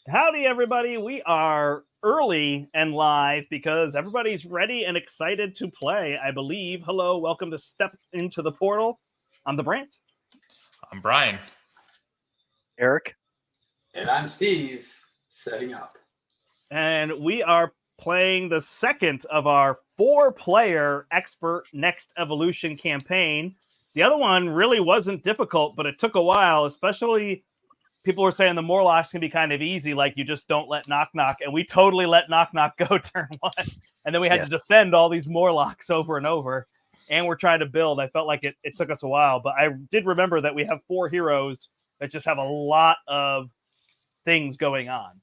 Howdy, everybody. We are early and live because everybody's ready and excited to play, I believe. Hello, welcome to Step Into the Portal. I'm the Brant. I'm Brian. Eric. And I'm Steve, setting up. And we are playing the second of our 4-player Expert NeXt Evolution campaign. The other one really wasn't difficult, but it took a while, especially... People were saying the Morlocks can be kind of easy, like you just don't let Knock Knock, and we totally let Knock Knock go turn 1. And then we had to defend all these Morlocks over and over, and we're trying to build. I felt like it took us a while, but I did remember that we have 4 heroes that just have a lot of things going on.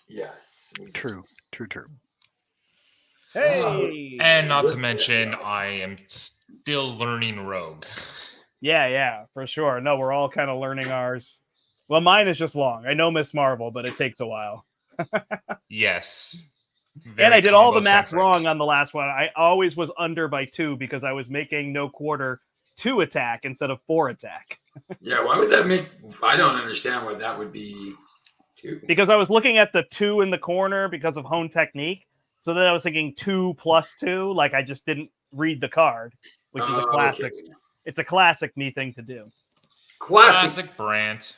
Yes. True. Hey! And not to mention, I am still learning Rogue. Yeah, for sure. No, we're all kind of learning ours. Well, mine is just long. I know Miss Marvel, but it takes a while. Yes. And I did all the math wrong on the last one. I always was under by 2 because I was making no quarter 2 attack instead of 4 attack. Yeah, why would that make... I don't understand why that would be 2. Because I was looking at the 2 in the corner because of Hone Technique. So then I was thinking 2 plus 2. Like I just didn't read the card, which is a classic. Okay. It's a classic me thing to do. Classic Brant.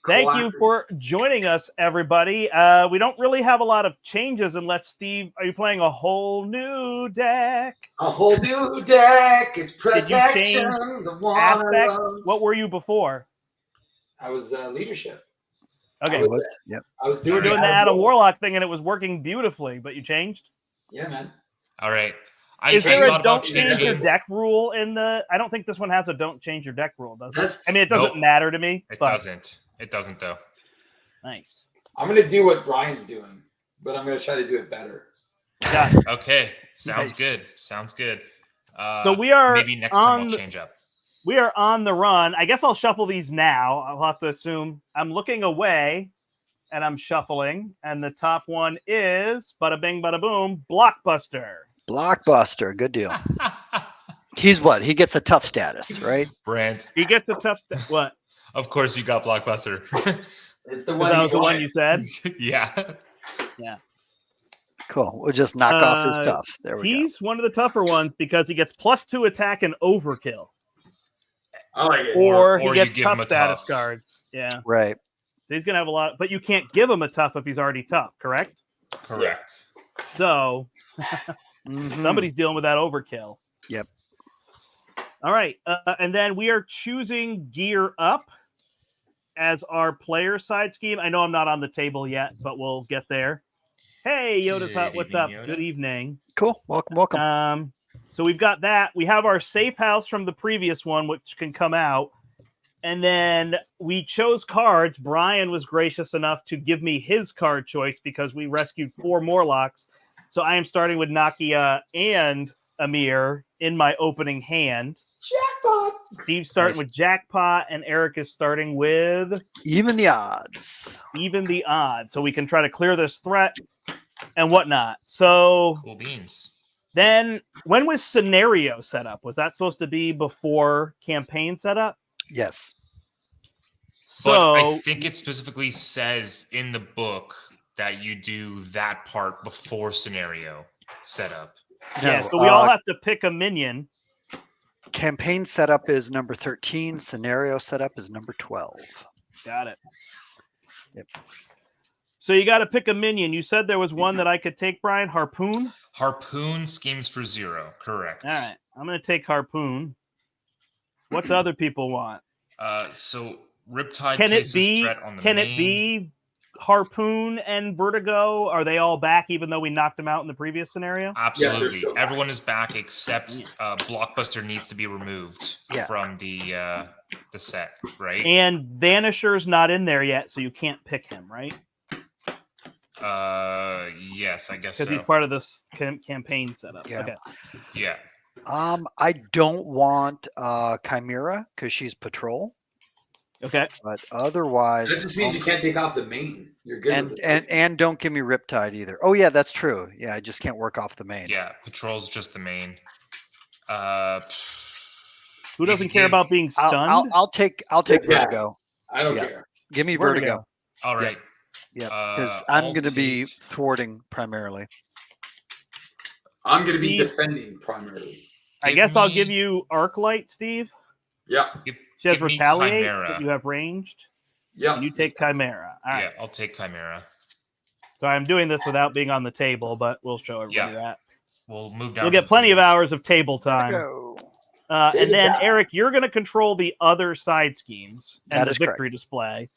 Thank you for joining us, everybody. We don't really have a lot of changes unless, Steve, are you playing a whole new deck? A whole new deck. It's protection. The one aspects? What were you before? I was leadership. Okay. I was doing the Adam Warlock thing, and it was working beautifully, but you changed? Yeah, man. All right. Is there a don't change your deck rule in the... I don't think this one has a don't change your deck rule, does it? I mean, it doesn't matter to me. It doesn't. It doesn't, though. Nice. I'm going to do what Brian's doing, but I'm going to try to do it better. Yeah. Okay. Sounds good. So we are maybe next time we'll change up. We are on the run. I guess I'll shuffle these now. I'll have to assume I'm looking away, and I'm shuffling, and the top one is, bada bing, bada boom, Blockbuster. Blockbuster, good deal. He's what? He gets a tough status, right? Brant. He gets a tough status. What? Of course you got Blockbuster. It's the one. That was the one you said? Yeah. Cool. We'll just knock off his tough. There we go. He's one of the tougher ones because he gets +2 attack and overkill. I like it. Or he gets tough status cards. Yeah. Right. So he's going to have a lot, but you can't give him a tough if he's already tough, correct? Correct. So somebody's dealing with that overkill. Yep. All right. And then we are choosing Gear Up as our player side scheme. I know I'm not on the table yet, but we'll get there. Hey, Yoda's Hut, what's up? Yoda. Good evening. Cool. Welcome. So we've got that. We have our safe house from the previous one, which can come out. And then we chose cards. Brian was gracious enough to give me his card choice because we rescued 4 Morlocks. So I am starting with Nakia and Amir in my opening hand. Jackpot! Steve's starting with Jackpot, and Eric is starting with... Even the odds. So we can try to clear this threat and whatnot. So... Cool beans. Then, when was scenario set up? Was that supposed to be before campaign setup? Yes. So but I think it specifically says in the book that you do that part before scenario setup. Yeah, so we all have to pick a minion. Campaign setup is number 13. Scenario setup is number 12. Got it. Yep. So you got to pick a minion. You said there was one that I could take, Brian. Harpoon? Harpoon schemes for 0. Correct. All right. I'm going to take Harpoon. What do other people want? So Riptide can places it be, threat on the Can main. it be Harpoon and Vertigo? Are they all back even though we knocked them out in the previous scenario? Absolutely. Yeah, everyone is back except Blockbuster needs to be removed from the set, right? And Vanisher's not in there yet, so you can't pick him, right? Yes, I guess so. Because he's part of this campaign setup. Yeah. Okay. Yeah. I don't want Chimera because she's patrol. Okay. But otherwise, that just means you can't take off the main. You're good. And don't give me Riptide either. Oh yeah, that's true. Yeah, I just can't work off the main. Yeah, patrol's just the main. Who doesn't care about being stunned? I'll take Vertigo. I don't Yeah. care. Give me Vertigo. vertigo. All right. Yeah, because I'll I'm going to be take- thwarting primarily. I'm going to be Steve? defending primarily. I Give guess I'll me- give you Arc Light, Steve. Yeah. She has give me Retaliate, Chimera. but you have ranged. Yeah. And you take Chimera. All right. Yeah, I'll take Chimera. So I'm doing this without being on the table, but we'll show everybody that. We'll move down. You'll to get the plenty of tables. hours of table time. Vertigo. And Table then, time. Eric, you're going to control the other side schemes and That the is correct. victory display.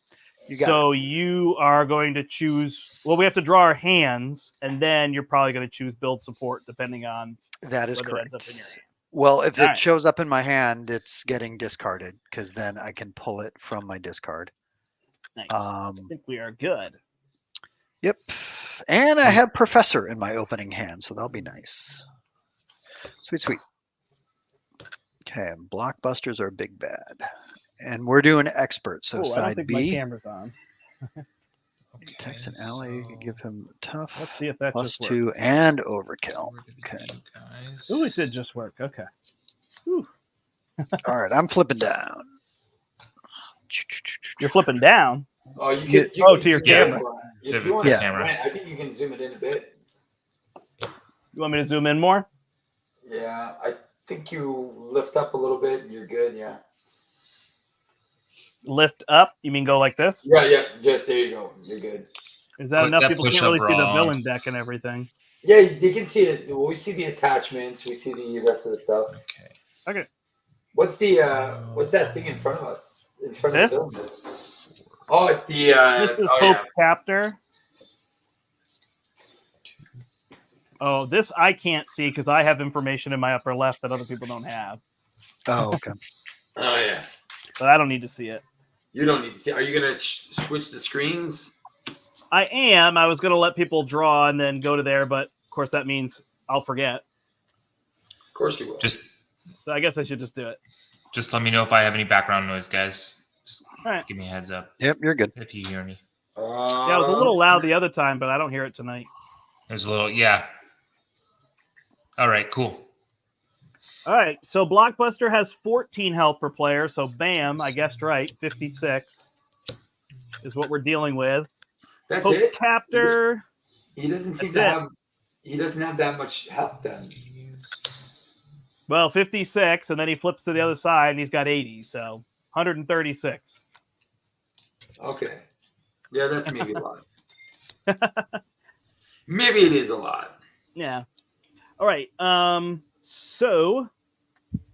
You got So you are going to choose. Well, we have to draw our hands, and then you're probably going to choose build support, depending on it. That is whether it ends correct. up in your hand. Well, if All it right. shows up in my hand, it's getting discarded because then I can pull it from my discard. Nice. I think we are good. Yep. And I have Professor in my opening hand, so that'll be nice. Sweet, sweet. Okay, and blockbusters are big bad. And we're doing expert, so Ooh, I don't side think my B. camera's on. Protect an ally, give him tough. Let's see if that Plus just 2 works. and overkill. Okay. Ooh, it did just work. Okay. All right, I'm flipping down. You're flipping down. Oh, you Yeah. can. You Oh, can to your zoom it in, camera. Brian. To If the you want Yeah. camera. I think you can zoom it in a bit. You want me to zoom in more? Yeah, I think you lift up a little bit and you're good. Yeah. Lift up? You mean go like this? Yeah. Just there you go. You're good. Is that Put enough? that People can't push-up really see the bra on. villain deck and everything. Yeah, you can see it. We see the attachments. We see the rest of the stuff. Okay. What's that thing in front of us? In front This? of the building? Oh, it's the. This is oh Hope yeah. Captor. Oh, this I can't see because I have information in my upper left that other people don't have. Oh, okay. Oh yeah. But I don't need to see it. You don't need to see. Are you gonna switch the screens? I am. I was going to let people draw and then go to there, but of course that means I'll forget. Of course you will. Just So I guess I should just do it. let me know if I have any background noise, guys. Just All right. give me a heads up Yep, you're good. if you hear me. Yeah, it was a little loud the other time, but I don't hear it tonight. There's a little, yeah. All right, cool. All right. So Blockbuster has 14 health per player. So bam, I guessed right. 56 is what we're dealing with. That's Hope it. Captor. He doesn't seem That's to it. have. He doesn't have that much help then. Well, 56, and then he flips to the other side, and he's got 80, so 136. Okay. Yeah, that's maybe a lot. Maybe it is a lot. Yeah. All right. So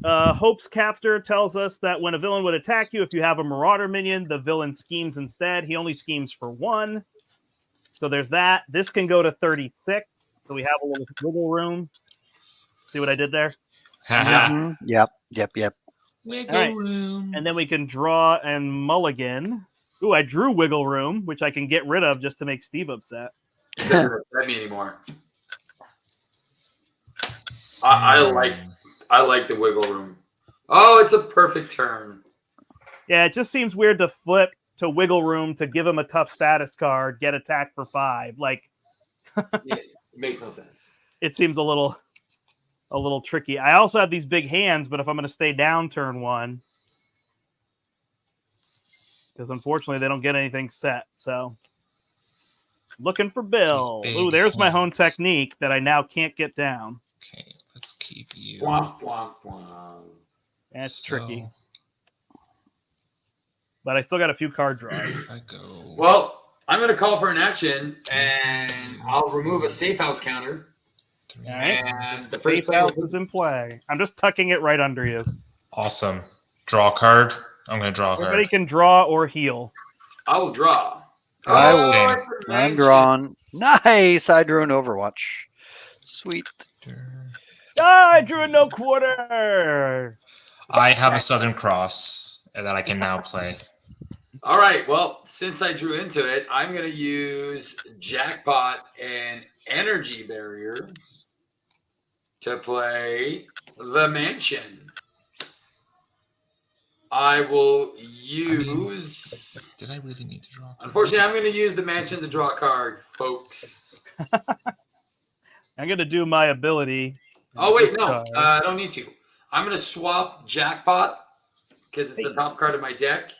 Hope's Captor tells us that when a villain would attack you, if you have a Marauder minion, the villain schemes instead. He only schemes for 1. So there's that. This can go to 36. So we have a little wiggle room. See what I did there? Mhm. Yep. Wiggle All right. room. And then we can draw and mulligan. Ooh, I drew wiggle room, which I can get rid of just to make Steve upset. It doesn't upset me anymore. I like the wiggle room. Oh, it's a perfect turn. Yeah, it just seems weird to flip to wiggle room to give him a tough status card, get attacked for 5. Like, Yeah, it makes no sense. it seems a little tricky. I also have these big hands, but if I'm going to stay down turn 1, because unfortunately they don't get anything set. So looking for Bill. These big Ooh, there's my own hands. technique that I now can't get down. Okay, let's keep you. Womp, womp, womp. That's tricky, So, but I still got a few card draws. if I go. Well, I'm going to call for an action, and I'll remove a safe house counter. All right. And the Safe first player house is in play. I'm just tucking it right under you. Awesome. Draw a card. I'm going to draw a Everybody card. can draw or heal. I will draw. I will. Same. I'm drawn. Nice. I drew an Overwatch. Sweet. Ah, I drew a no quarter. I have a Southern Cross that I can now play. All right. Well, since I drew into it, I'm going to use Jackpot and Energy Barrier to play the Mansion. I will use. Did I really need to draw? Unfortunately, I'm going to use the Mansion to draw a card, folks. I'm going to do my ability. Oh, wait, no. I don't need to. I'm going to swap Jackpot because it's the top card of my deck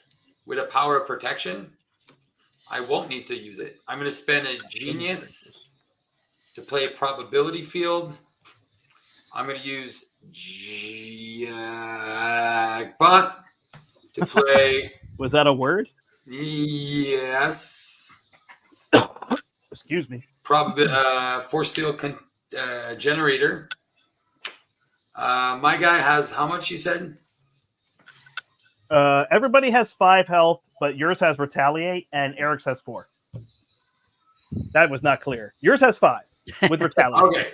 with a power of protection, I won't need to use it. I'm going to spend a genius to play a probability field. I'm going to use Jackpot to play. Was that a word? Yes. Excuse me. Force field generator. My guy has how much you said? Everybody has 5 health, but yours has retaliate and Eric's has 4. That was not clear. Yours has 5 with retaliate. Okay.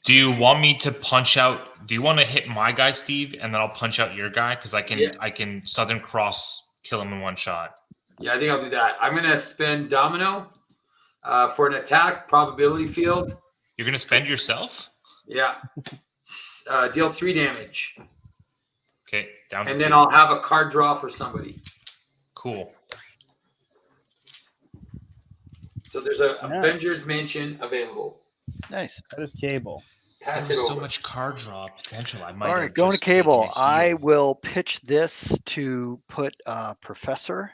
Do you want me to punch out? Do you want to hit my guy, Steve, and then I'll punch out your guy? Because I can Southern Cross kill him in one shot. Yeah, I think I'll do that. I'm going to spend Domino for an attack probability field. You're gonna spend yourself? Yeah. Deal 3 damage. Okay, down to And 2. then I'll have a card draw for somebody. Cool. So there's a Avengers Mansion available. Nice. That is Cable. Pass There's it so over. much card draw potential. I might. All have right, going to just taken Cable. a I heal. will pitch this to put Professor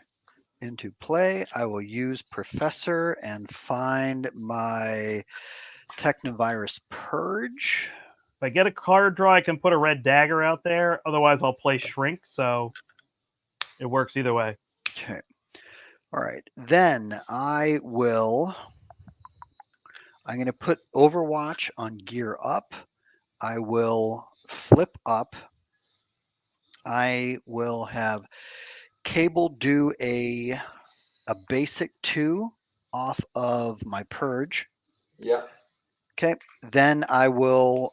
into play. I will use Professor and find my Technovirus Purge. If I get a card draw, I can put a red dagger out there. Otherwise, I'll play Shrink, so it works either way. Okay. All right. Then I'm going to put Overwatch on Gear Up. I will flip up. I will have Cable do a basic 2 off of my Purge. Yeah. Okay. Then I will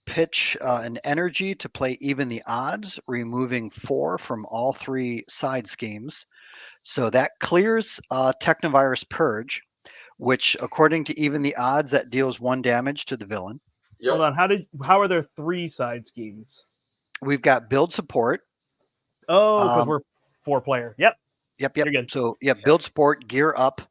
pitch an energy to play even the odds, removing 4 from all 3 side schemes. So that clears Technovirus Purge, which, according to even the odds, that deals 1 damage to the villain. Yep. Hold on. How are there 3 side schemes? We've got build support. Oh, because we're 4-player. Yep. Yep. You're good. So build support, gear up.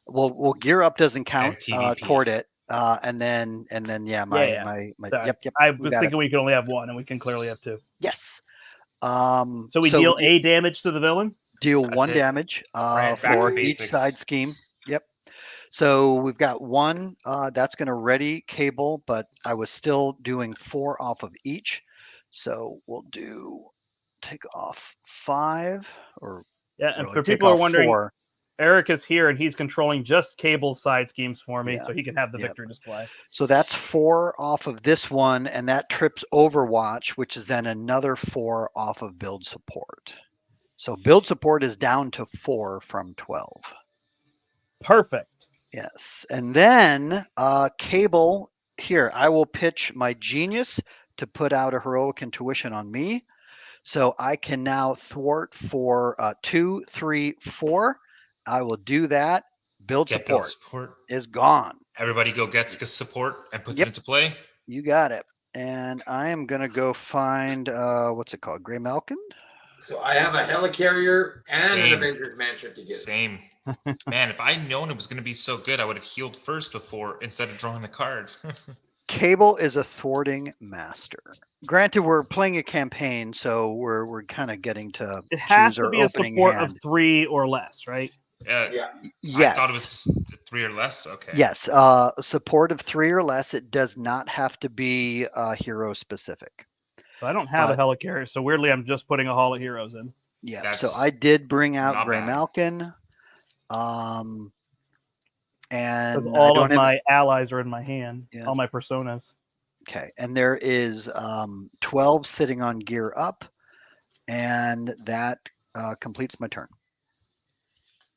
Well, gear up doesn't count TDP. toward it. And then my Sorry. yep. I we was got thinking we could only have 1, and we can clearly have 2. Yes. So we deal A damage to the villain? Deal That's 1 it. damage Right, back to for each basics. side scheme. Yep. So we've got 1 that's going to ready Cable, but I was still doing 4 off of each. So we'll take off 5 or Yeah, and really for take people who are off wondering, 4. Eric is here, and he's controlling just Cable's side schemes for me, Yeah. so he can have the Yep. victory display. So that's 4 off of this one, and that trips Overwatch, which is then another 4 off of build support. So build support is down to 4 from 12. Perfect. Yes. And then Cable, here, I will pitch my Genius to put out a Heroic Intuition on me. So I can now thwart for 2, 3, 4. I will do that. Build Get build support support. is gone. Everybody go get support and puts Yep. it into play. You got it. And I am going to go find, what's it called? Gray Malkin? So I have a helicarrier and an Same. Avengers Mansion to give. Same. Man, if I'd known it was going to be so good, I would have healed first before instead of drawing the card. Cable is a thwarting master. Granted, we're playing a campaign, so we're kind of getting to It has choose to our be a opening support hand. of 3 or less, right? Yeah. Yes. I thought it was 3 or less. Okay. Yes. Support of 3 or less. It does not have to be hero specific. So I don't have a But- helicarrier, so weirdly I'm just putting a Hall of Heroes in. Yeah. That's So I did bring out not Gray bad. Malkin. And Because I all don't of have, my allies are in my hand, Yeah. all my personas. okay. And there is 12 sitting on gear up, and that completes my turn.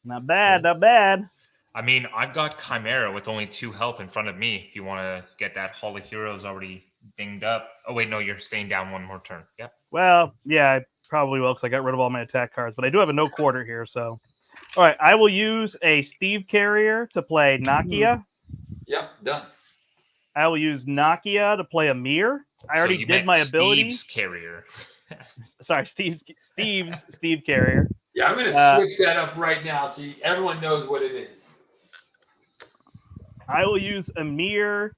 Not bad, not bad. I mean, I've got Chimera with only 2 health in front of me. If you want to get that Hall of Heroes already dinged up. Oh, wait, no, you're staying down 1 more turn. Yep. Well, yeah, I probably will because I got rid of all my attack cards, but I do have a no quarter here, so. All right, I will use a Steve carrier to play Nakia. Yep. Done. I will use Nakia to play Amir. I So already you did meant my abilities. Steve's carrier. Sorry, Steve's Steve carrier. Yeah, I'm going to switch that up right now so everyone knows what it is. I will use Amir.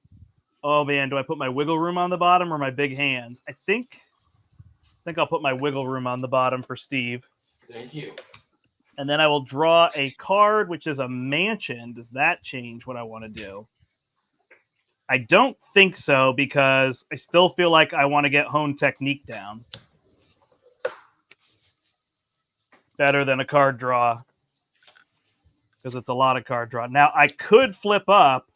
Oh man, do I put my wiggle room on the bottom or my big hands? I think I'll put my wiggle room on the bottom for Steve. Thank you. And then I will draw a card, which is a mansion. Does that change what I want to do? I don't think so, because I still feel like I want to get Hone Technique down. Better than a card draw, because it's a lot of card draw. Now, I could flip up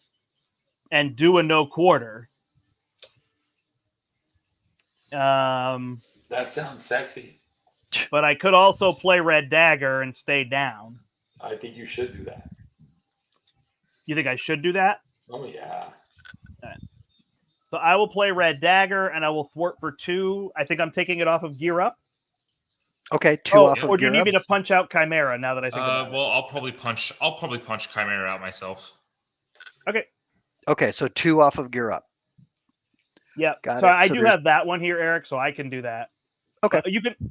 and do a no quarter. That sounds sexy. But I could also play Red Dagger and stay down. I think you should do that. You think I should do that? Oh, yeah. So I will play Red Dagger, and I will thwart for 2. I think I'm taking it off of Gear Up. Okay, 2 off of or do you Gear need me Up. to punch out Chimera now that I think about it? Well, I'll probably punch Chimera out myself. Okay. Okay, so 2 off of Gear Up. Yep. Got So it. I So do there's- have that one here, Eric, so I can do that. Okay.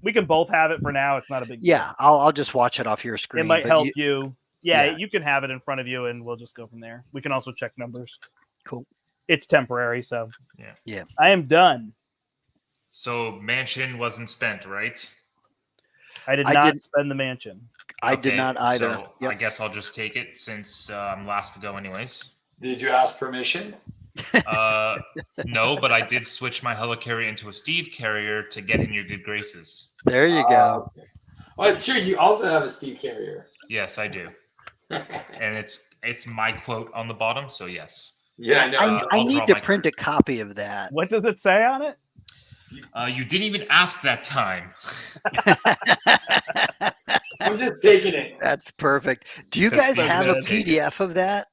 We can both have it for now. It's not a big deal. Yeah, I'll just watch it off your screen. It might but help you. Yeah, Yeah. you can have it in front of you, and we'll just go from there. We can also check numbers. Cool. It's temporary, so. Yeah. I am done. So mansion wasn't spent, right? I did I not didn't- spend the mansion. I did not either. So Yep. I guess I'll just take it since I'm last to go anyways. Did you ask permission? No, but I did switch my helicarrier into a Steve carrier to get in your good graces. There you go. Well, it's true. You also have a Steve Carrier. Yes, I do. And it's my quote on the bottom, so yes. Yeah, I know. I I'll need draw to my print a copy of that. What does it say on it? You didn't even ask that time. I'm just taking it. That's perfect. Do you That's guys so have a good. PDF of that?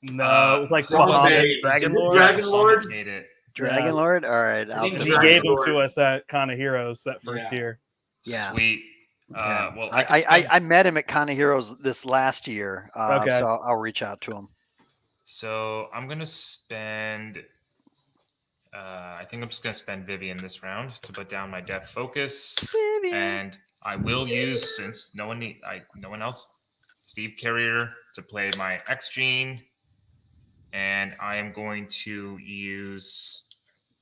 No, it was like Someone Bahamut, say- Dragon is it Lord. Dragon Lord? Made it. Dragon Lord? All right. I'll think have to He Dragon gave them Lord. to us at Con of Heroes that first Yeah. year. Yeah. Sweet. Yeah. Well, I met him at Con of Heroes this last year, Okay. so I'll reach out to him. So I'm gonna spend. I think I'm just gonna spend Vivian this round to put down my depth focus, and I will use, since no one else, Steve Carrier to play my X Gene, and I am going to use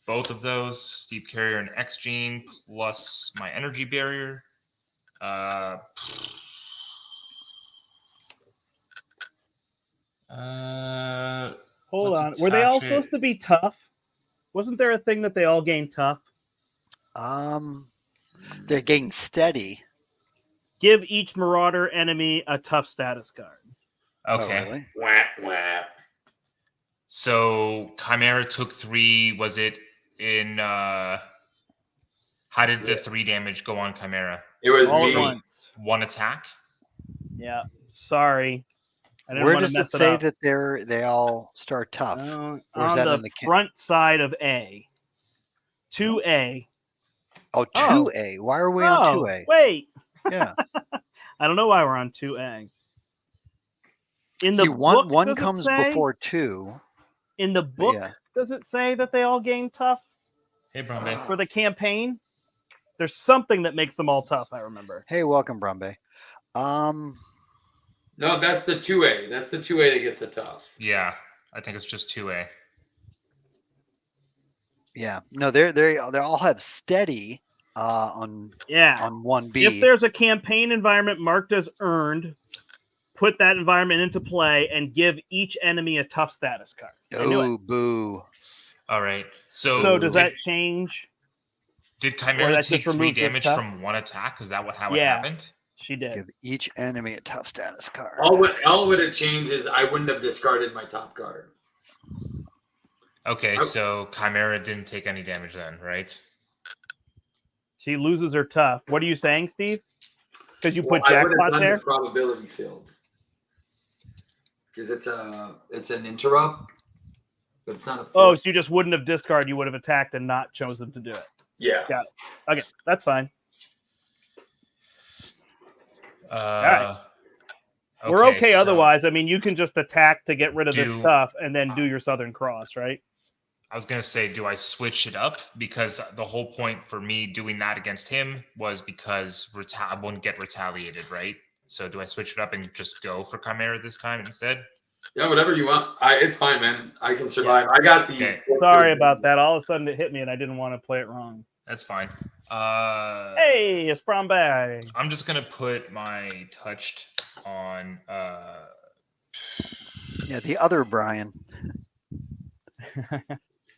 both of those, Steve Carrier and X Gene, plus my energy barrier. Hold Let's on. Were they all attach it. supposed to be tough? Wasn't there a thing that they all gained tough? They're getting steady. Give each Marauder enemy a tough status card. Okay. Oh, really? Wah, wah. So Chimera took 3. Was it in? How did the 3 damage go on Chimera? It was All me. at once. 1 attack. Yeah. Sorry. I didn't Where want does to it mess say up. that they all start tough? Or is On that the in the front side of A. 2A. Oh, Oh. 2A. Why are we on 2A? Wait. Yeah. I don't know why we're on 2A. In See, the book, one does it comes say? before 2. In the book, Yeah. does it say that they all gain tough Hey, Brombe. for the campaign? There's something that makes them all tough, I remember. Hey, welcome, Brombe. No, that's the 2A. That's the 2A that gets a tough. Yeah, I think it's just 2A. Yeah. No, they all have steady on Yeah. 1B. If there's a campaign environment marked as earned, put that environment into play and give each enemy a tough status card. I knew it. Oh, boo. All right. So So, does that change? did or Chimera that take just 3 removes this damage stuff? from 1 attack? Is that how it Yeah. happened? She did. Give each enemy a tough status card. All would have changed is I wouldn't have discarded my top card. Okay, so Chimera didn't take any damage then, right? She loses her tough. What are you saying, Steve? Because you put I would have Jackpot done there? the probability field. Because it's an interrupt, but it's not a Oh, force. so you just wouldn't have discarded. You would have attacked and not chosen to do it. Yeah. Got it. Okay, that's fine. right. We're okay otherwise. I mean, you can just attack to get rid of this Do- stuff and then do your Southern Cross, right? I was going to say, do I switch it up? Because the whole point for me doing that against him was because I wouldn't get retaliated, right? So do I switch it up and just go for Chimera this time instead? Yeah, whatever you want. It's fine, man. I can survive. I got the. Okay. Sorry about that. All of a sudden it hit me and I didn't want to play it wrong. That's fine. Hey, it's prom bag. I'm just gonna put my touched on. Yeah, the other Brian.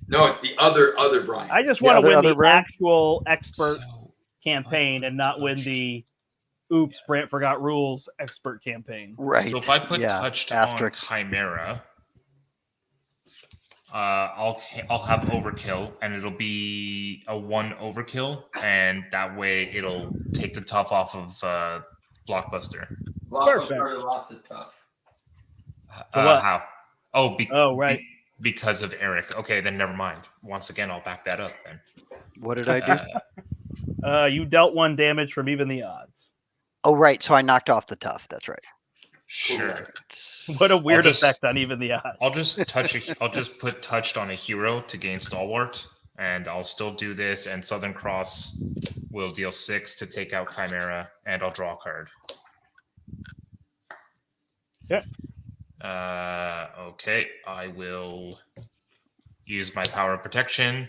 No, it's the other Brian. I just The want to win other the Brian? actual expert So, campaign and not win the oops, Brant forgot rules expert campaign. Right. So if I put yeah, touched asterisks. on Chimera, I'll have overkill, and it'll be a 1 overkill, and that way it'll take the tough off of Blockbuster. Perfect. Blockbuster lost his tough. For what? How? Oh, right. Because of Eric. Okay, then never mind. Once again, I'll back that up then. What did I do? You dealt 1 damage from even the odds. Oh, right. So I knocked off the tough. That's right. Sure. What a weird just- effect on even the odds. I'll just put touched on a hero to gain stalwart, and I'll still do this. And Southern Cross will deal 6 to take out Chimera, and I'll draw a card. Yep. Okay, I will use my power of protection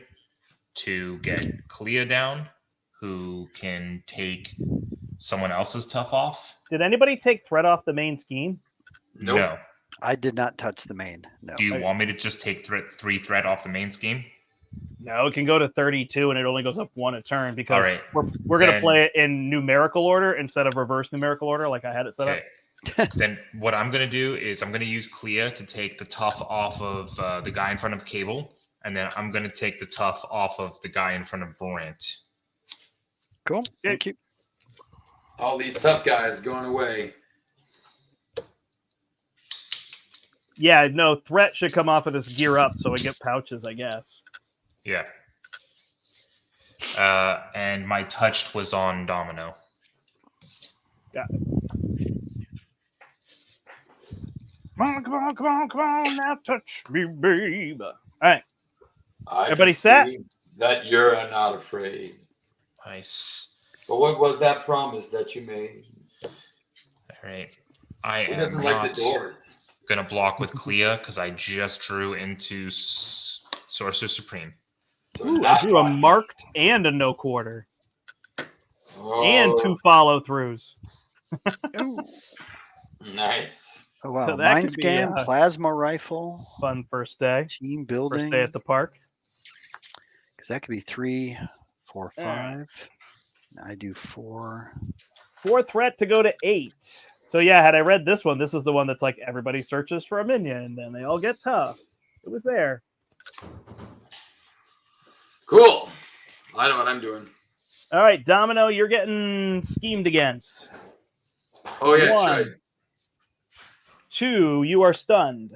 to get Clea down, who can take someone else's tough off. Did anybody take threat off the main scheme? Nope. No. I did not touch the main. No. Do you want me to just take 3 threat off the main scheme? No, it can go to 32 and it only goes up 1 a turn because All right. we're going to Then- play it in numerical order instead of reverse numerical order like I had it set up. Okay. Then what I'm going to do is I'm going to use Clea to take the tough off of the guy in front of Cable, and then I'm going to take the tough off of the guy in front of Brant. Cool. Thank you. All these tough guys going away. Yeah, no, threat should come off of this gear up so we get pouches, I guess. Yeah. And my touched was on Domino. Got it. Come on, now touch me, babe. All right. Everybody set? That you're not afraid. Nice. But what was that promise that you made? All right. I Who am doesn't not like the doors? going to block with Clea because I just drew into Sorcerer Supreme. So Ooh, not I drew a blocking. marked and a no quarter. Oh, And 2 follow-throughs. Ooh. Nice. Oh, wow. So that Mind could be, scan, plasma rifle, Fun first day. team First building. day at the park. Because that could be 3, 4, Yeah. 5. I do 4. 4 threat to go to 8. So yeah, had I read this one, this is the one that's like everybody searches for a minion and then they all get tough. It was there. Cool. I know what I'm doing. All right, Domino, you're getting schemed against. Oh, yeah, that's 1, right. 2, you are stunned.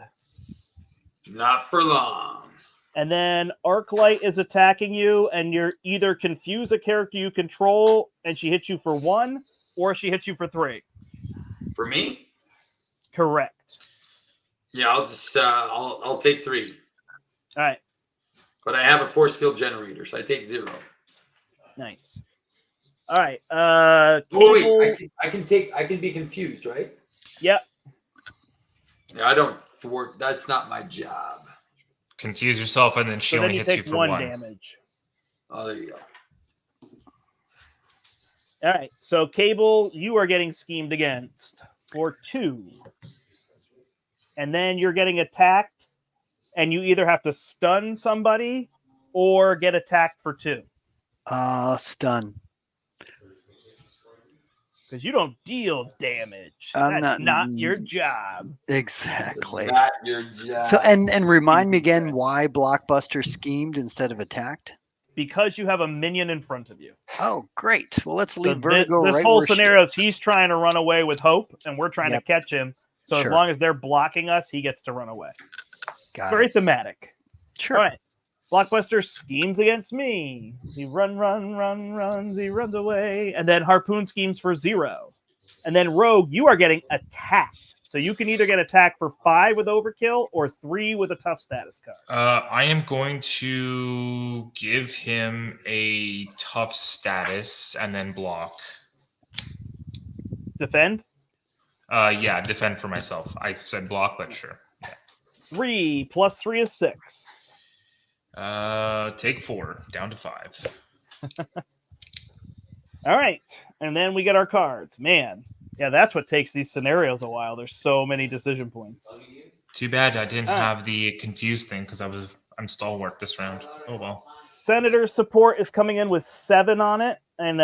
Not for long. And then Arclight is attacking you, and you're either confuse a character you control and she hits you for 1, or she hits you for 3. For me? Correct. Yeah, I'll just I'll take 3. All right, But I have a force field generator, so I take 0. nice. All right, Oh Cable- wait, I can be confused, right? Yep. Yeah, I don't thwart. That's not my job. Confuse yourself, and then she So then only you hits you take for 1 1. damage. Oh, there you go. All right, so Cable, you are getting schemed against for 2. And then you're getting attacked, and you either have to stun somebody or get attacked for 2. Stun. Because you don't deal damage. I'm That's not- not your job. Exactly. Not your job. So and remind me again why Blockbuster schemed instead of attacked. Because you have a minion in front of you. Oh, great. Well, let's So leave thi- Vertigo this right whole where she scenario is. is he's trying to run away with Hope, and we're trying Yep. to catch him. So Sure. as long as they're blocking us, he gets to run away. Got Very it. thematic. Sure. All right. Blockbuster schemes against me. He runs. He runs away. And then Harpoon schemes for 0. And then Rogue, you are getting attacked. So you can either get attacked for 5 with overkill or 3 with a tough status card. I am going to give him a tough status and then block. Defend. Yeah, defend for myself. I said block, but sure. 3 plus 3 is 6. Take 4, down to 5. All right. And then we get our cards. Man. Yeah, that's what takes these scenarios a while. There's so many decision points. Too bad I didn't Ah. have the confused thing because I'm stalwart this round. Oh well. Senator support is coming in with 7 on it, and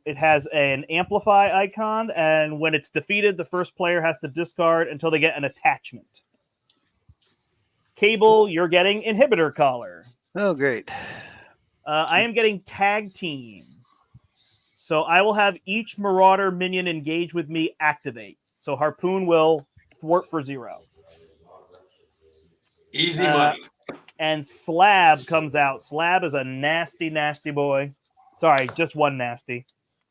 it has an amplify icon. And when it's defeated, the first player has to discard until they get an attachment. Cable, you're getting inhibitor collar. Oh, great. I am getting tag team. So I will have each Marauder minion engage with me activate. So Harpoon will thwart for 0. Easy money. And Slab comes out. Slab is a nasty, nasty boy. Sorry, just one nasty.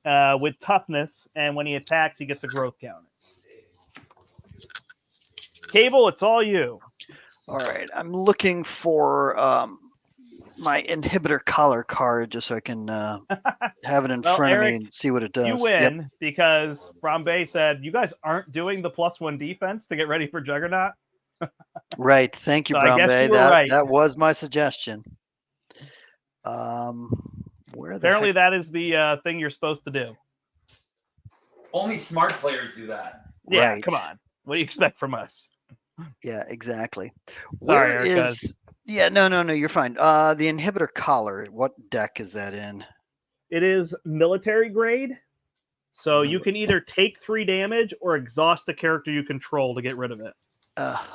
With toughness, and when he attacks, he gets a growth counter. Cable, it's all you. All right. I'm looking for my inhibitor collar card just so I can have it in Well, front Eric, of me and see what it does. You win because Brombae said, you guys aren't doing the +1 defense to get ready for Juggernaut. Right. Thank you, So I guess Brown Bay. you were right. That was my suggestion. Where the Apparently, heck? that is the thing you're supposed to do. Only smart players do that. Yeah, Right. come on. What do you expect from us? Yeah, exactly. Sorry, Where Eric, is? Yeah, no, you're fine. The inhibitor collar. What deck is that in? It is military grade. So you can either take 3 damage or exhaust a character you control to get rid of it.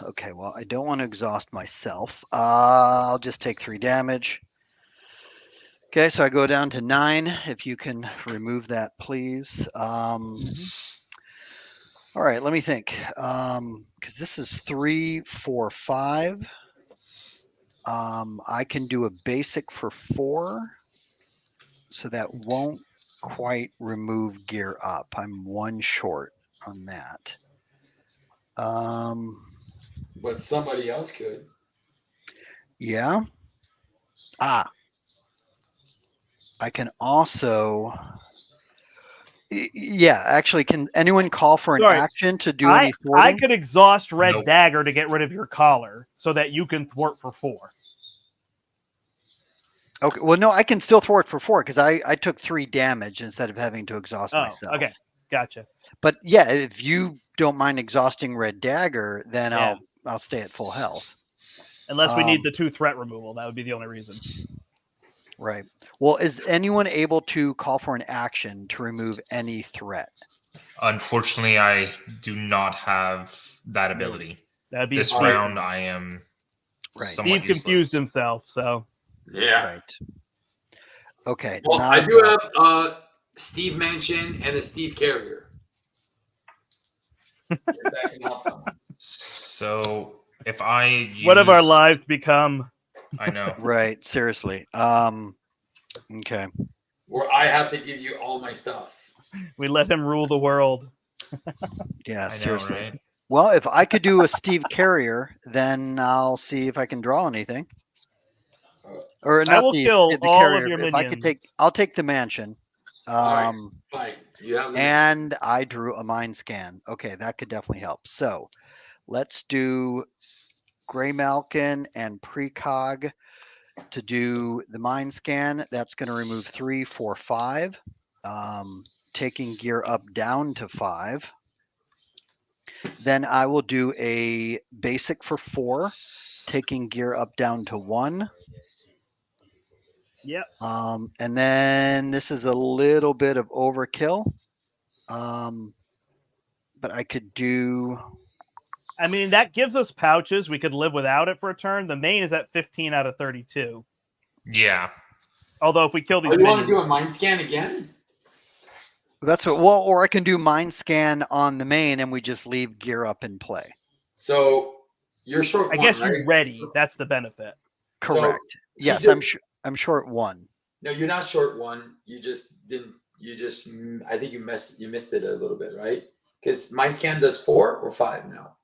Okay, well, I don't want to exhaust myself. I'll just take 3 damage. Okay, so I go down to 9. If you can remove that, please. All right, let me think. Because this is 3, 4, 5. I can do a basic for 4. So that won't quite remove gear up. I'm 1 short on that. But somebody else could. Yeah. I can also. Yeah, actually, can anyone call for an Sorry, action to do any I thwarting? could exhaust Red Nope. Dagger to get rid of your collar so that you can thwart for 4. Okay, well, no, I can still thwart for 4 because I took 3 damage instead of having to exhaust myself. Okay, gotcha. But yeah, if you don't mind exhausting Red Dagger, then Yeah. I'll stay at full health. Unless we need the 2 threat removal, that would be the only reason. Right. Well, is anyone able to call for an action to remove any threat? Unfortunately, I do not have that ability. That'd be This Steve. round, I am Right. somewhat Steve confused useless. himself, so Yeah. Right. Okay. Well, not I a do problem. have Steve Mansion and a Steve Carrier. If that can help someone. So if I use, what have our lives become? I know. Right. Seriously. Okay. Where I have to give you all my stuff. We let him rule the world. Yeah. I know, Seriously. right? Well, if I could do a Steve Carrier, then I'll see if I can draw anything. Or I not will kill the all carrier. of your If I could minions. I'll take the mansion. Fine. You have the And I drew a mind scan. Okay, that could definitely help. So let's do Gray Malkin and Precog to do the mind scan. That's going to remove 3, 4, 5. Taking gear up down to 5. Then I will do a basic for 4, taking gear up down to 1. Yep. And then this is a little bit of overkill. But I could do. I mean, that gives us pouches. We could live without it for a turn. The main is at 15 out of 32. Yeah. Although if we kill these you want to minions, do a mind scan again? That's what. Well, or I can do mind scan on the main, and we just leave gear up in play. So you're short I one, guess right? you're ready. That's the benefit. Correct. So Yes, I'm short 1. No, you're not short 1. You just didn't. You just. I think you missed it a little bit, right? Because mind scan does 4 or 5 now.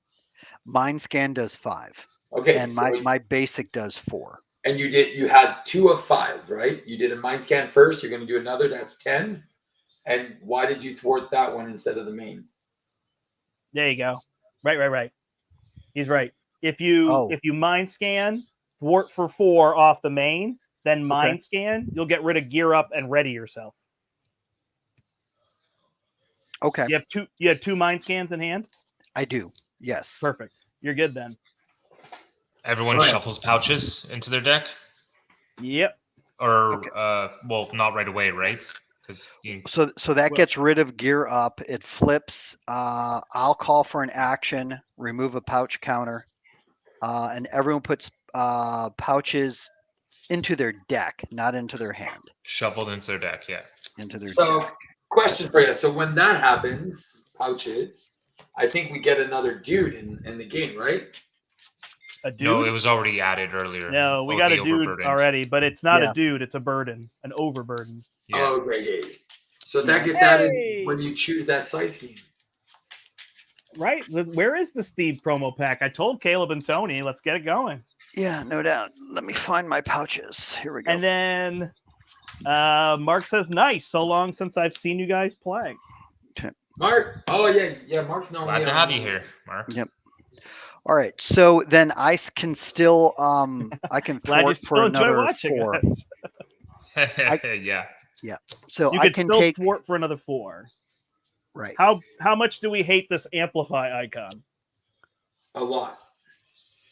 Mind scan does 5. Okay, And so my basic does 4. And you had 2 of 5, right? You did a mind scan first. You're going to do another. That's 10. And why did you thwart that one instead of the main? There you go. Right. He's right. If you mind scan, thwart for 4 off the main, then mind scan, you'll get rid of gear up and ready yourself. Okay. You have two mind scans in hand? I do. Yes. Perfect. You're good then. Everyone Right. shuffles pouches into their deck, Yep. or well, not right away, right? Because So that gets rid of gear up. It flips. I'll call for an action, remove a pouch counter, and everyone puts pouches into their deck, not into their hand. shuffled into their deck. Yeah. Into their So, deck. question for you. So when that happens, pouches, I think we get another dude in the game, right? A dude? No, it was already added earlier. No, we Oh, got the a dude overburdened. already, but it's not Yeah. a dude. It's a burden, an overburden. Yeah. Oh, okay. So that gets added when you choose that side scheme. Right? Where is the Steve promo pack? I told Caleb and Tony, let's get it going. Yeah, no doubt. Let me find my pouches. Here we go. And then Mark says, nice. So long since I've seen you guys play. Mark. Oh yeah. Mark's normally Glad to on. have you here, Mark. Yep. All right. So then I can still I can Glad you thwart still for enjoy another watching 4. us. Yeah. So You I could can still take thwart for another 4. right. How much do we hate this amplify icon? A lot.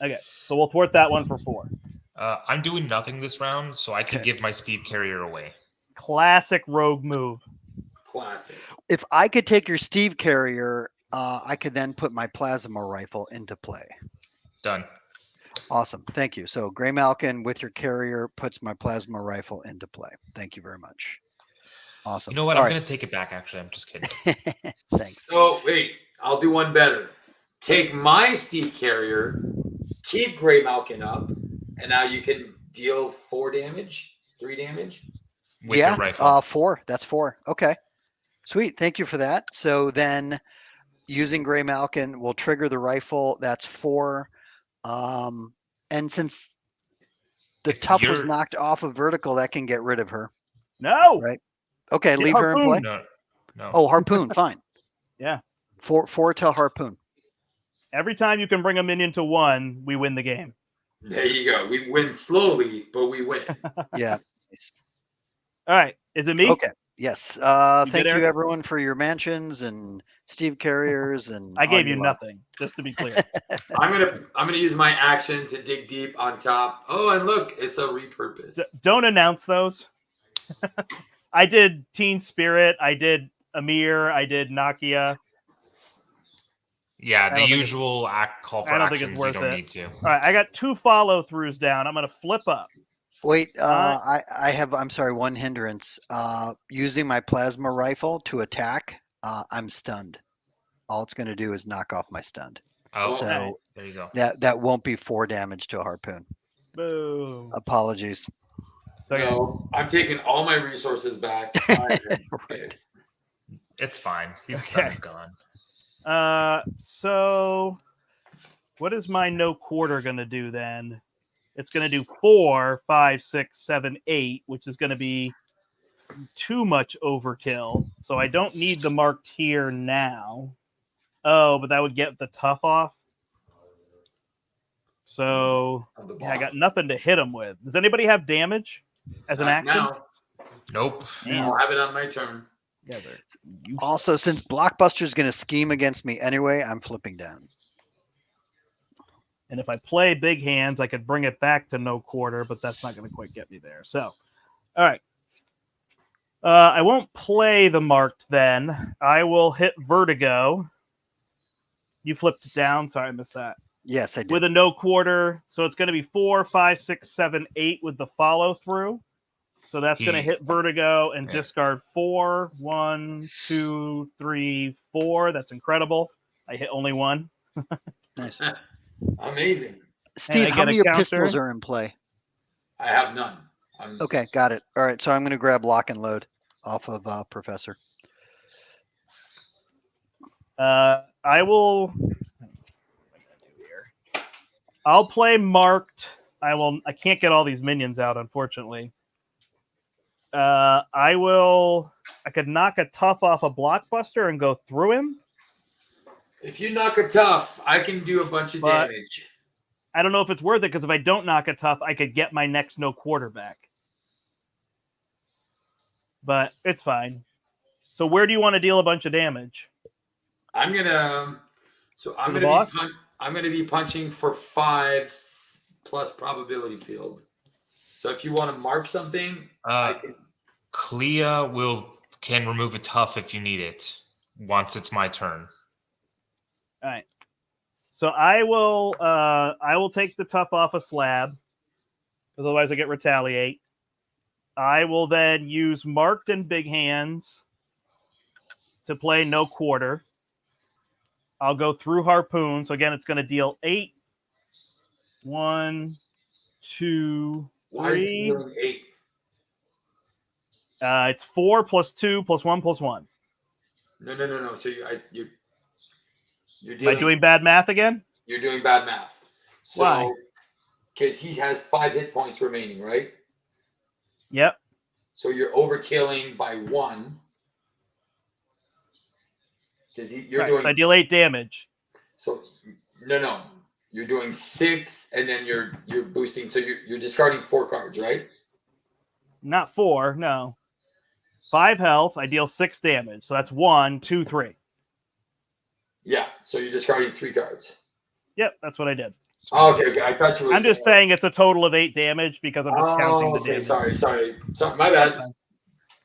Okay, so we'll thwart that one for 4. I'm doing nothing this round, so I can give my Steve Carrier away. Classic rogue move. Classic. If I could take your Steve carrier, I could then put my plasma rifle into play. Done. Awesome. Thank you. So Gray Malkin with your carrier puts my plasma rifle into play. Thank you very much. Awesome. You know what? All I'm right. going to take it back, actually. I'm just kidding. Thanks. So wait, I'll do one better. Take my Steve Carrier, keep Gray Malkin up, and now you can deal 4 damage, 3 damage. With your rifle. 4. That's 4. Okay. Sweet. Thank you for that. So then using Gray Malkin will trigger the rifle. That's 4. And since the If tough was you're- knocked off of vertical, that can get rid of her. No. Right. Okay. Get Leave her in play. harpoon. No. Oh, harpoon. Fine. Yeah. 4 till harpoon. Every time you can bring a minion to 1, we win the game. There you go. We win slowly, but we win. Yeah. All right. Is it me? Okay. Yes. You Thank good, you Eric? everyone for your mentions and Steve carriers and I all gave you your love. nothing, just to be clear. I'm gonna use my action to dig deep on top. Oh, and look, it's a repurpose. Don't announce those. I did Teen Spirit. I did Amir. I did Nakia. Yeah, I the don't think usual call for I don't think it's actions you worth don't it. need to. All right. I got 2 follow-throughs down. I'm going to flip up. Wait, I have, I'm sorry, one hindrance. Using my plasma rifle to attack, I'm stunned. All it's going to do is knock off my stunned. Oh, So Okay. there you go. that won't be 4 damage to a harpoon. Boom. Apologies. Okay. No, I'm taking all my resources back. I am pissed. It's fine. He's Okay. gone. So what is my no quarter going to do then? It's going to do 4, 5, 6, 7, 8, which is going to be too much overkill. So I don't need the marked here now. Oh, but that would get the tough off. So Of the yeah, I got bottom. nothing to hit him with. Does anybody have damage as an Not action? now. Nope. I'll have it on my turn. Yeah, they're useless. Also, since Blockbuster's going to scheme against me anyway, I'm flipping down. And if I play big hands, I could bring it back to no quarter, but that's not going to quite get me there. So, all right. I won't play the marked then. I will hit Vertigo. You flipped it down. Sorry, I missed that. Yes, I did. With a no quarter. So it's going to be 4, 5, 6, 7, 8 with the follow through. So that's going to hit Vertigo and discard 4. 1, 2, 3, 4. That's incredible. I hit only 1. Nice. Amazing. Steve, I how get a many of your counter? pistols are in play? I have none. Okay, got it. All right, so I'm going to grab lock and load off of Professor. I will. I'll play marked. I can't get all these minions out, unfortunately. I could knock a tough off a blockbuster and go through him. If you knock a tough, I can do a bunch of But- damage. I don't know if it's worth it because if I don't knock a tough, I could get my next no quarterback. but it's fine. So where do you want to deal a bunch of damage? I'm gonna. So I'm To the gonna boss? I'm gonna be punching for 5 plus probability field. So if you want to mark something, I can. Clea can remove a tough if you need it once it's my turn. All right. So I will take the tough off a slab, because otherwise I get retaliate. I will then use marked and big hands to play no quarter. I'll go through harpoon. So again, it's going to deal 8. 1, 2, Why is it 3. dealing 8? It's 4 plus 2 plus 1 plus 1. No. So you're Am I dealing. doing bad math again? You're doing bad math. So, Why? Because he has 5 hit points remaining, right? Yep. So you're overkilling by 1. Because you're Right, doing. so I deal 8 damage. So no. You're doing 6, and then you're boosting. So you're discarding 4 cards, right? Not 4, no. 5 health. I deal 6 damage. So that's 1, 2, 3. Yeah. So you're discarding 3 cards. Yep, that's what I did. Oh, okay. I thought you were. I'm just saying it's a total of 8 damage because I'm just counting the damage. Sorry. My bad.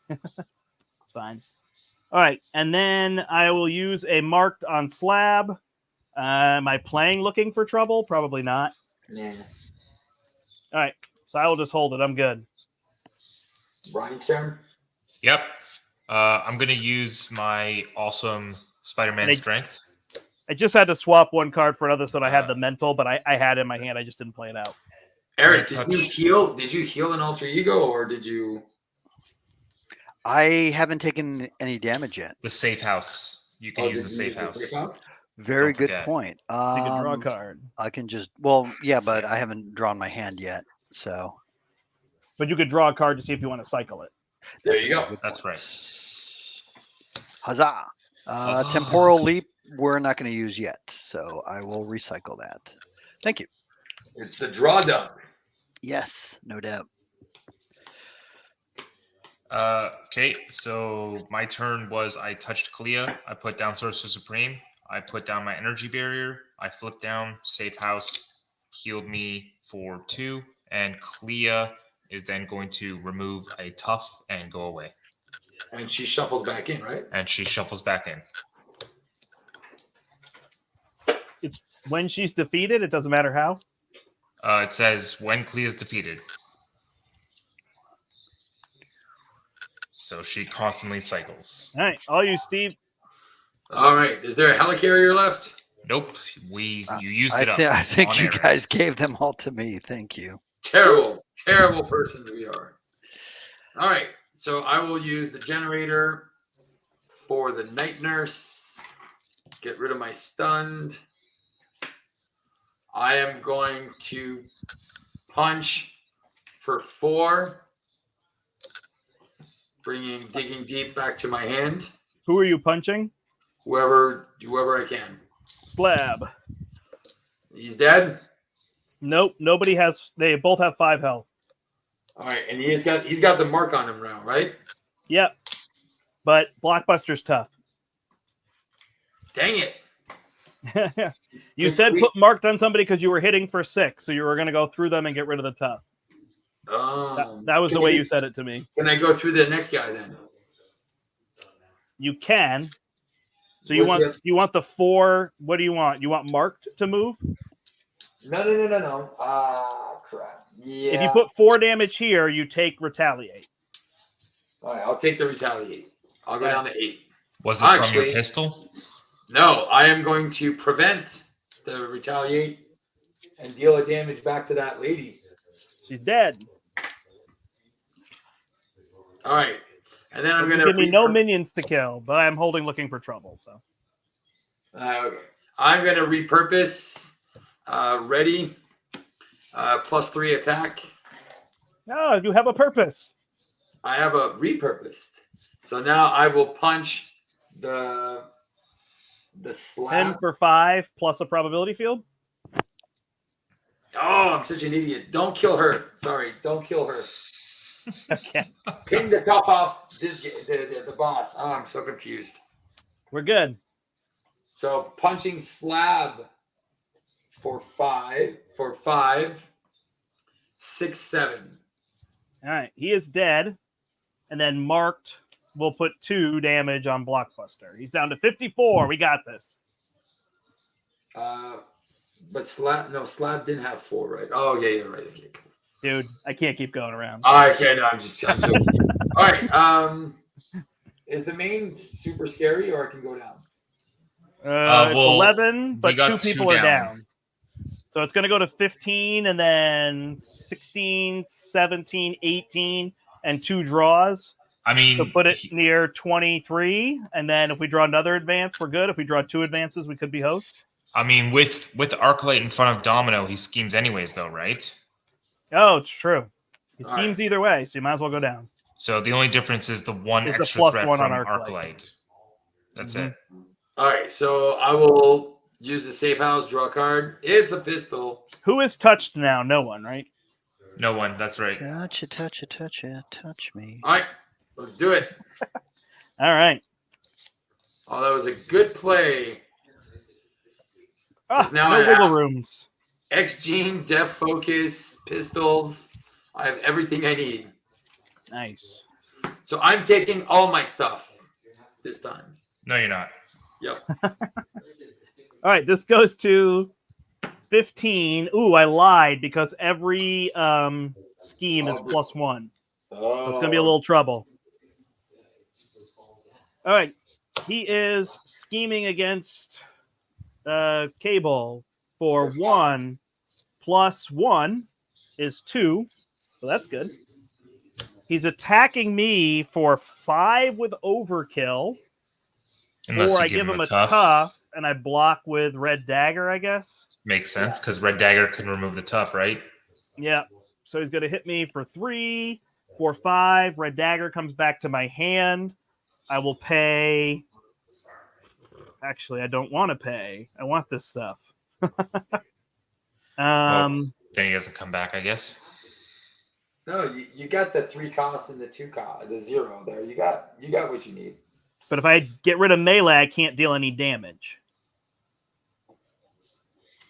It's fine. All right, and then I will use a marked on slab. Am I playing looking for trouble? Probably not. Yeah. All right, so I will just hold it. I'm good. Brian's turn. Yep. I'm going to use my awesome Spider-Man strength. I just had to swap one card for another so that I had the mental, but I had it in my hand. I just didn't play it out. Eric, did you heal? Did you heal an alter ego, or did you? I haven't taken any damage yet. The safe house. You can use the safe house. Very good point. You can draw a card. I can just but I haven't drawn my hand yet, so. But you could draw a card to see if you want to cycle it. There you go. That's right. Huzzah! Temporal leap, we're not going to use yet, so I will recycle that. Thank you. It's the dump. Yes, no doubt. Okay, so my turn was I touched Clea. I put down Sorcerer Supreme. I put down my energy barrier. I flipped down safe house, healed me for 2, and Clea is then going to remove a tough and go away. And she shuffles back in, right? And she shuffles back in. It's when she's defeated. It doesn't matter how. It says when Clea is defeated. So she constantly cycles. All right, all you, Steve. All right. Is there a helicarrier left? Nope. You used it up. I think you air. guys gave them all to me. Thank you. Terrible persons we are. All right. So I will use the generator for the night nurse. Get rid of my stunned. I am going to punch for 4. Digging deep back to my hand. Who are you punching? Whoever I can. Slab. He's dead. Nope. Nobody has. They both have 5 health. All right, and he's got the mark on him now, right? Yep. But Blockbuster's tough. Dang it. You said put marked on somebody because you were hitting for 6, so you were going to go through them and get rid of the tough. That was the way you said it to me. Can I go through the next guy then? You can. So you want the 4? What do you want? You want marked to move? No. Ah, crap. Yeah. If you put 4 damage here, you take retaliate. All right, I'll take the retaliate. I'll go down to 8. Was it from your pistol? No, I am going to prevent the retaliate and deal a damage back to that lady. She's dead. All right. And then I'm going to give me no minions to kill, but I'm holding looking for trouble. So okay. I'm going to repurpose ready +3 attack. No, you have a purpose. I have a repurposed. So now I will punch the slab. 10 for 5 plus a probability field. Oh, I'm such an idiot. Don't kill her. Sorry, don't kill her. Okay, Ping the top off the boss. Oh, I'm so confused. we're good. So punching slab for 5, 6, 7. All right, he is dead, and then marked will put 2 damage on Blockbuster. He's down to 54. We got this. But slab didn't have 4, right? Oh yeah, you're right. Okay, cool. Dude, I can't keep going around. Okay, no, I'm so all right. Is the main super scary, or I can go down? It's 11, but we got 2 people 2 are down. So it's going to go to 15, and then 16, 17, 18, and 2 draws. I mean, So put it near 23, and then if we draw another advance, we're good. If we draw 2 advances, we could be host. I mean, with Arclight in front of Domino, he schemes anyways, though, right? Oh, it's true. He All schemes right. either way, so you might as well go down. So the only difference is the one Is the extra +1 threat on from Arclight. Arclight. That's Mhm. it. All right, so I will use the safe house, draw a card. It's a pistol. Who is touched now? No one, right? No one. That's right. Touch it, touch it, touch it, touch me. All right, let's do it. All right. Oh, that was a good play. Ah, now no I wiggle have- rooms. X-Gene, Def Focus, pistols. I have everything I need. Nice. So I'm taking all my stuff this time. No, you're not. Yep. All right, this goes to 15. Ooh, I lied because every scheme is +1. So it's going to be a little trouble. All right. He is scheming against Cable for 1 plus 1 is 2. So that's good. He's attacking me for 5 with overkill. Unless or you I give him a tough. tough and I block with Red Dagger, I guess. Makes sense, because Red Dagger can remove the tough, right? Yeah. So he's going to hit me for 3, 4, 5. Red Dagger comes back to my hand. I will pay. Actually, I don't want to pay. I want this stuff. Then he doesn't come back, I guess. No, you got the 3 costs and the 2 cost, the 0 there. You got what you need. But if I get rid of melee, I can't deal any damage.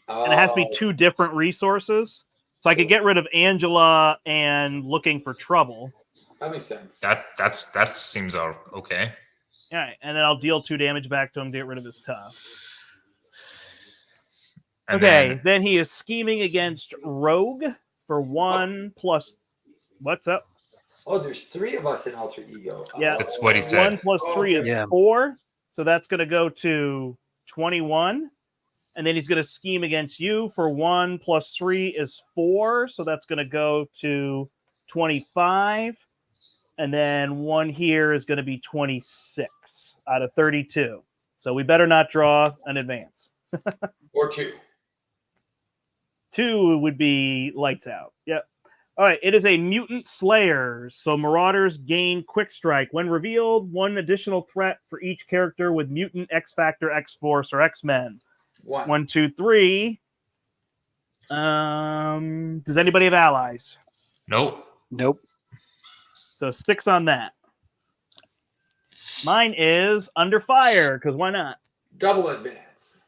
And it has to be 2 different resources. So I could get rid of Angela and looking for trouble. That makes sense. That seems okay. All right, and then I'll deal 2 damage back to him to get rid of his tough. And Okay, then he is scheming against Rogue for 1 plus. What's up? Oh, there's 3 of us in Alter Ego. Yeah. That's what he said. 1 plus 3 is Yeah. 4. So that's going to go to 21. And then he's going to scheme against you for 1 plus 3 is 4. So that's going to go to 25. And then 1 here is going to be 26 out of 32. So we better not draw an advance. Or 2. 2 would be lights out. Yep. All right. It is a mutant slayer. So Marauders gain quick strike. When revealed, 1 additional threat for each character with mutant, X Factor, X Force, or X-Men. 1. 1, 2, 3. Does anybody have allies? Nope. Nope. So 6 on that. Mine is under fire, because why not? Double advance.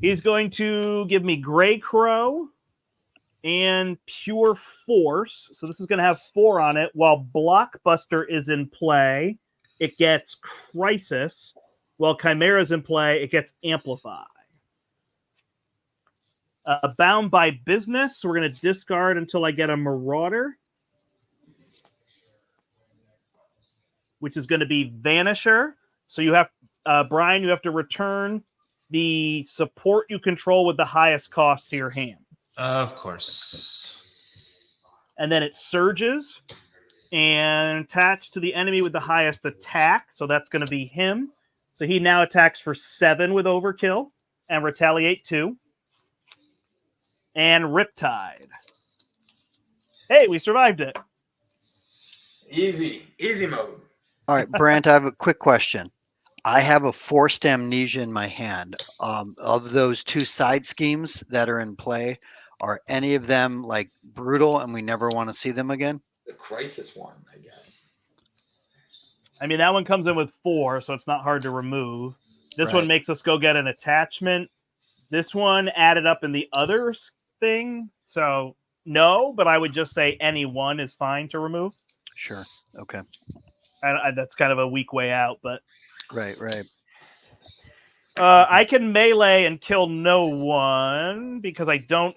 He's going to give me Grey Crow and Pure Force. So this is going to have 4 on it. While Blockbuster is in play, it gets Crisis. While Chimera's in play, it gets Amplify. Bound by Business, so we're going to discard until I get a Marauder, which is going to be Vanisher. So you have, Brian, you have to return the support you control with the highest cost to your hand. Of course. And then it surges and attached to the enemy with the highest attack. So that's going to be him. So he now attacks for 7 with overkill and retaliate 2. And Riptide. Hey, we survived it. Easy mode. All right, Brant, I have a quick question. I have a forced amnesia in my hand. Of those 2 side schemes that are in play, are any of them like brutal and we never want to see them again? The crisis one, I guess. I mean, that one comes in with 4, so it's not hard to remove. This Right. one makes us go get an attachment. This one added up in the other thing, so no, but I would just say any one is fine to remove. Sure. Okay. That's kind of a weak way out, but Right. I can melee and kill no one because I got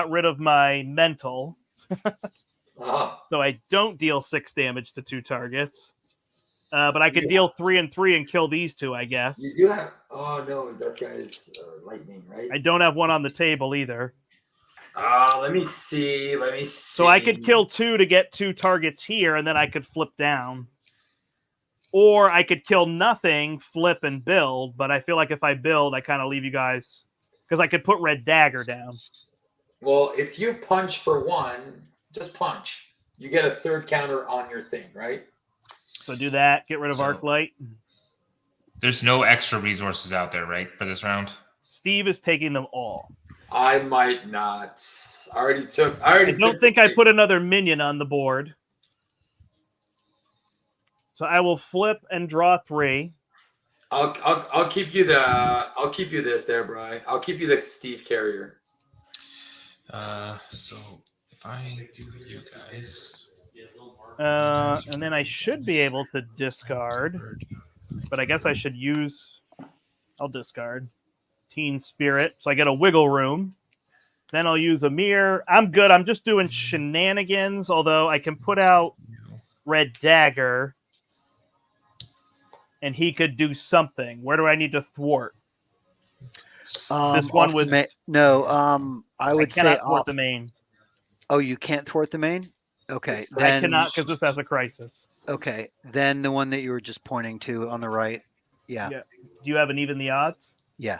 rid of my mental, Oh, so I don't deal 6 damage to 2 targets. But I could deal 3 and 3 and kill these 2, I guess. you do have. Oh no, that guy's lightning, right? I don't have one on the table either. Let me see. So I could kill 2 to get 2 targets here, and then I could flip down. Or I could kill nothing, flip, and build. But I feel like if I build, I kind of leave you guys... Because I could put Red Dagger down. Well, if you punch for 1, just punch. You get a 3rd counter on your thing, right? So do that. Get rid of So- Arc Light. There's no extra resources out there, right, for this round? Steve is taking them all. I might not. I I don't think I put another minion on the board. So I will flip and draw 3. I'll keep you this there, Bri. I'll keep you the Steve Carrier. So if I do you guys, And then I should be able to discard. But I guess I should use... I'll discard. Teen Spirit. So I get a wiggle room. Then I'll use a mirror. I'm good. I'm just doing shenanigans, although I can put out Red Dagger. And he could do something. Where do I need to thwart? This one was... I would say cannot thwart off. the main. Oh, you can't thwart the main? Okay. I cannot because this has a crisis. Okay. Then the one that you were just pointing to on the right. Yeah. Yeah. Do you have an even the odds? Yeah.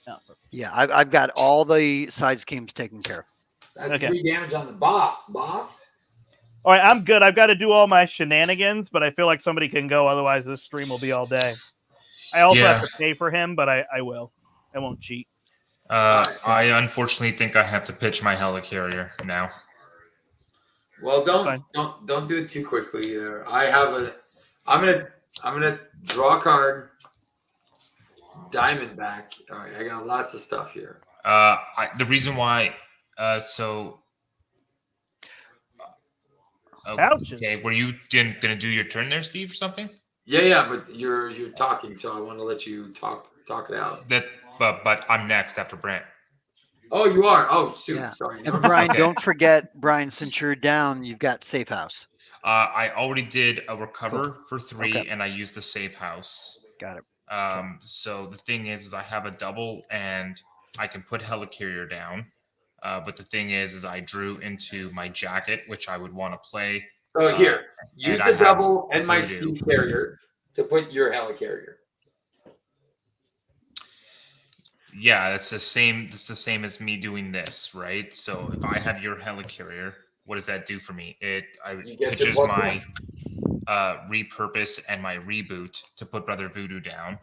No. Yeah. I've got all the side schemes taken care of. That's Okay. 3 damage on the boss. All right, I'm good. I've got to do all my shenanigans, but I feel like somebody can go. Otherwise, this stream will be all day. I also have to pay for him, but I will. I won't cheat. I unfortunately think I have to pitch my helicarrier now. Well, Fine. don't do it too quickly there. I'm gonna draw a card. Diamondback. All right, I got lots of stuff here. The reason why, Ouches. okay, were you gonna do your turn there, Steve, or something? Yeah, but you're talking, so I want to let you talk it out. But I'm next after Brent. Oh, you are. Oh, shoot. Yeah. Sorry. And Brian, Okay. don't forget, Brian, since you're down, you've got safe house. I already did a recover for 3, Okay. and I used the safe house. Got it. So the thing is I have a double, and I can put helicarrier down. But the thing is I drew into my jacket, which I would want to play. So here, use and the I have double and my voodoo. Steve Carrier to put your helicarrier. Yeah, it's the same. It's the same as me doing this, right? So if I have your helicarrier, what does that do for me? It You get pitches your my repurpose and my reboot to put Brother Voodoo down.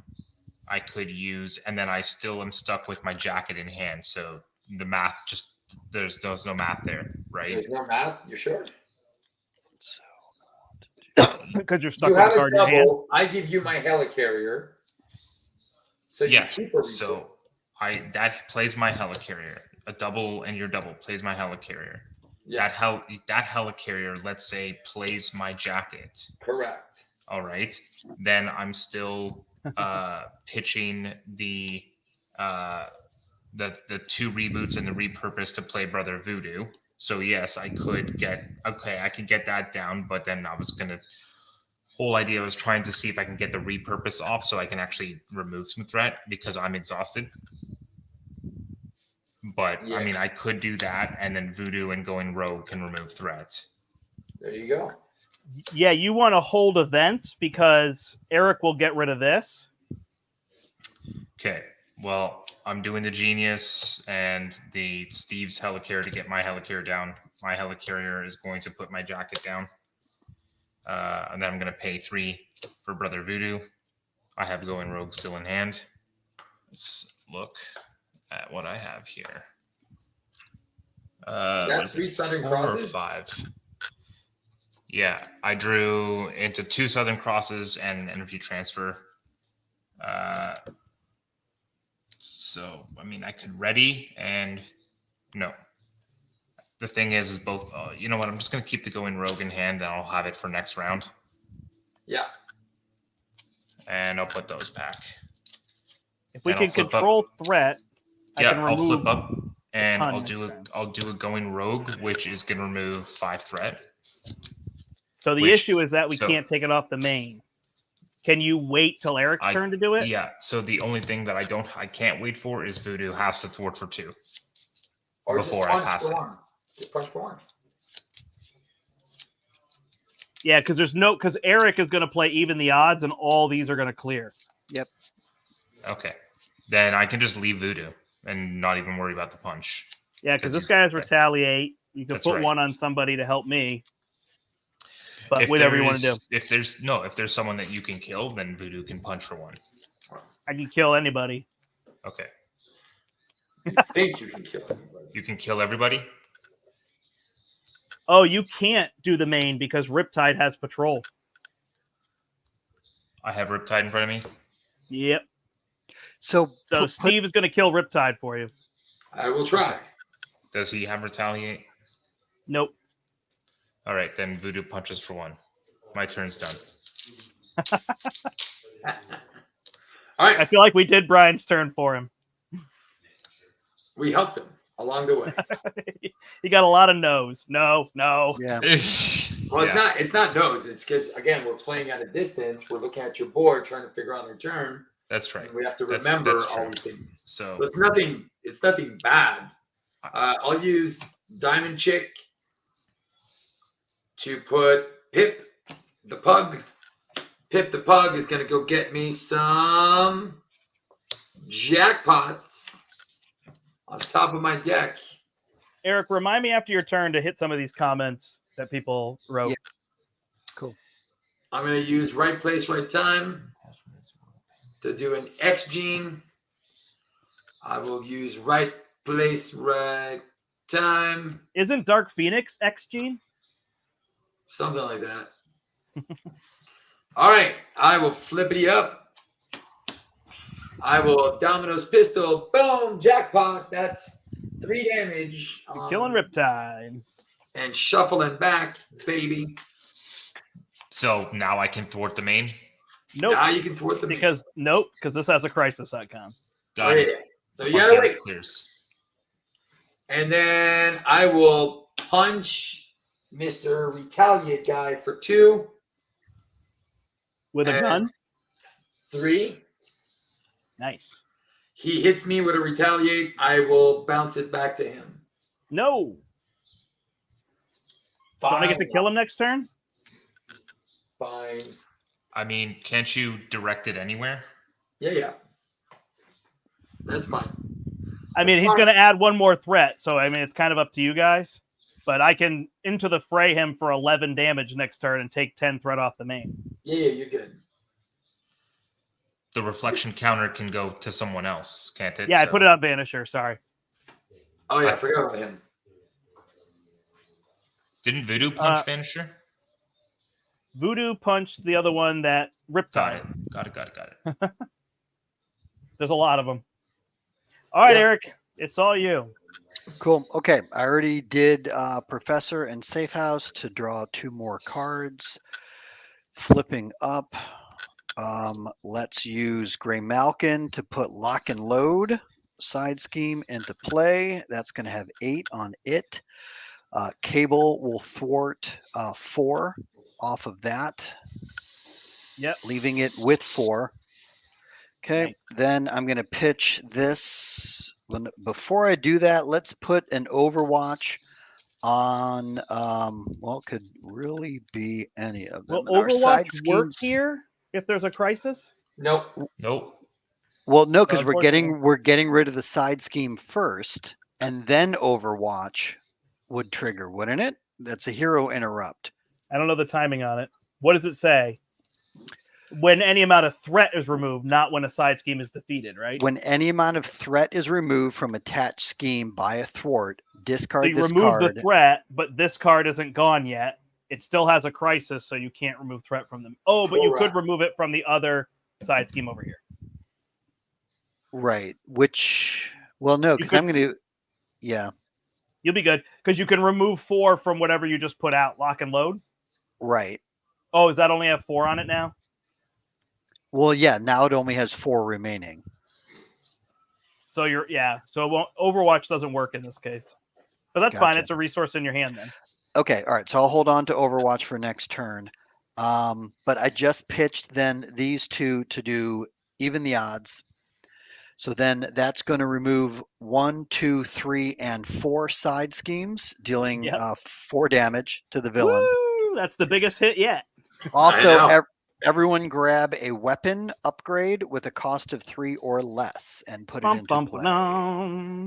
I could use, and then I still am stuck with my jacket in hand. So the math just there's no math there, right? There's no math. You sure? Because you're stuck You with have a a card in your hand. double. I give you my helicarrier. So you Yeah. keep a resource. So that plays my helicarrier. A double and your double plays my helicarrier. Yeah, That helicarrier, let's say, plays my jacket. correct. All right. Then I'm still pitching the 2 reboots and the repurpose to play Brother Voodoo. So yes, I could get that down, but then I was gonna whole idea was trying to see if I can get the repurpose off so I can actually remove some threat because I'm exhausted. But Yeah. I mean I could do that, and then Voodoo and going rogue can remove threat. There you go. Yeah, you want to hold events because Eric will get rid of this. Okay. Well, I'm doing the Genius and the Steve's helicarrier to get my helicarrier down. My helicarrier is going to put my jacket down. And then I'm going to pay 3 for Brother Voodoo. I have Going Rogue still in hand. Let's look at what I have here. That What is 3 it, Southern 4 Crosses? or 5? Yeah, I drew into 2 Southern Crosses and an energy transfer. So, I mean, I could ready and no. The thing is both. You know what? I'm just gonna keep the going rogue in hand, and I'll have it for next round. Yeah. And I'll put those back. If we And can I'll flip control threat, I Yeah, can I'll remove flip up and ton I'll next do turn. a going rogue, which is gonna remove 5 threat. So the which- issue is that we so- can't take it off the main. Can you wait till Eric's turn to do it? Yeah. So the only thing that I can't wait for is Voodoo has to thwart for 2. Or Before just I punch pass for it. 1. Just punch for 1. Yeah, because Eric is going to play even the odds, and all these are going to clear. Okay. Then I can just leave Voodoo and not even worry about the punch. Yeah, because 'Cause this he's- guy has retaliate. You can That's put right. one on somebody to help me. But If whatever you want to do, If there's someone that you can kill, then Voodoo can punch for 1. I can kill anybody. Okay. You think you can kill anybody. You can kill everybody. Oh, you can't do the main because Riptide has patrol. I have Riptide in front of me. Yep. So So Steve is going to kill Riptide for you. I will try. Does he have retaliate? Nope. All right, then Voodoo punches for 1. My turn's done. All right. I feel like we did Brian's turn for him. We helped him along the way. He got a lot of no's. No. yeah, Well, it's not no's. It's because again, we're playing at a distance. We're looking at your board, trying to figure out our turn. That's right. And we have to That's remember true. all the things. So So it's nothing bad. I'll use Diamond Chick to put Pip the Pug. Pip the Pug is going to go get me some jackpots on top of my deck. Eric, remind me after your turn to hit some of these comments that people wrote. Yeah. Cool. I'm going to use right place, right time to do an X gene. I will use right place, right time. Isn't Dark Phoenix X Gene? Something like that. All right. I will flippity up. I will Domino's Pistol. Boom. Jackpot. That's 3 damage. You're killing Riptide. And shuffling back, baby. So now I can thwart the main. Nope. Now you can thwart the main. Because this has a crisis icon. Got it. So you Once gotta that wait. clears. And then I will punch Mr. Retaliate guy for 2. With a And gun? 3. Nice. He hits me with a retaliate. I will bounce it back to him. No. Don't I get to kill him next turn? Fine. I mean, can't you direct it anywhere? Yeah. That's fine. I mean, That's he's fine. going to add one more threat. So, I mean, it's kind of up to you guys. But I can into the fray him for 11 damage next turn and take 10 threat off the main. Yeah, you're good. The reflection counter can go to someone else, can't it? Yeah, I So- put it on Vanisher. Sorry. Oh, yeah, I forgot about him. Didn't Voodoo punch Vanisher? Voodoo punched the other one that Riptide. Got it. There's a lot of them. All right, Yeah. Eric, it's all you. cool. Okay, I already did Professor and Safe House to draw 2 more cards. Flipping up, let's use Gray Malkin to put Lock and Load side scheme into play. That's going to have 8 on it. Cable will thwart 4 off of that. Yep. Leaving it with 4. Okay, Nice. then I'm going to pitch this. Before I do that, let's put an Overwatch on, it could really be any of them. Will And our side Overwatch work schemes- here if there's a crisis? Nope. Nope. Well, no, because Unfortunately. we're getting rid of the side scheme first, and then Overwatch would trigger, wouldn't it? That's a hero interrupt. I don't know the timing on it. What does it say? When any amount of threat is removed, not when a side scheme is defeated, right? When any amount of threat is removed from attached scheme by a thwart, So discard you this remove card. the threat, but this card isn't gone yet. it still has a crisis, so you can't remove threat from them. Oh, but you could Correct. remove it from the other side scheme over here. Right. Which, well, no, because could- I'm going to, yeah, You'll be good because you can remove 4 from whatever you just put out. Lock and load. right. Oh, does that only have 4 on it now? Well, yeah, now it only has 4 remaining. So so it won't, Overwatch doesn't work in this case. But that's fine. Gotcha. It's a resource in your hand then. Okay, all right. So I'll hold on to Overwatch for next turn. But I just pitched then these two to do even the odds. So then that's going to remove 1, 2, 3, and 4 side schemes, dealing Yep. 4 damage to the villain. Woo! That's the biggest hit yet. Also, everyone grab a weapon upgrade with a cost of 3 or less and put it into play.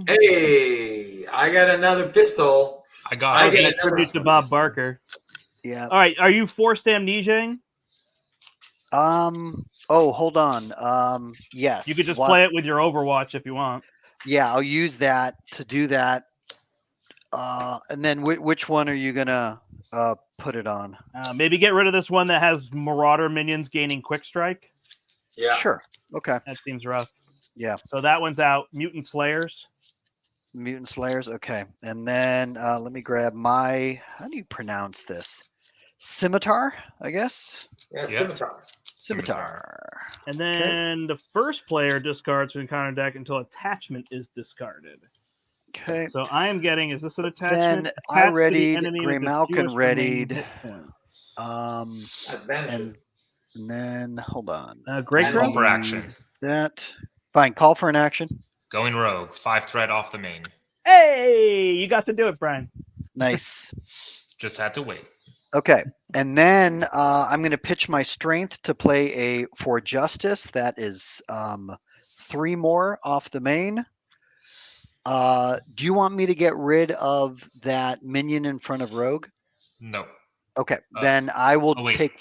Hey, I got another pistol. I got I it. get a it. tribute to Bob Barker. Yeah. All right. Are you forced amnesiaing? Oh, hold on. Yes. You could just play it with your Overwatch if you want. Yeah, I'll use that to do that. And then which one are you gonna put it on? Maybe get rid of this one that has Marauder minions gaining quick strike. Yeah. Sure. Okay. That seems rough. Yeah. So that one's out. Mutant Slayers. Mutant Slayers. Okay. And then let me grab my. How do you pronounce this? Scimitar, I guess. Yeah, Yep. Scimitar. And then the first player discards from encounter deck until attachment is discarded. Okay. So I am getting, is this an attachment? Then I Attached to the readied, enemy Grey with the Malkin fewest remaining readied. hit points. That's vanishing. And then hold on. Great Call for action. That fine. Call for an action. Going rogue. 5 threat off the main. Hey, you got to do it, Brian. Nice. Just had to wait. Okay, and then I'm going to pitch my strength to play a For Justice. That is 3 more off the main. Do you want me to get rid of that minion in front of Rogue? No. Okay, then I will take.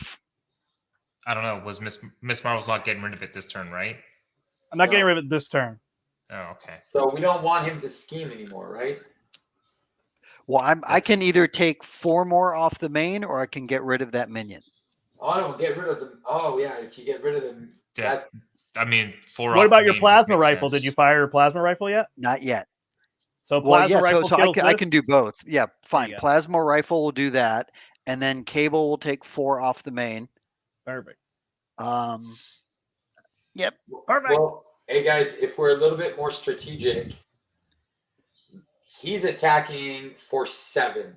I don't know. Was Miss Marvel's not getting rid of it this turn, right? I'm not getting rid of it this turn. Oh, okay. So we don't want him to scheme anymore, right? Well, I can either take 4 more off the main, or I can get rid of that minion. Oh, I don't get rid of them. Oh, yeah. If you get rid of them, Yeah. I mean, 4 What off about the your main plasma makes rifle? sense. Did you fire your plasma rifle yet? Not yet. So plasma rifle so kills I this? can do both. Yeah, fine. go. Plasma rifle will do that, and then cable will take 4 off the main. Perfect. Yep. Perfect. Well, hey guys, if we're a little bit more strategic, he's attacking for 7.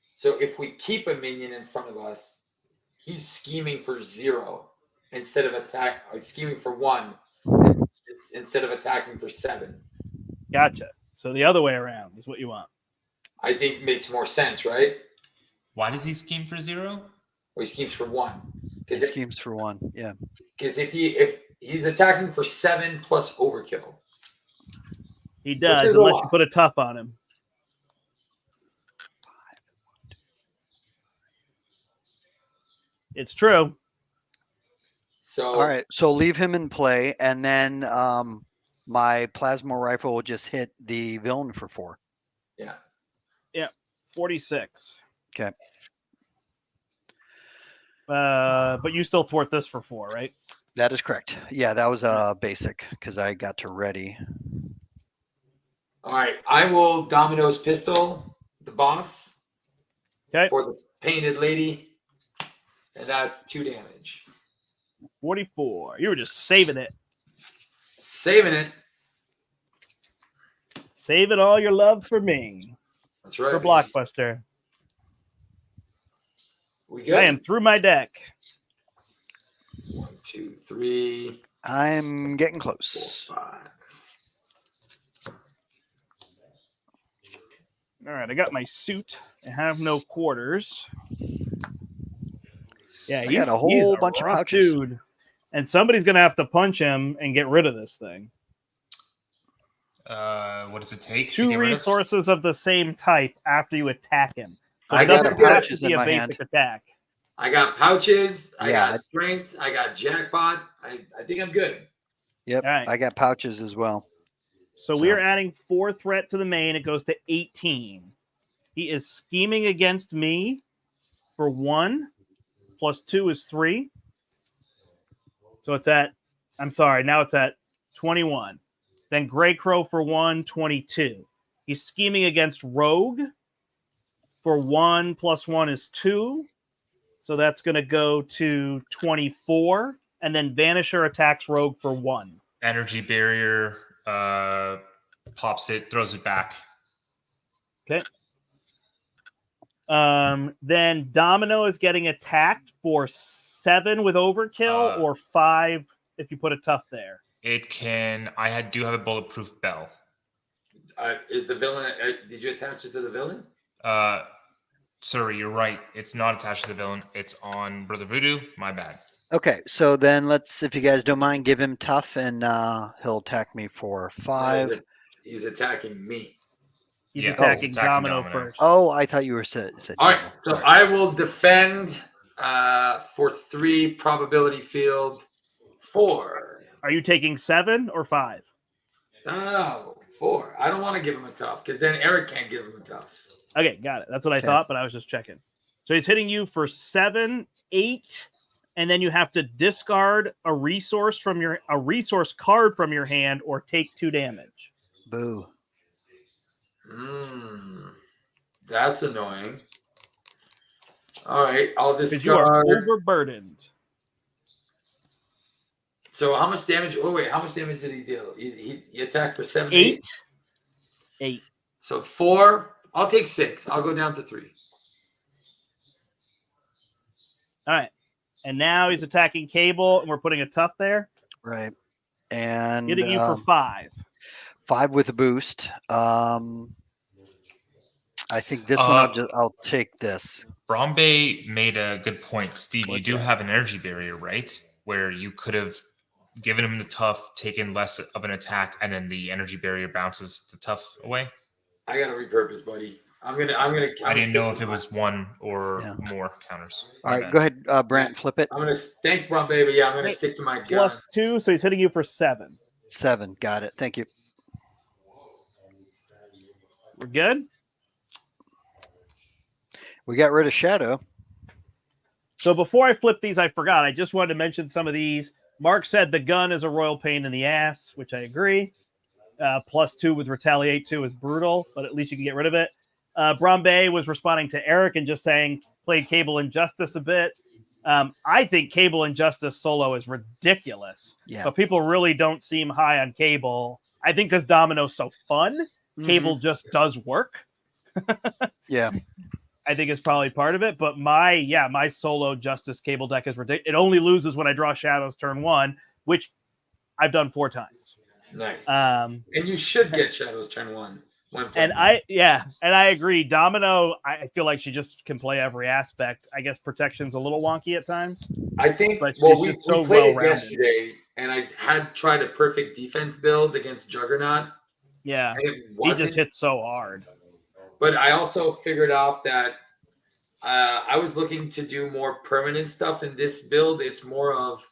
So if we keep a minion in front of us, he's scheming for 0 instead of scheming for 1 instead of attacking for 7. Gotcha. So the other way around is what you want. I think makes more sense, right? Why does he scheme for 0? Well, he schemes for 1. He schemes for 1. Yeah. Because if he's attacking for 7 plus overkill. He does, unless you put a tough on him. It's true. So all right. So leave him in play, and then my plasma rifle will just hit the villain for 4. Yeah. Yeah. 46. Okay. But you still thwart this for 4, right? That is correct. Yeah, that was basic because I got to ready. All right. I will Domino's pistol the boss. Okay. For the painted lady. And that's 2 damage. 44. You were just saving it. Saving it. Saving all your love for me. That's right. For Blockbuster. We good? I am through my deck. 1, 2, 3. I'm getting close. 4, 5. All right, I got my suit. I have no quarters. Yeah, I got a whole bunch of pouches. Dude. And somebody's going to have to punch him and get rid of this thing. What does it take? 2 resources of the same type after you attack him. So I got pouches in my hand. Attack. I got pouches. I got strength. I got jackpot. I think I'm good. Yep. Right. I got pouches as well. So we are adding 4 threat to the main. It goes to 18. He is scheming against me. for 1, plus 2 is 3. So it's at, I'm sorry, now it's at 21. Then Grey Crow for 1, 22. He's scheming against Rogue for 1 plus 1 is 2. So that's going to go to 24. And then Vanisher attacks Rogue for 1. Energy barrier pops it, throws it back. Okay. Then Domino is getting attacked for 7 with overkill or 5 if you put a tough there. It can. Do have a bulletproof bell. Is the villain? Did you attach it to the villain? Sorry, you're right. It's not attached to the villain. It's on Brother Voodoo. My bad. Okay, so then let's, if you guys don't mind, give him tough, and he'll attack me for 5. He's attacking me. He's attacking Domino first. Oh, I thought you were said. All right, so I will defend for 3 probability field 4. Are you taking 7 or 5? No, 4. I don't want to give him a tough because then Eric can't give him a tough. Okay, got it. That's what I thought, but I was just checking. So he's hitting you for 7, 8, and then you have to discard a resource card from your hand or take 2 damage. Boo. That's annoying. All right, I'll discard. Because you are overburdened. So how much damage? Oh wait, how much damage did he deal? He attacked for 7, 8. 8. So 4. I'll take 6. I'll go down to 3. All right, and now he's attacking Cable, and we're putting a tough there. Right, and hitting you for 5. 5 with a boost. I think this one I'll take this. Brombe made a good point. Steve, you do have an energy barrier, right? Where you could have given him the tough, taken less of an attack, and then the energy barrier bounces the tough away. I gotta repurpose, buddy. I'm gonna. I didn't know if it was 1 or more counters. All right, go ahead, Brant, flip it. I'm gonna. Thanks, Brombe, but yeah, I'm gonna stick to my gun. Plus 2, so he's hitting you for 7. 7, got it. Thank you. We're good. We got rid of Shadow. So before I flip these, I forgot. I just wanted to mention some of these. Mark said the gun is a royal pain in the ass, which I agree. Plus 2 with Retaliate 2 is brutal, but at least you can get rid of it. Brombe was responding to Eric and just saying, played Cable Injustice a bit. I think Cable Injustice solo is ridiculous. Yeah. But people really don't seem high on Cable. I think because Domino's so fun, Cable just does work. Yeah. I think it's probably part of it, but my solo Justice Cable deck is ridiculous. It only loses when I draw Shadows turn 1, which I've done 4 times. Nice. And you should get Shadows turn 1. And I agree. Domino, I feel like she just can play every aspect. I guess protection's a little wonky at times. I think. But Well, we played it yesterday, and I had tried a perfect defense build against Juggernaut. Yeah, he just hit so hard. But I also figured out that I was looking to do more permanent stuff in this build. It's more of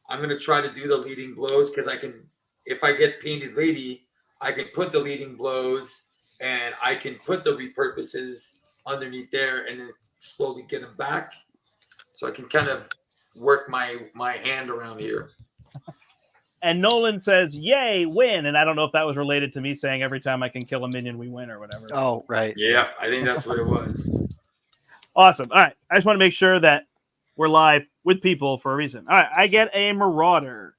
I'm going to try to do the leading blows because I can, if I get Painted Lady, I can put the leading blows and I can put the repurposes underneath there and then slowly get them back. So I can kind of work my hand around here. And Nolan says, yay, win. And I don't know if that was related to me saying every time I can kill a minion, we win or whatever. Oh, right. Yeah, I think that's what it was. Awesome. All right. I just want to make sure that we're live with people for a reason. All right. I get a Marauder.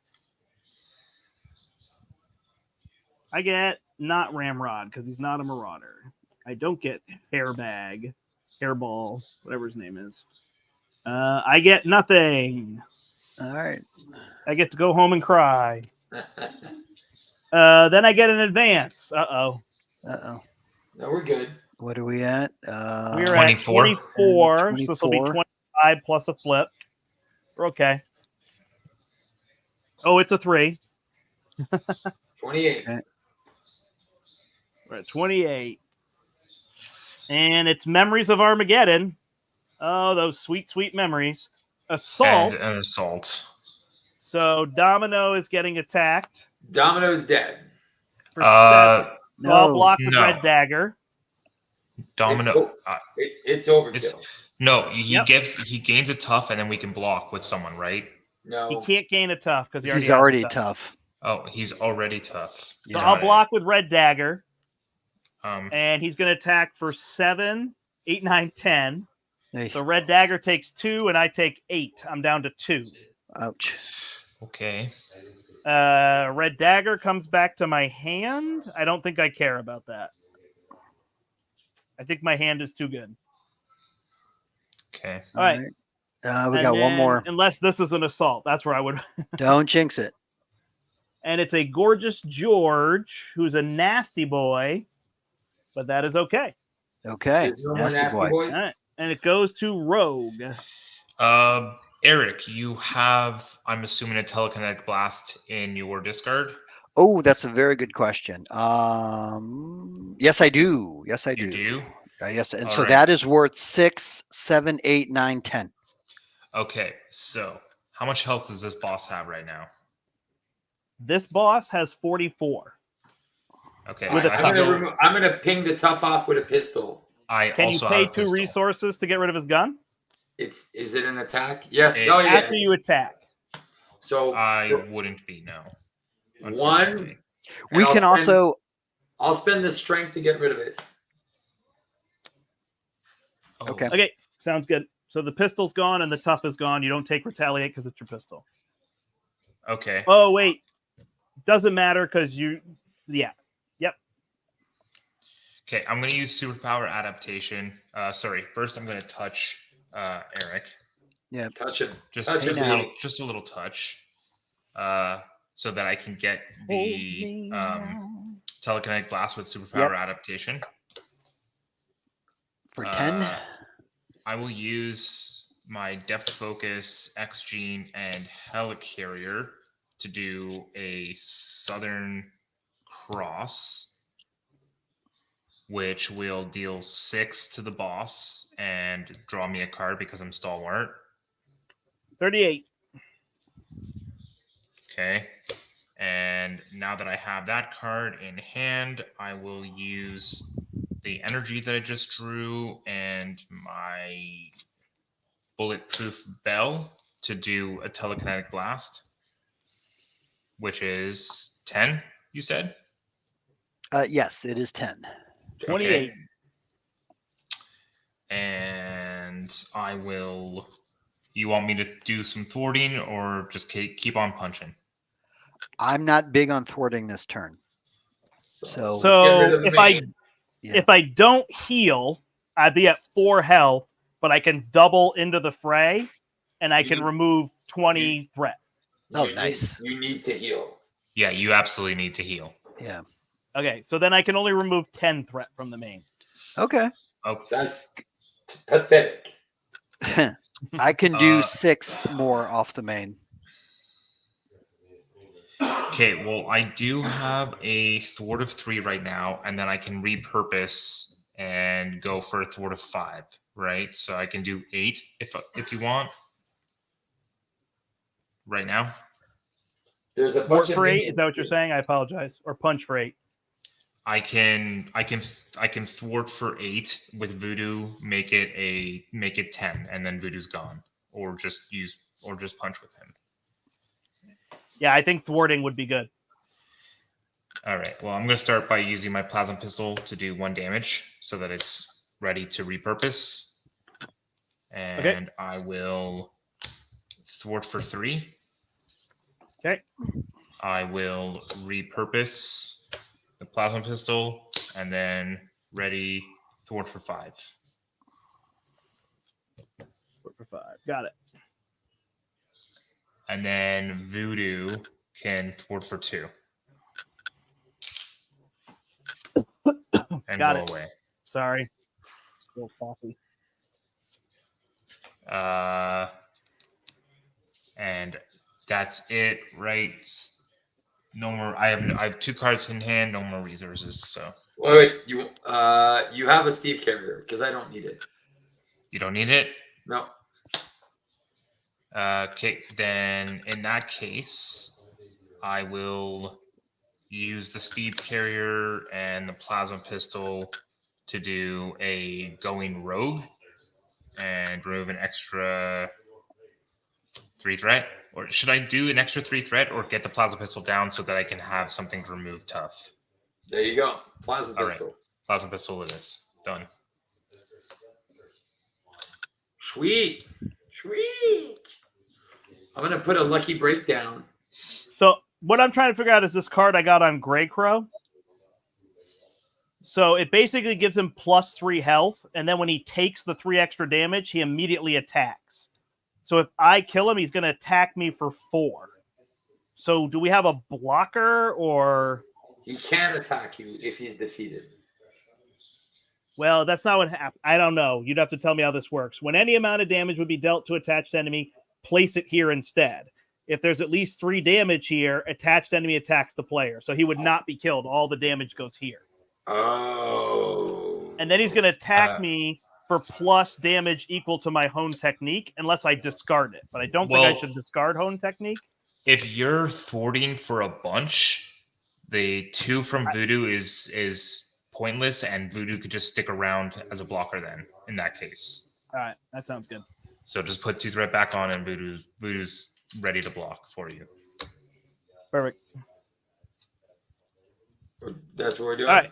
I get not Ramrod because he's not a Marauder. I don't get Hairbag, Hairball, whatever his name is. I get nothing. All right. I get to go home and cry. Then I get an advance. Uh-oh. Uh-oh. No, we're good. What are we at? We're 24. at 24. So this will be 25 plus a flip. We're okay. Oh, it's a 3. 28. Okay. We're at 28. And it's Memories of Armageddon. Oh, those sweet, sweet memories. Assault. And an assault. So Domino is getting attacked. Domino's dead. For 7. No. I'll block with Red Dagger. Domino. It's overkill. No, he Yep. he gains a tough, and then we can block with someone, right? No. He can't gain a tough because He's has a already tough. tough. Oh, he's already tough. So Got I'll it. block with Red Dagger, Um, and he's going to attack for 7, 8, 9, 10. Hey, So Red Dagger takes 2, and I take 8. I'm down to 2. ouch. okay. Red Dagger comes back to my hand. I don't think I care about that. I think my hand is too good. Okay. All right. We And got one then, more. Unless this is an assault. That's where I would. Don't jinx it. And it's a Gorgeous George, who's a nasty boy, but that is okay. Okay. There's no more Nasty boy. boys. All right. And it goes to Rogue. Eric, you have, I'm assuming, a telekinetic blast in your discard. Oh, that's a very good question. Yes, I do. Yes, I You do? Yes, and All so right. that is worth 6, 7, 8, 9, 10. Okay, so how much health does this boss have right now? This boss has 44. Okay, With so a I tough. can go. I'm gonna ping the tough off with a pistol. I Can you also pay have a 2 pistol. resources to get rid of his gun? Is it an attack? Yes. It- Oh yeah. After you attack. So I wouldn't be, no. one. Unfortunately. We can also. I'll spend the strength to get rid of it. Oh, Okay. Okay, sounds good. So the pistol's gone and the tough is gone. You don't take retaliate because it's your pistol. Okay. Oh, wait. Doesn't matter because you. Yeah. Yep. Okay, I'm going to use superpower adaptation. Sorry, first I'm going to touch Eric. Yeah. Touch him. Just, Touch just, him, a little, baby. just a little touch. So that I can get the telekinetic blast with superpower adaptation. For 10. I will use my Deft Focus, X Gene, and Helicarrier to do a Southern Cross, which will deal 6 to the boss and draw me a card because I'm stalwart. 38. Okay. And now that I have that card in hand, I will use the energy that I just drew and my bulletproof bell to do a telekinetic blast, which is 10, you said? Yes, it is 10. 28. Okay. And I will. You want me to do some thwarting or just keep on punching? I'm not big on thwarting this turn. So let's get rid of the if I don't heal, I'd be at 4 health, but I can double into the fray, and I can remove 20 threat. Oh, nice. You need to heal. Yeah, you absolutely need to heal. Yeah. Okay, so then I can only remove 10 threat from the main. Okay. Oh, That's pathetic. I can do 6 more off the main. okay, well, I do have a thwart of 3 right now, and then I can repurpose and go for a thwart of 5, right? So I can do 8 if you want. Right now. There's a Thwart bunch of for 8, minions. is that what you're saying? I apologize. Or punch for 8. I can thwart for 8 with voodoo, make it 10, and then voodoo's gone, or just punch with him. Yeah, I think thwarting would be good. All right. Well, I'm going to start by using my plasma pistol to do 1 damage, so that it's ready to repurpose, and I will thwart for 3. Okay. I will repurpose the plasma pistol, and then ready thwart for 5. Thwart for 5. Got it. And then voodoo can thwart for 2. And Got go it. away. Sorry. Still coffee. And that's it, right? No more. I have 2 cards in hand. No more resources. So Wait. You have a Steve carrier because I don't need it. you don't need it. No. Okay, then in that case, I will use the Steve carrier and the plasma pistol to do a going rogue and remove an extra 3 threat. Or should I do an extra 3 threat or get the plasma pistol down so that I can have something to remove tough? There you go. Plasma All pistol. right. Plasma pistol it is. Done. Sweet. Sweet. I'm going to put a lucky breakdown. So what I'm trying to figure out is this card I got on Grey Crow. So it basically gives him +3 health, and then when he takes the 3 extra damage, he immediately attacks. So if I kill him, he's going to attack me for 4. So do we have a blocker, or... He can't attack you if he's defeated. Well, that's not what happened. I don't know. You'd have to tell me how this works. When any amount of damage would be dealt to attached enemy, place it here instead. If there's at least 3 damage here, attached enemy attacks the player. So he would not be killed. All the damage goes here. Oh. And then he's going to attack me for plus damage equal to my hone technique, unless I discard it. But I don't think I should discard hone technique. If you're thwarting for a bunch, the 2 from Voodoo is pointless, and Voodoo could just stick around as a blocker then, in that case. All right, that sounds good. So just put 2 threat back on, and Voodoo's ready to block for you. Perfect. That's what we're doing? All right.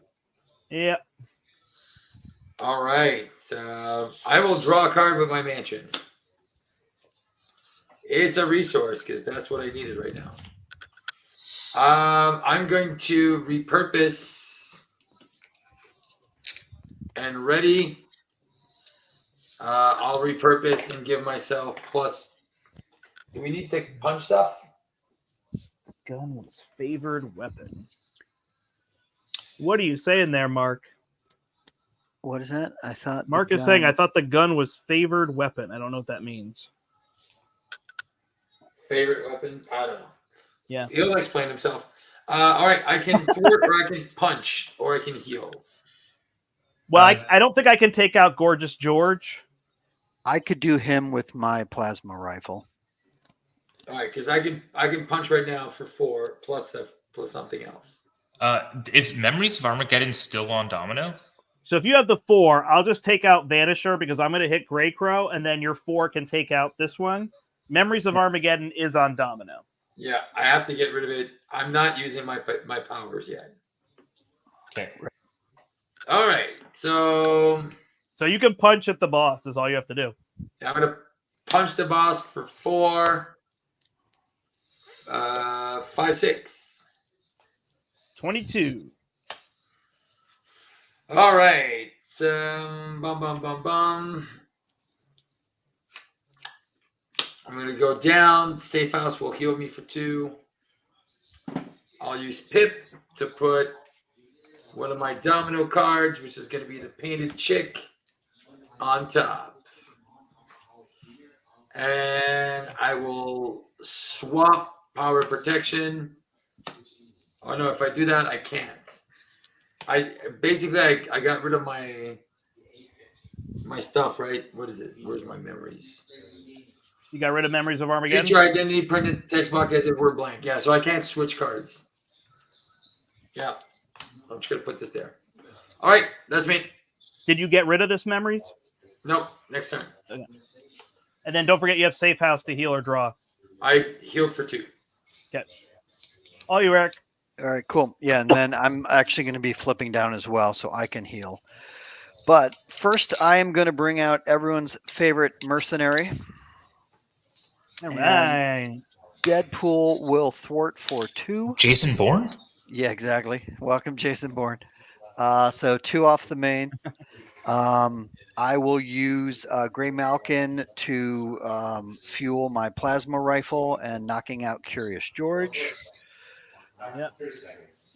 Yeah. All right. So I will draw a card with my mansion. It's a resource because that's what I needed right now. I'm going to repurpose and ready. I'll repurpose and give myself plus. Do we need to punch stuff? Gun was favored weapon. What are you saying there, Mark? What is that? I thought Mark is saying I thought the gun was favored weapon. I don't know what that means. Favorite weapon? I don't know. Yeah. He'll explain himself. All right. I can thwart or I can punch or I can heal. Well, I don't think I can take out Gorgeous George. I could do him with my plasma rifle. All right, because I can punch right now for 4 plus something else. Is Memories of Armageddon still on Domino? So if you have the 4, I'll just take out Vanisher because I'm going to hit Grey Crow, and then your 4 can take out this one. Memories of Armageddon is on Domino. Yeah, I have to get rid of it. I'm not using my powers yet. Okay. All right, so you can punch at the boss is all you have to do. I'm going to punch the boss for 4, 5, 6. 22. All right. Bum. I'm going to go down. Safe House will heal me for 2. I'll use Pip to put one of my domino cards, which is going to be the Painted Chick, on top. And I will swap Power Protection. Oh, no, if I do that, I can't. I got rid of my stuff, right? What is it? Where's my memories? You got rid of Memories of Armageddon? Future identity printed text box as if we're blank. Yeah, so I can't switch cards. Yeah. I'm just going to put this there. All right, that's me. Did you get rid of this Memories? Nope, next turn. Okay. And then don't forget you have Safe House to heal or draw. I healed for 2. Okay. All you, Eric. All right, cool. Yeah, and then I'm actually going to be flipping down as well, so I can heal. But first, I am going to bring out everyone's favorite mercenary. All right. Deadpool will thwart for 2. Jason Bourne? Yeah, exactly. Welcome, Jason Bourne. So 2 off the main. I will use Grey Malkin to fuel my plasma rifle and knocking out Curious George. Yep.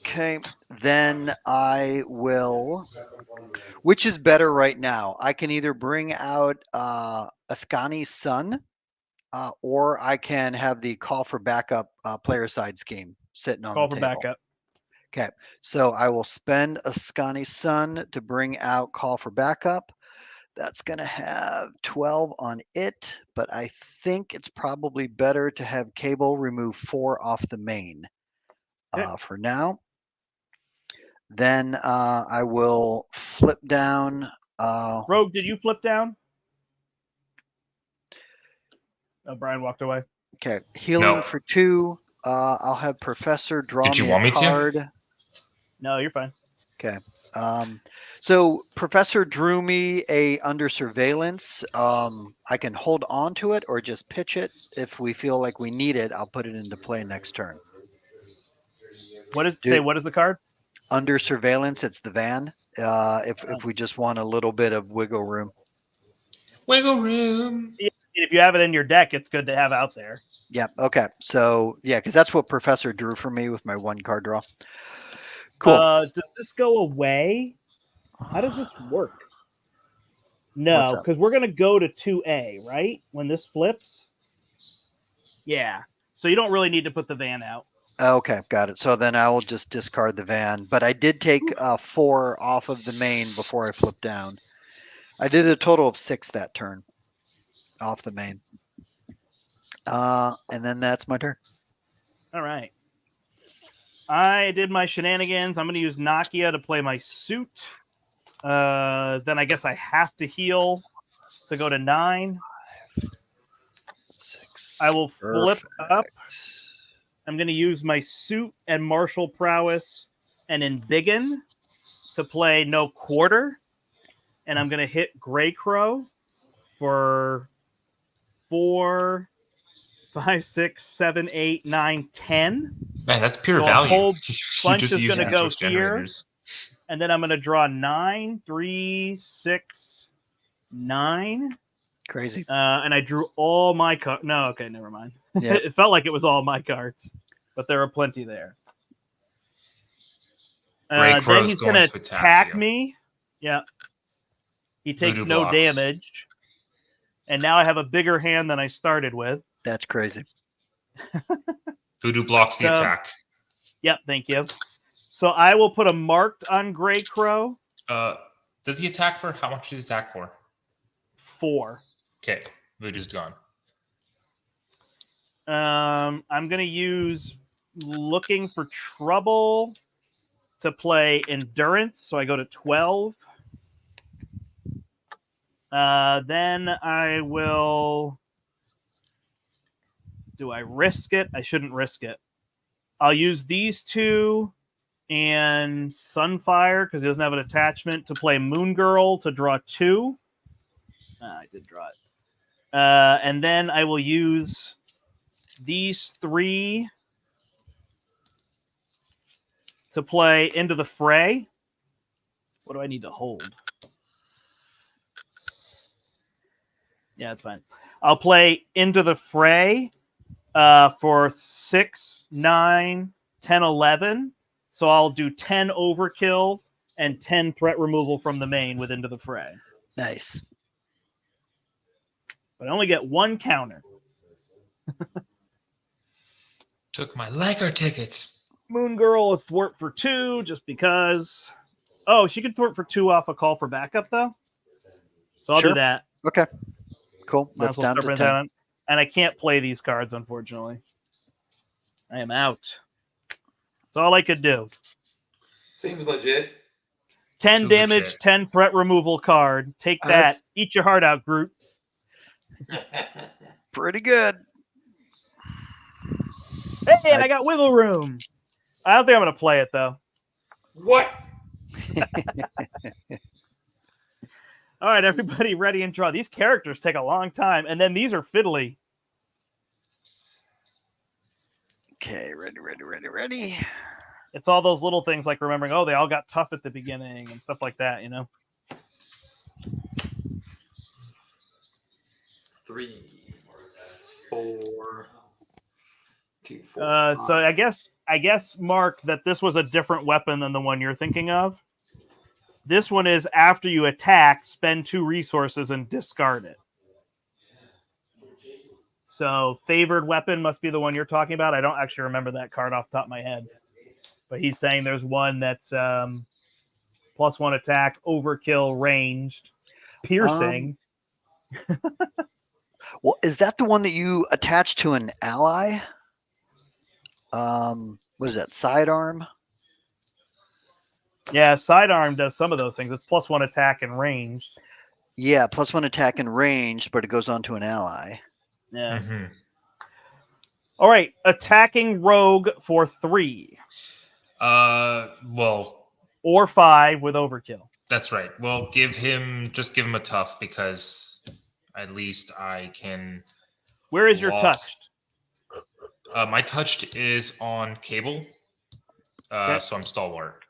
Okay, then I will. Which is better right now? I can either bring out Ascani's son, or I can have the call for backup player side scheme sitting on Call the for table. backup. Okay, so I will spend Ascani's son to bring out call for backup. That's going to have 12 on it, but I think it's probably better to have Cable remove 4 off the main for now. Then I will flip down. Rogue, did you flip down? Oh, Brian walked away. Okay, healing No. for 2. I'll have Professor draw Did you me want a me to? card. No, you're fine. Okay. So Professor drew me a under surveillance. I can hold on to it or just pitch it. If we feel like we need it, I'll put it into play next turn. What is Dude. what is the card? Under surveillance, it's the van. If we just want a little bit of wiggle room. Wiggle room. If you have it in your deck, it's good to have out there. Yeah. Okay. So yeah, because that's what Professor drew for me with my 1 card draw. Cool. Does this go away? How does this work? What's No, up? because we're going to go to 2A, right? When this flips? Yeah. So you don't really need to put the van out. Okay, got it. So then I will just discard the van. But I did take 4 off of the main before I flipped down. I did a total of 6 that turn off the main. And then that's my turn. All right. I did my shenanigans. I'm going to use Nakia to play my suit. Then I guess I have to heal to go to 9. 6. I will flip up. Perfect. I'm going to use my suit and martial prowess and embiggen to play no quarter. And I'm going to hit Grey Crow for 4, 5, 6, 7, 8, 9, 10. Man, that's pure So a value. whole You bunch just is use gonna go resource here. generators. And then I'm going to draw 9, 3, 6, 9. Crazy. And I drew all my cards. No, okay, never mind. Yeah. It felt like it was all my cards, but there are plenty there. Grey Then Crow's he's going going to to attack attack you. me. Yeah. He takes Voodoo no blocks. damage. And now I have a bigger hand than I started with. That's crazy. Voodoo blocks the So- attack. Yep, thank you. So I will put a marked on Grey Crow. Does he attack for? How much does he attack for? 4. Okay, Voodoo's gone. I'm going to use Looking for Trouble to play Endurance. So I go to 12. Then I will... Do I risk it? I shouldn't risk it. I'll use these 2 and Sunfire because he doesn't have an attachment to play Moon Girl to draw 2. I did draw it. And then I will use these 3 to play Into the Fray. What do I need to hold? Yeah, it's fine. I'll play Into the Fray for 6, 9, 10, 11. So I'll do 10 overkill and 10 threat removal from the main with Into the Fray. Nice. But I only get 1 counter. Took my Laker tickets. Moon Girl a thwart for 2 just because. Oh, she could thwart for 2 off a call for backup though. So I'll Sure. do that. Okay. Cool. Might That's as well down start to with 10. that. And I can't play these cards, unfortunately. I am out. That's all I could do. Seems legit. 10 Too damage, legit. 10 threat removal card. Take that. That's- Eat your heart out, Groot. Pretty good. Hey, and I got wiggle room. I don't think I'm going to play it, though. What? All right, everybody ready and draw. These characters take a long time, and then these are fiddly. Okay, ready. It's all those little things like remembering, oh, they all got tough at the beginning and stuff like that, you know? 3, 4, 2, 4. So I guess, Mark, that this was a different weapon than the one you're thinking of. This one is after you attack, spend 2 resources and discard it. So favored weapon must be the one you're talking about. I don't actually remember that card off the top of my head. But he's saying there's one that's +1 attack, overkill, ranged, piercing. Well, is that the one that you attach to an ally? What is that? Sidearm? Yeah, sidearm does some of those things. It's +1 attack and ranged. Yeah, +1 attack and ranged, but it goes on to an ally. Yeah. Mhm. All right, attacking rogue for 3 Well, or 5 with overkill. that's right. Well, give him a tough because at least I can. Where is your Lost. touched? My touched is on cable, Okay. so I'm stalwart.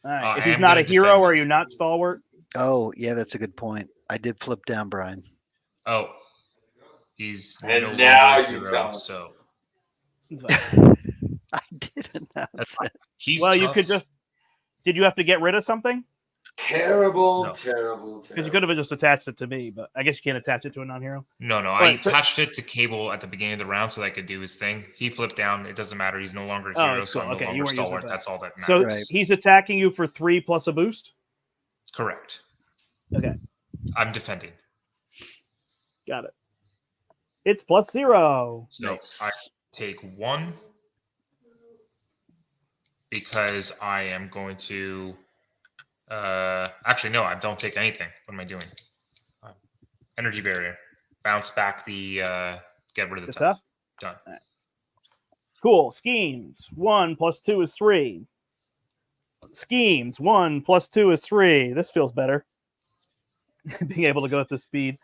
All right. I If he's am not gonna a hero, defend are this. you not stalwart? Oh, yeah, that's a good point. I did flip down Brian. Oh, he's And no now longer a you hero, tell me. so I did announce it. he's Well, tough. you could just. Did you have to get rid of something? Terrible, No. terrible, Because you terrible. could have just attached it to me, but I guess you can't attach it to a non-hero. No, I Right, so- attached it to cable at the beginning of the round so that I could do his thing. He flipped down. It doesn't matter. He's no longer a Oh, hero, so cool. I'm no Okay, you longer weren't using stalwart. that. That's all that So matters. Right. he's attacking you for 3 plus a boost. Correct. Okay, I'm defending. got it. It's +0. So Nice. I take 1 because I am going to. Actually, no, I don't take anything. What am I doing? Energy barrier. Bounce back the. Get rid of the The tough. tough? Done. Cool. Schemes. 1 plus 2 is 3. Schemes. 1 plus 2 is 3. This feels better. Being able to go at this speed.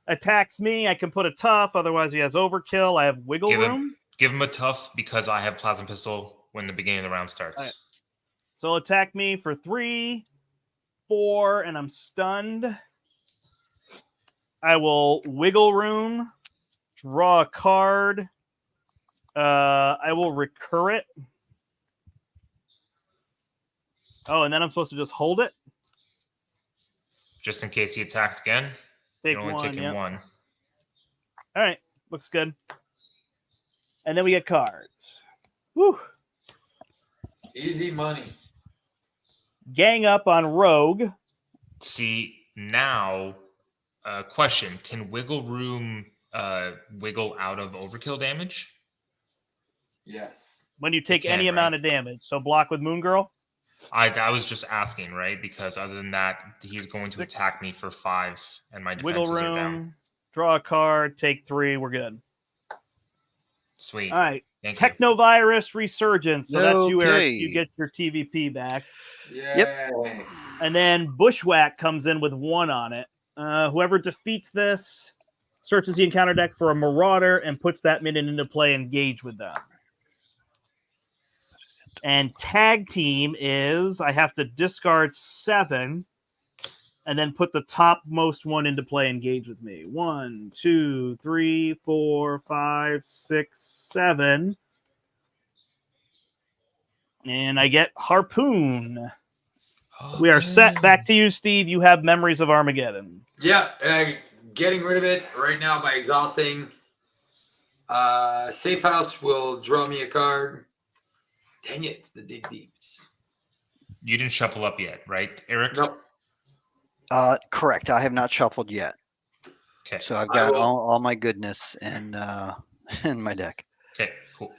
Attacks me. I can put a tough. Otherwise, he has overkill. I have wiggle Give him- room. Give him a tough because I have plasma pistol when the beginning of the round starts. All right. So he'll attack me for 3, 4, and I'm stunned. I will wiggle room, draw a card. I will recur it. Oh, and then I'm supposed to just hold it. Just in case he attacks again. Take You're only one. taking Yep. 1. All right, looks good. And then we get cards. Whew. Easy money. Gang up on Rogue. See, now, question. Can Wiggle Room wiggle out of overkill damage? Yes. When you take can, any amount right? of damage. So block with Moon Girl. I was just asking, right? Because other than that, he's going to 6. attack me for 5, and my Wiggle defenses are down. room. Draw a card. Take 3. We're good. Sweet. All right. Thank you. Technovirus Resurgence. So that's you, Eric. Okay. You get your TVP back. Yay. And then Bushwhack comes in with 1 on it. Whoever defeats this searches the encounter deck for a Marauder and puts that minion into play, engage with them. And tag team is I have to discard 7 and then put the topmost one into play, engage with me. 1, 2, 3, 4, 5, 6, 7. And I get Harpoon. We are set. Back to you, Steve. You have Memories of Armageddon. Yeah, getting rid of it right now by exhausting. Safe House will draw me a card. Dang it, it's the Dig Deeps. You didn't shuffle up yet, right, Eric? Nope. Correct. I have not shuffled yet. Okay. So I've I got will- all my goodness in my deck. Okay, cool.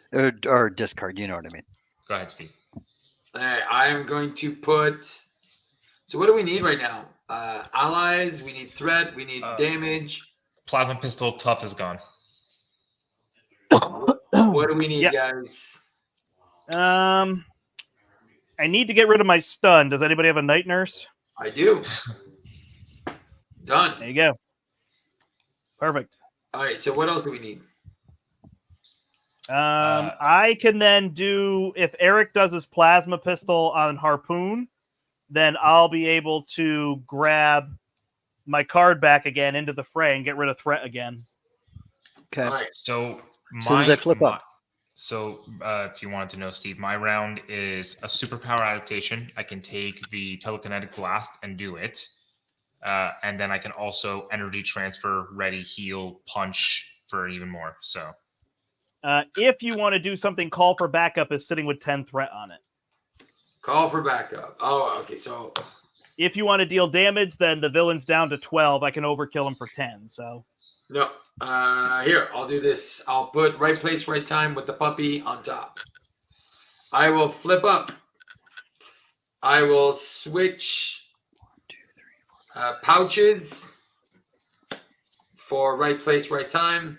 Or discard, you know what I mean. Go ahead, Steve. All right, I am going to put. So what do we need right now? Allies. We need threat. We need damage. Plasma pistol, tough is gone. What do we need, Yeah. guys? I need to get rid of my stun. Does anybody have a Night Nurse? I do. There Done. you go. Perfect. All right. So what else do we need? I can then do, if Eric does his plasma pistol on Harpoon, then I'll be able to grab my card back again into the fray and get rid of threat again. Okay. All right. So soon as I flip up. So if you wanted to know, Steve, my round is a superpower adaptation. I can take the telekinetic blast and do it. And then I can also energy transfer, ready, heal, punch for even more. So If you want to do something, call for backup is sitting with 10 threat on it. Call for backup. Oh, okay. So If you want to deal damage, then the villain's down to 12. I can overkill him for 10. So no. Here, I'll do this. I'll put right place, right time with the puppy on top. I will flip up I will switch pouches for right place, right time.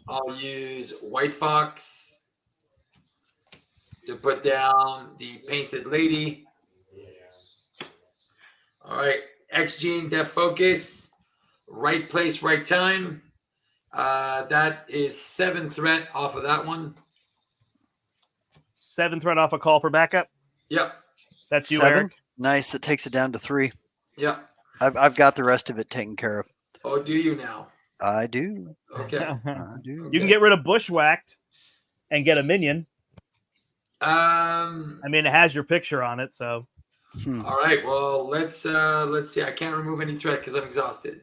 I'll use White Fox to put down the Painted Lady. All right, X-Gene, Def Focus, right place, right time. That is 7 threat off of that one. 7 threat off a call for backup. Yep. That's you, 7? Eric. Nice. That takes it down to 3. Yep. I've got the rest of it taken care of. Oh, do you now? I do. Okay. I do. You can get rid of Bushwhacked and get a minion. I Um. mean, it has your picture on it, so All right. Well, let's see. I can't remove any threat because I'm exhausted.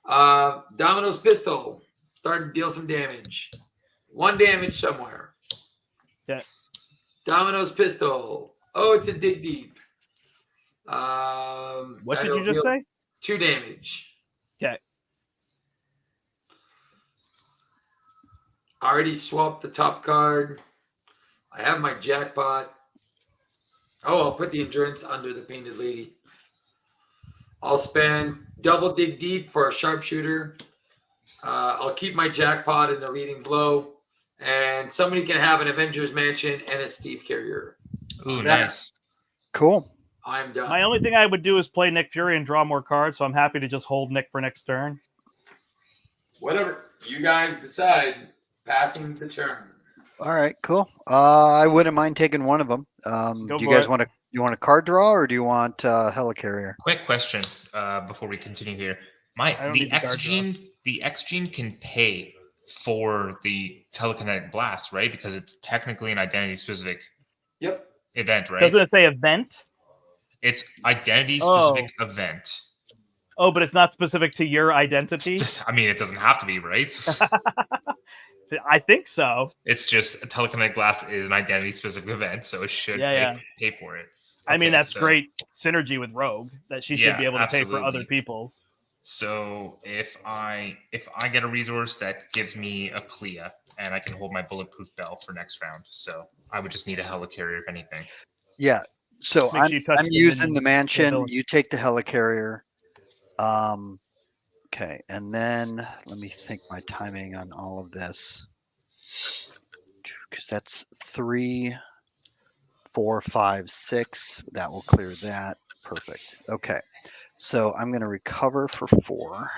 Domino's pistol. Starting to deal some damage. 1 damage somewhere. Yeah. Domino's pistol. Oh, it's a dig deep. what did that'll you just deal say? 2 damage. Okay. I already swapped the top card. I have my jackpot. Oh, I'll put the endurance under the Painted Lady. I'll spend double dig deep for a sharpshooter. I'll keep my jackpot in the leading blow. And somebody can have an Avengers Mansion and a Steve Carrier. Ooh, nice. Cool. I'm done. My only thing I would do is play Nick Fury and draw more cards, so I'm happy to just hold Nick for next turn. Whatever. You guys decide. Passing the turn. All right, cool. I wouldn't mind taking one of them. Go Do you for guys it. want a card draw or do you want helicarrier? Quick question before we continue here. I don't need The X gene can pay for the telekinetic blast, right? Because it's technically an identity specific Yep. event, right? Doesn't it say event? It's identity specific event. Oh, but it's not specific to your identity? I mean, it doesn't have to be, right? I think so. It's just a telekinetic blast is an identity specific event, so it should pay for it. I mean, Okay, that's so- great synergy with Rogue that she should Yeah, be able to pay for other absolutely. people's. So if I get a resource that gives me a Clea and I can hold my bulletproof bell for next round, so I would just need a helicarrier if anything. Yeah. So Make sure you touch I'm the using minion the mansion. villain. You take the helicarrier. Okay, and then let me think my timing on all of this, because that's 3, 4, 5, 6. That will clear that. Perfect. Okay, so I'm going to recover for 4.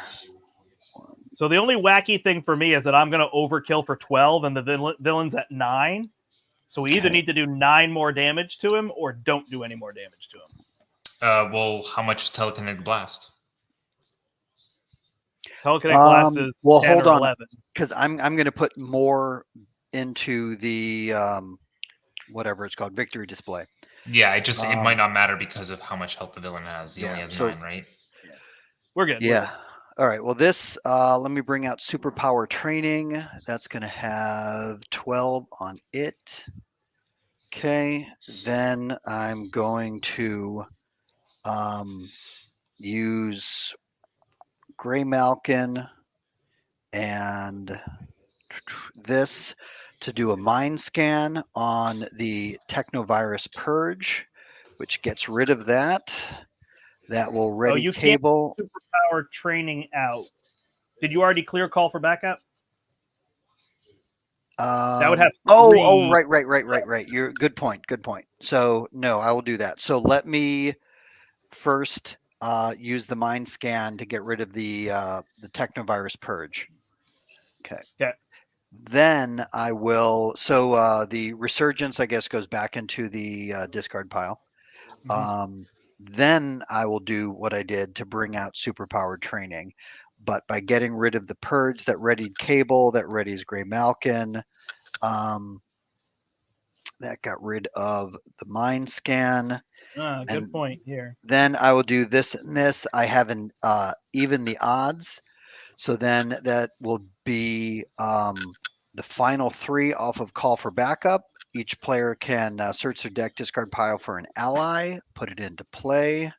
So the only wacky thing for me is that I'm going to overkill for 12 and the villain's at 9. So we either Okay. need to do 9 more damage to him or don't do any more damage to him. Well, how much is telekinetic blast? Telekinetic Blast is 10 hold or on, 11. because I'm going to put more into the whatever it's called, victory display. Yeah, it might not matter because of how much health the villain has. He only has so- 9, right? We're good. Yeah. All right. Well, this, let me bring out superpower training. That's going to have 12 on it. Okay. Then I'm going to use Gray Malkin and this to do a mind scan on the Technovirus Purge, which gets rid of that. That will ready you can't cable. Superpower training out. Did you already clear call for backup? That would have Oh, 3. right. You're good point. So no, I will do that. So let me first use the mind scan to get rid of the Technovirus Purge. Okay. Okay. Then I will. So the Resurgence, I guess, goes back into the discard pile. Then I will do what I did to bring out superpowered training. But by getting rid of the Purge, that readied Cable, that readies Gray Malkin, that got rid of the Mind Scan. Good And point here. then I will do this and this. I haven't even the odds. So then that will be the final 3 off of call for backup. Each player can search their deck, discard pile for an ally, put it into play.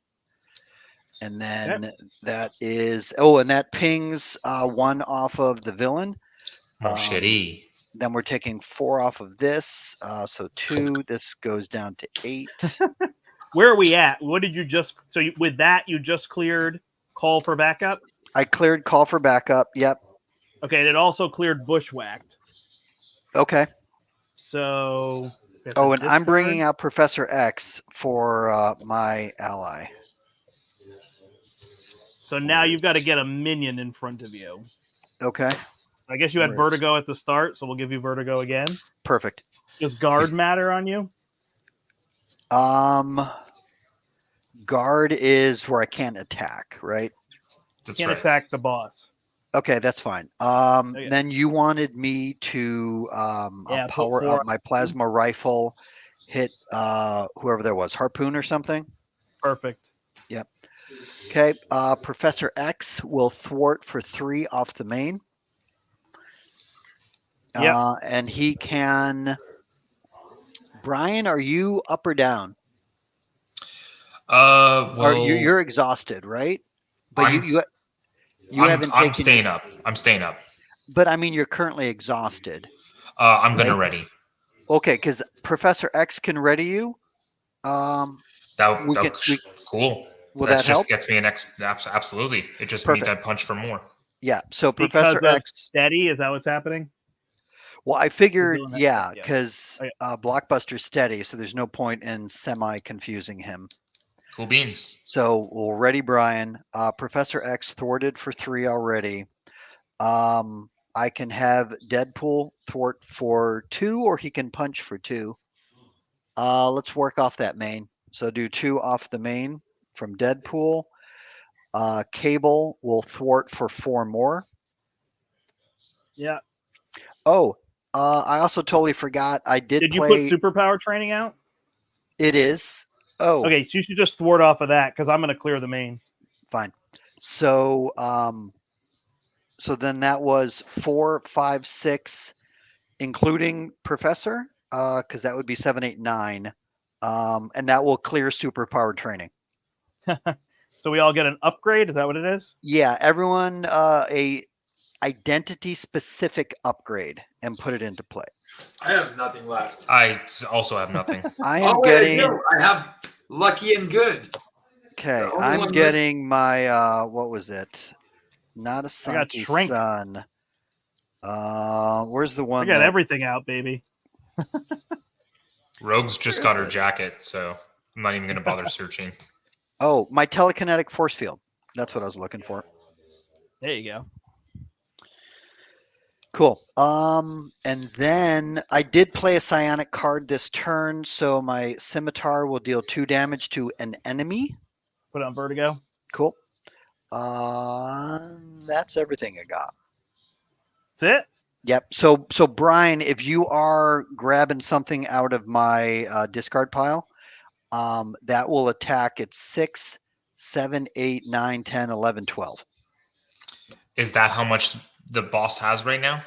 And then that is, and that pings 1 off of the villain. Oh, shitty. Then we're taking 4 off of this. So 2. This goes down to 8. Where are we at? What did you just? So with that, you just cleared call for backup. I cleared call for backup. Yep. Okay, and it also cleared bushwhacked. Okay. So. Oh, and I'm bringing out Professor X for my ally. So now you've got to get a minion in front of you. Okay. I guess you had Where is- vertigo at the start, so we'll give you vertigo again. Perfect. Does guard matter on you? Guard is where I can't attack, right? That's Can't right. attack the boss. Okay, that's fine. Okay. Then you wanted me to Yeah, put power 4 up my plasma rifle, hit whoever there was, harpoon or something. Perfect. Yep. Okay. Professor X will thwart for 3 off the main. Yep. And he can. Brian, are you up or down? Well, Or you're exhausted, right? But you haven't taken. I'm staying up. I'm staying up. But I mean, you're currently exhausted. I'm gonna ready. Okay, because Professor X can ready you. Cool. Will That that just help? gets me an extra. Absolutely. It just Perfect. means I punch for more. Yeah. So Because Professor of X. steady, is that what's happening? Well, I figured, doing that yeah, stuff, yeah. because Okay. Blockbuster's steady, so there's no point in semi-confusing him. Cool beans. So we'll ready Brian. Professor X thwarted for 3 already. I can have Deadpool thwart for 2, or he can punch for 2. Let's work off that main. So do 2 off the main from Deadpool. Cable will thwart for 4 more. Yeah. Oh, I also totally forgot. I did Did you play. put superpower training out? It is. Oh, Okay, so you should just thwart off of that because I'm going to clear the main. fine. So, so then that was 4, 5, 6, including Professor, because that would be 7, 8, 9, and that will clear superpower training. So we all get an upgrade. Is that what it is? Yeah, everyone a identity specific upgrade and put it into play. I have nothing left. I also have nothing. I am Oh, wait, getting. I do. I have lucky and good. Okay, The only I'm one getting my what was it? Not a I got Santi shrink. Sun. Where's the I one got that everything out, baby. Rogue's just got her jacket, so I'm not even gonna bother searching. Oh, my telekinetic force field. That's what I was looking for. There you go. Cool. And then I did play a psionic card this turn, so my scimitar will deal 2 damage to an enemy. Put on vertigo. Cool. That's everything I got. That's it. Yep. So Brian, if you are grabbing something out of my discard pile, that will attack at 6, 7, 8, 9, 10, 11, 12. Is that how much the boss has right now?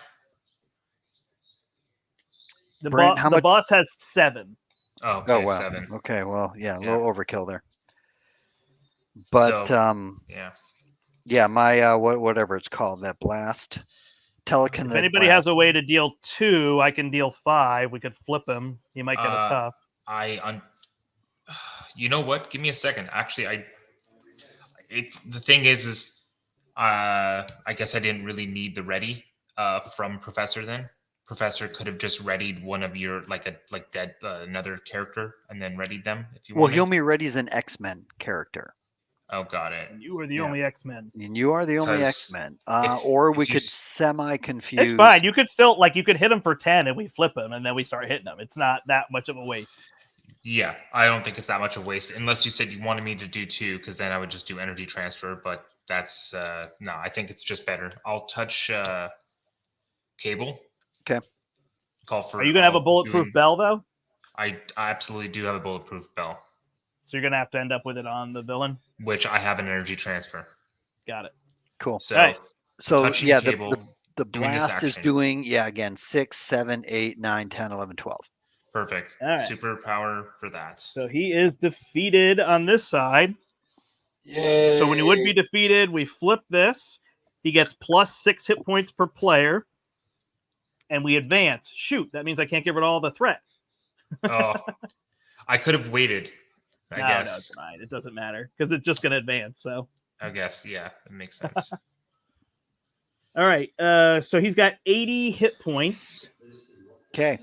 The, Brent, how the much- boss has 7. Oh, okay, Oh wow. 7. Okay, well, yeah, a Yeah. little overkill there. But So, Yeah. yeah, my whatever it's called, that blast. Telekinetic If anybody blast. has a way to deal 2, I can deal 5. We could flip him. He might get a tough. You know what? Give me a second. Actually, the thing is I guess I didn't really need the ready from Professor then. Professor could have just readied one of your another character and then readied them if you Well, wanted. he only readies an X-Men character. Oh, got it. And you are the Yeah. only X-Men. And you are the only 'Cause X-Men. if- Or if we you could s- semi-confuse. It's fine. You could still you could hit him for 10 and we flip him and then we start hitting him. It's not that much of a waste. Yeah, I don't think it's that much of a waste unless you said you wanted me to do 2, because then I would just do energy transfer. But that's no. I think it's just better. I'll touch Cable. Okay. Call for. Are you gonna have a bulletproof bell though? I absolutely do have a bulletproof bell, So you're gonna have to end up with it on the villain. which I have an energy transfer. Got it. Cool. So Right. So touching yeah, Cable, the doing this blast is action. doing, yeah, again, 6, 7, 8, 9, 10, 11, 12. perfect. All right. Superpower for that. So he is defeated on this side. Yay. So when he would be defeated, we flip this. He gets plus 6 hit points per player. and we advance. Shoot, that means I can't get rid of all the threat. Oh, I could have waited. I No, guess. no, it's fine. It doesn't matter because it's just going to advance. So, I guess, yeah, it makes sense. all right. So he's got 80 hit points. Okay.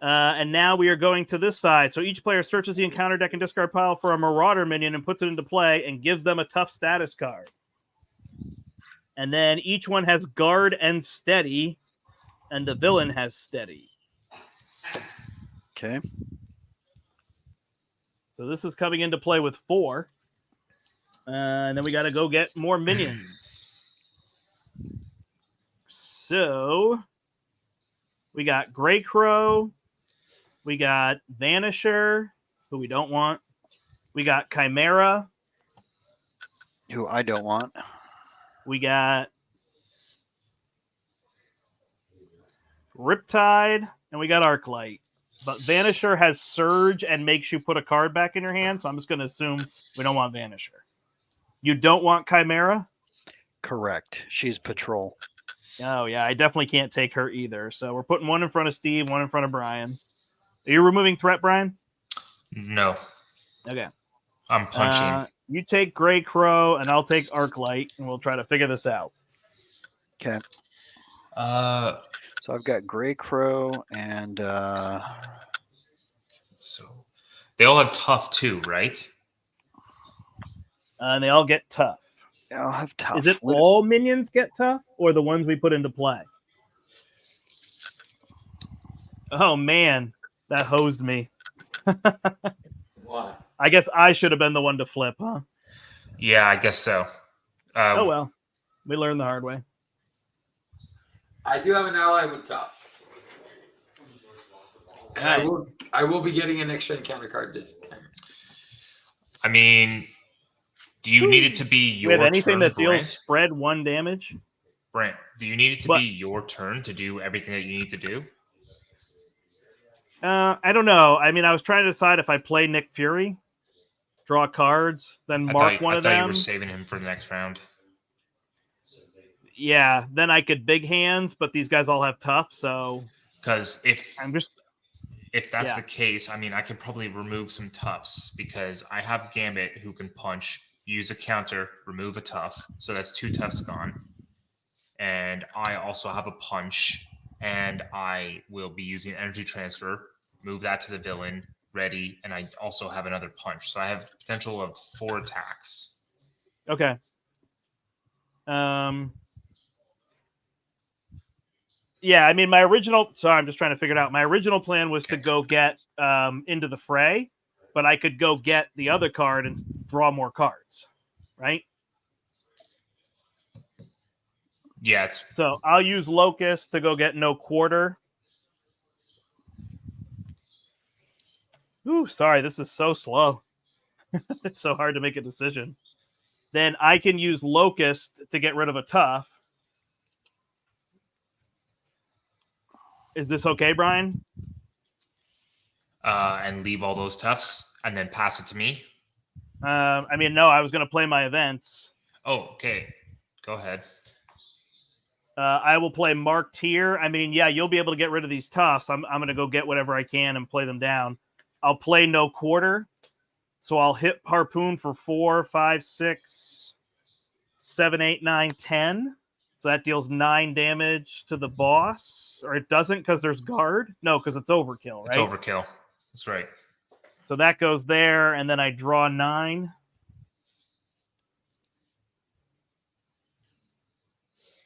And now we are going to this side. So each player searches the encounter deck and discard pile for a Marauder minion and puts it into play and gives them a tough status card. And then each one has guard and steady, and the villain has steady. Okay. So this is coming into play with 4. And then we got to go get more minions. So we got Grey Crow. We got Vanisher, who we don't want. We got Chimera. Who I don't want. We got Riptide, and we got Arclight. But Vanisher has Surge and makes you put a card back in your hand, so I'm just going to assume we don't want Vanisher. You don't want Chimera? Correct. She's patrol. Oh, yeah, I definitely can't take her either. So we're putting one in front of Steve, one in front of Brian. Are you removing threat, Brian? No, Okay. I'm punching. You take Grey Crow, and I'll take Arclight, and we'll try to figure this out. Okay. So So I've got Grey Crow and they all have tough too, right? And they all get tough. I'll have tough. Is it all minions get tough, or the ones we put into play? Oh, man. That hosed me. What? I guess I should have been the one to flip, huh? Yeah, I guess so. Oh, well. We learned the hard way. I do have an ally with tough. And I will be getting an extra encounter card this time. I mean, do you need it to be Do your we have anything turn, that deals Brent? spread 1 damage? Brent, do you need it to What? be your turn to do everything that you need to do? I don't know. I mean, I was trying to decide if I play Nick Fury, draw cards, then mark one of I thought you them. were saving him for the next round. Yeah, then I could big hands, but these guys all have tough, so Because if that's Yeah. the case, I mean, I could probably remove some toughs because I have Gambit who can punch, use a counter, remove a tough. So that's 2 toughs gone. And I also have a punch, and I will be using energy transfer, move that to the villain, ready, and I also have another punch. So I have potential of 4 attacks. Okay. Yeah, I mean, my original. Sorry, I'm just trying to figure it out. My original plan was to go get into the fray, but I could go get the other card and draw more cards, right? Yeah, So I'll use Locust to go get no quarter. Ooh, sorry, this is so slow. It's so hard to make a decision. Then I can use Locust to get rid of a tough. Is this okay, Brian? and leave all those toughs and then pass it to me. I mean, no, I was going to play my events. Oh, okay. Go ahead. I will play marked here. I mean, yeah, you'll be able to get rid of these toughs. I'm going to go get whatever I can and play them down. I'll play no quarter. So I'll hit Harpoon for 4, 5, 6, 7, 8, 9, 10. So that deals 9 damage to the boss. Or it doesn't because there's guard. No, because it's overkill, right? It's overkill. That's right. So that goes there, and then I draw 9.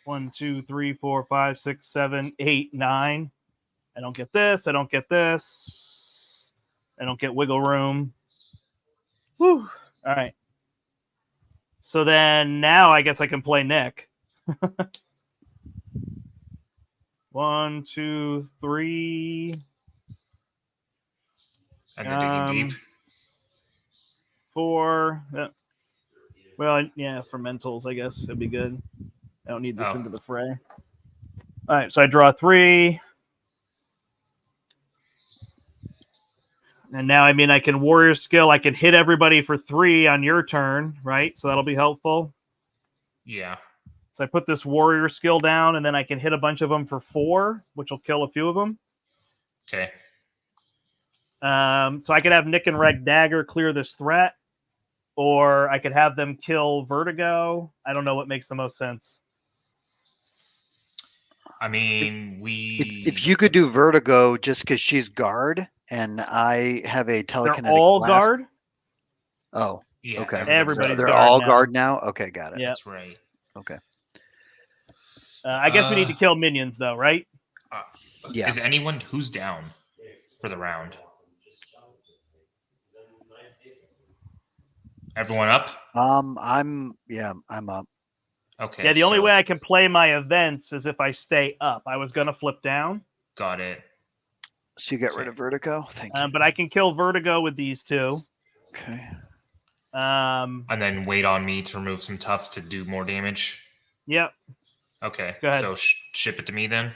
One, 2, 3, 4, 5, 6, 7, 8, 9. I don't get this. I don't get this. I don't get wiggle room. Whew. All right. So then now I guess I can play Nick. 1, 2, 3. And then digging deep. 4. Yeah. Well, yeah, for mentals, I guess it'd be good. I don't need this into the fray. All right, so I draw 3. And now, I mean, I can warrior skill. I can hit everybody for 3 on your turn, right? So that'll be helpful. Yeah. So I put this warrior skill down, and then I can hit a bunch of them for 4, which will kill a few of them. Okay. So I could have Nick and Reg Dagger clear this threat, or I could have them kill Vertigo. I don't know what makes the most sense. I mean, If you could do Vertigo just because she's guard and I have a telekinetic They're all blast. guard. Oh, yeah, okay. Everybody's they're guard all now. guard now. Okay, got it. Yeah. That's right. Okay. I guess we need to kill minions, though, right? Yeah. Is anyone who's down for the round? Everyone up? I'm up. Okay. Yeah, the only so- way I can play my events is if I stay up. I was going to flip down. Got it. So you get rid of Vertigo. Thank you. But I can kill Vertigo with these 2. Okay. And then wait on me to remove some toughs to do more damage. Yep. Okay. Go ahead. So ship it to me then.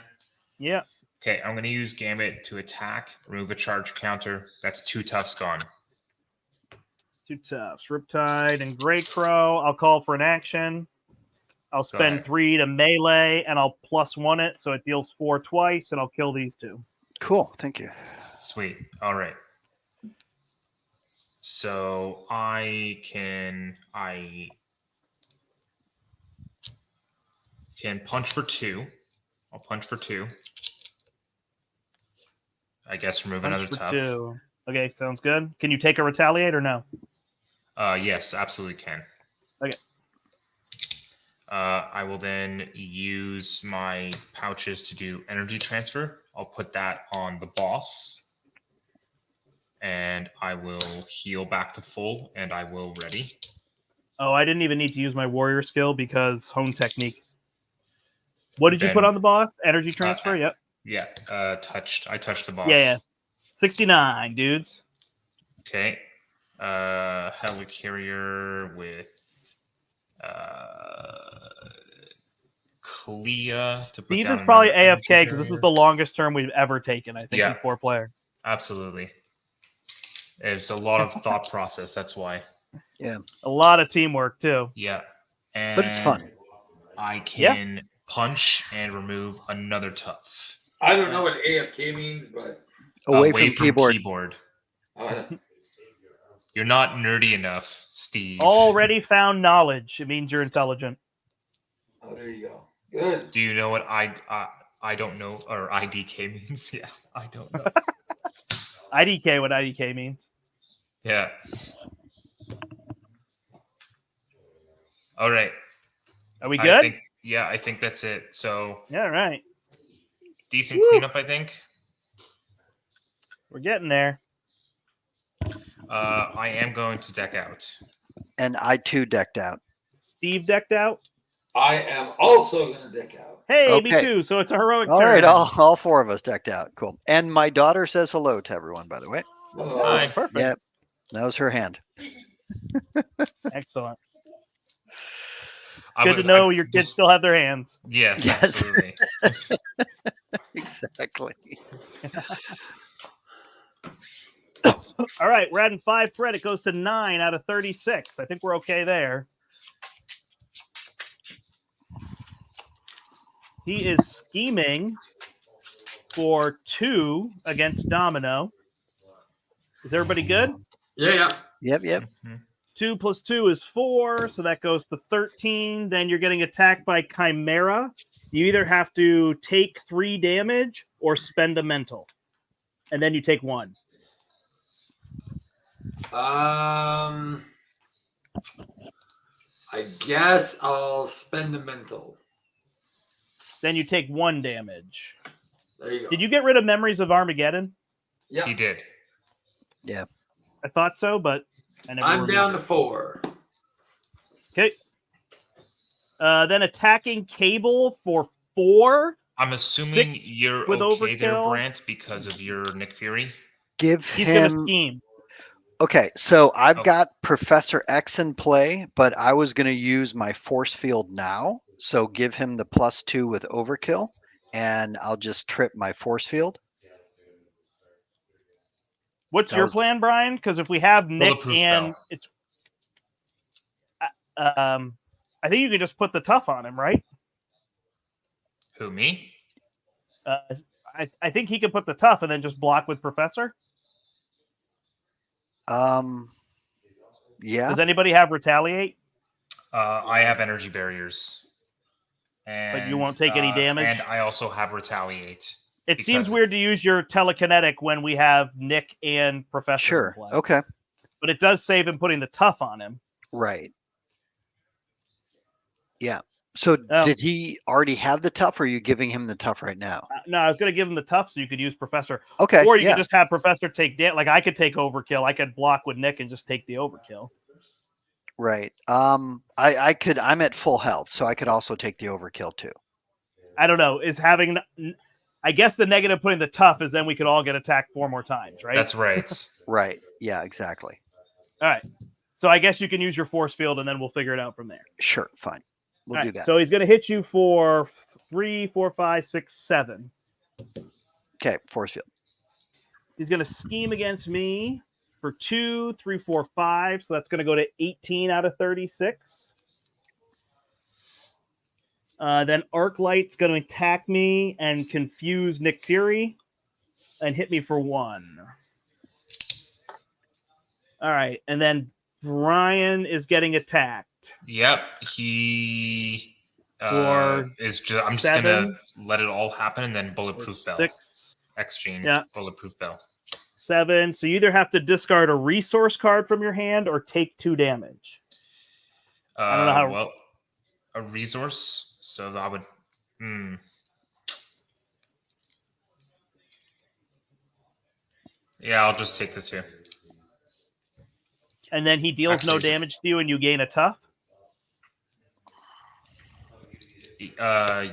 Yep. Okay, I'm going to use Gambit to attack, remove a charge counter. That's 2 toughs gone. 2 toughs. Riptide and Grey Crow. I'll call for an action. I'll spend ahead. 3 to melee, and I'll +1 it, so it deals 4 twice, and I'll kill these 2. Cool. Thank you. Sweet. All right. So I can punch for 2. I'll punch for 2. I guess remove another Punch for tough. 2. Okay, sounds good. Can you take a retaliate or no? Yes, absolutely can. Okay. I will then use my pouches to do energy transfer. I'll put that on the boss. And I will heal back to full, and I will ready. Oh, I didn't even need to use my warrior skill because hone technique. What did you Then- put on the boss? Energy transfer? Yep. Yeah, I touched the boss. Yeah. 69, dudes. Okay. Helicarrier with Clea to put Steve down is probably another AFK energy because this is barrier. the longest term we've ever taken, I think, Yeah. in 4-player. Absolutely. There's a lot of thought process. That's why. A lot of teamwork, too. Yeah. And But it's fun. I can punch and remove another tough. I don't know what AFK means, but Away from keyboard. uh, You're not nerdy enough, Steve. Already found knowledge. It means you're intelligent. oh, there you go. Good. Do you know what I don't know, or IDK means? Yeah, I don't know. IDK, what IDK means. Yeah. All right. Are we good? I think that's it. So Yeah, all right. decent Woo. cleanup, I think. We're getting there. I am going to deck out. And I too decked out. Steve decked out. I am also going to deck out. Hey, me Okay. too. So it's a heroic All turn. right, all 4 of us decked out. Cool. And my daughter says hello to everyone, by the way. Hello. Hi. Perfect. Yeah. That was her hand. Excellent. I Good would- to know I your kids just- still have their hands. Yes, Yes. absolutely. Exactly. All right, we're adding 5 threat. It goes to 9 out of 36. I think we're okay there. He is scheming for 2 against Domino. Is everybody good? Yeah. Yep. Mhm. 2 plus 2 is 4, so that goes to 13. Then you're getting attacked by Chimera. You either have to take 3 damage or spend a mental. And then you take 1. I guess I'll spend a mental. Then you take 1 damage. There you go. Did you get rid of Memories of Armageddon? Yeah. He did. I thought so, but I never I'm removed down it. to 4. Okay. Then attacking Cable for 4. I'm assuming 6 you're with okay there, overkill. Brant, because of your Nick Fury. Give He's going to him. scheme. Okay, so I've Oh. got Professor X in play, but I was going to use my force field now. So give him the +2 with overkill, and I'll just trip my force field. What's That your was- plan, Brian? Because if we have Nick Bulletproof and spell. it's, I think you could just put the tough on him, right? Who, me? I think he can put the tough and then just block with Professor. Yeah. Does anybody have retaliate? I have energy barriers. And, But you won't take any damage? And I also have retaliate. It seems weird to use your telekinetic when we have Nick and Professor. Sure. in play. Okay. But it does save him putting the tough on him. Right. Yeah. So Oh. did he already have the tough, or are you giving him the tough right now? No, I was going to give him the tough so you could use Professor. Okay. Or you yeah. could just have Professor take damage. Like I could take overkill. I could block with Nick and just take the overkill. Right. I could. I'm at full health, so I could also take the overkill too. I don't know. Is having, I guess the negative putting the tough is then we could all get attacked 4 more times, right? That's right. Right. Yeah. Exactly. All right. So I guess you can use your force field and then we'll figure it out from there. Sure. Fine. We'll All do right, that. So he's going to hit you for 3, 4, 5, 6, 7. Okay. Force field. He's going to scheme against me for 2, 3, 4, 5. So that's going to go to 18 out of 36. Then Arclight's going to attack me and confuse Nick Fury and hit me for 1. All right. And then Brian is getting attacked. Yep. He For is just. I'm just 7. gonna let it all happen and then bulletproof bell. 6. Exchange. Yeah. Bulletproof bell. 7. So you either have to discard a resource card from your hand or take 2 damage. I don't know how. Well, a resource. So I would. Yeah, I'll just take the 2. And then he deals no Actually, damage to you and you gain a tough?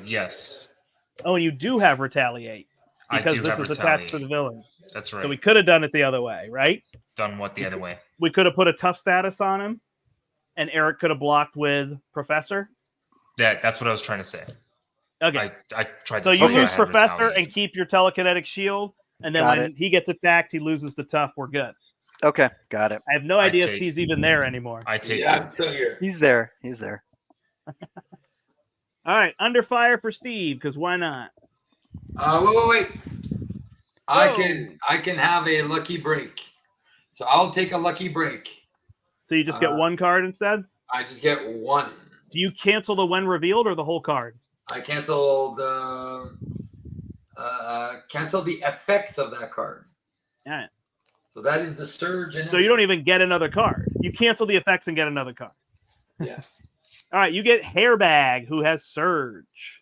Yes. Oh, and you do have retaliate. Because this is attached to the villain. That's right. So we could have done it the other way, right? Done what the other way? We could have put a tough status on him, and Eric could have blocked with Professor. That's what I was trying to say. Okay. I tried so to you tell lose I had Professor retaliate. and keep your telekinetic shield, and then Got when he gets attacked, he loses the tough. We're good. Okay. Got it. I have no idea if take- Steve's even there anymore. I take Yeah, 2. I'm still here. He's there. He's there. All right, under fire for Steve, because why not? Wait. I Whoa. can have a lucky break. So I'll take a lucky break. So you just get 1 card instead? I just get 1. Do you cancel the when revealed or the whole card? I cancel the effects of that card. All right. So that is the surge. And So you don't even get another card. You cancel the effects and get another card. Yeah. All right, you get Hairbag, who has Surge.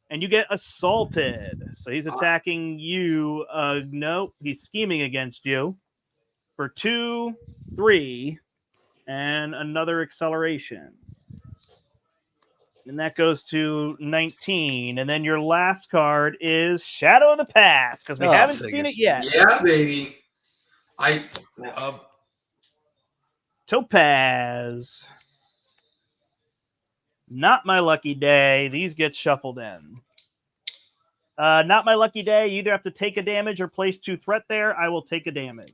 And you get Assaulted. So he's attacking you. No, he's scheming against you for 2, 3, and another acceleration. And that goes to 19. And then your last card is Shadow of the Past, because we haven't seen it yet. Yeah, baby. Topaz. Not my lucky day. These get shuffled in. Not my lucky day. You either have to take a damage or place 2 threat there. I will take a damage.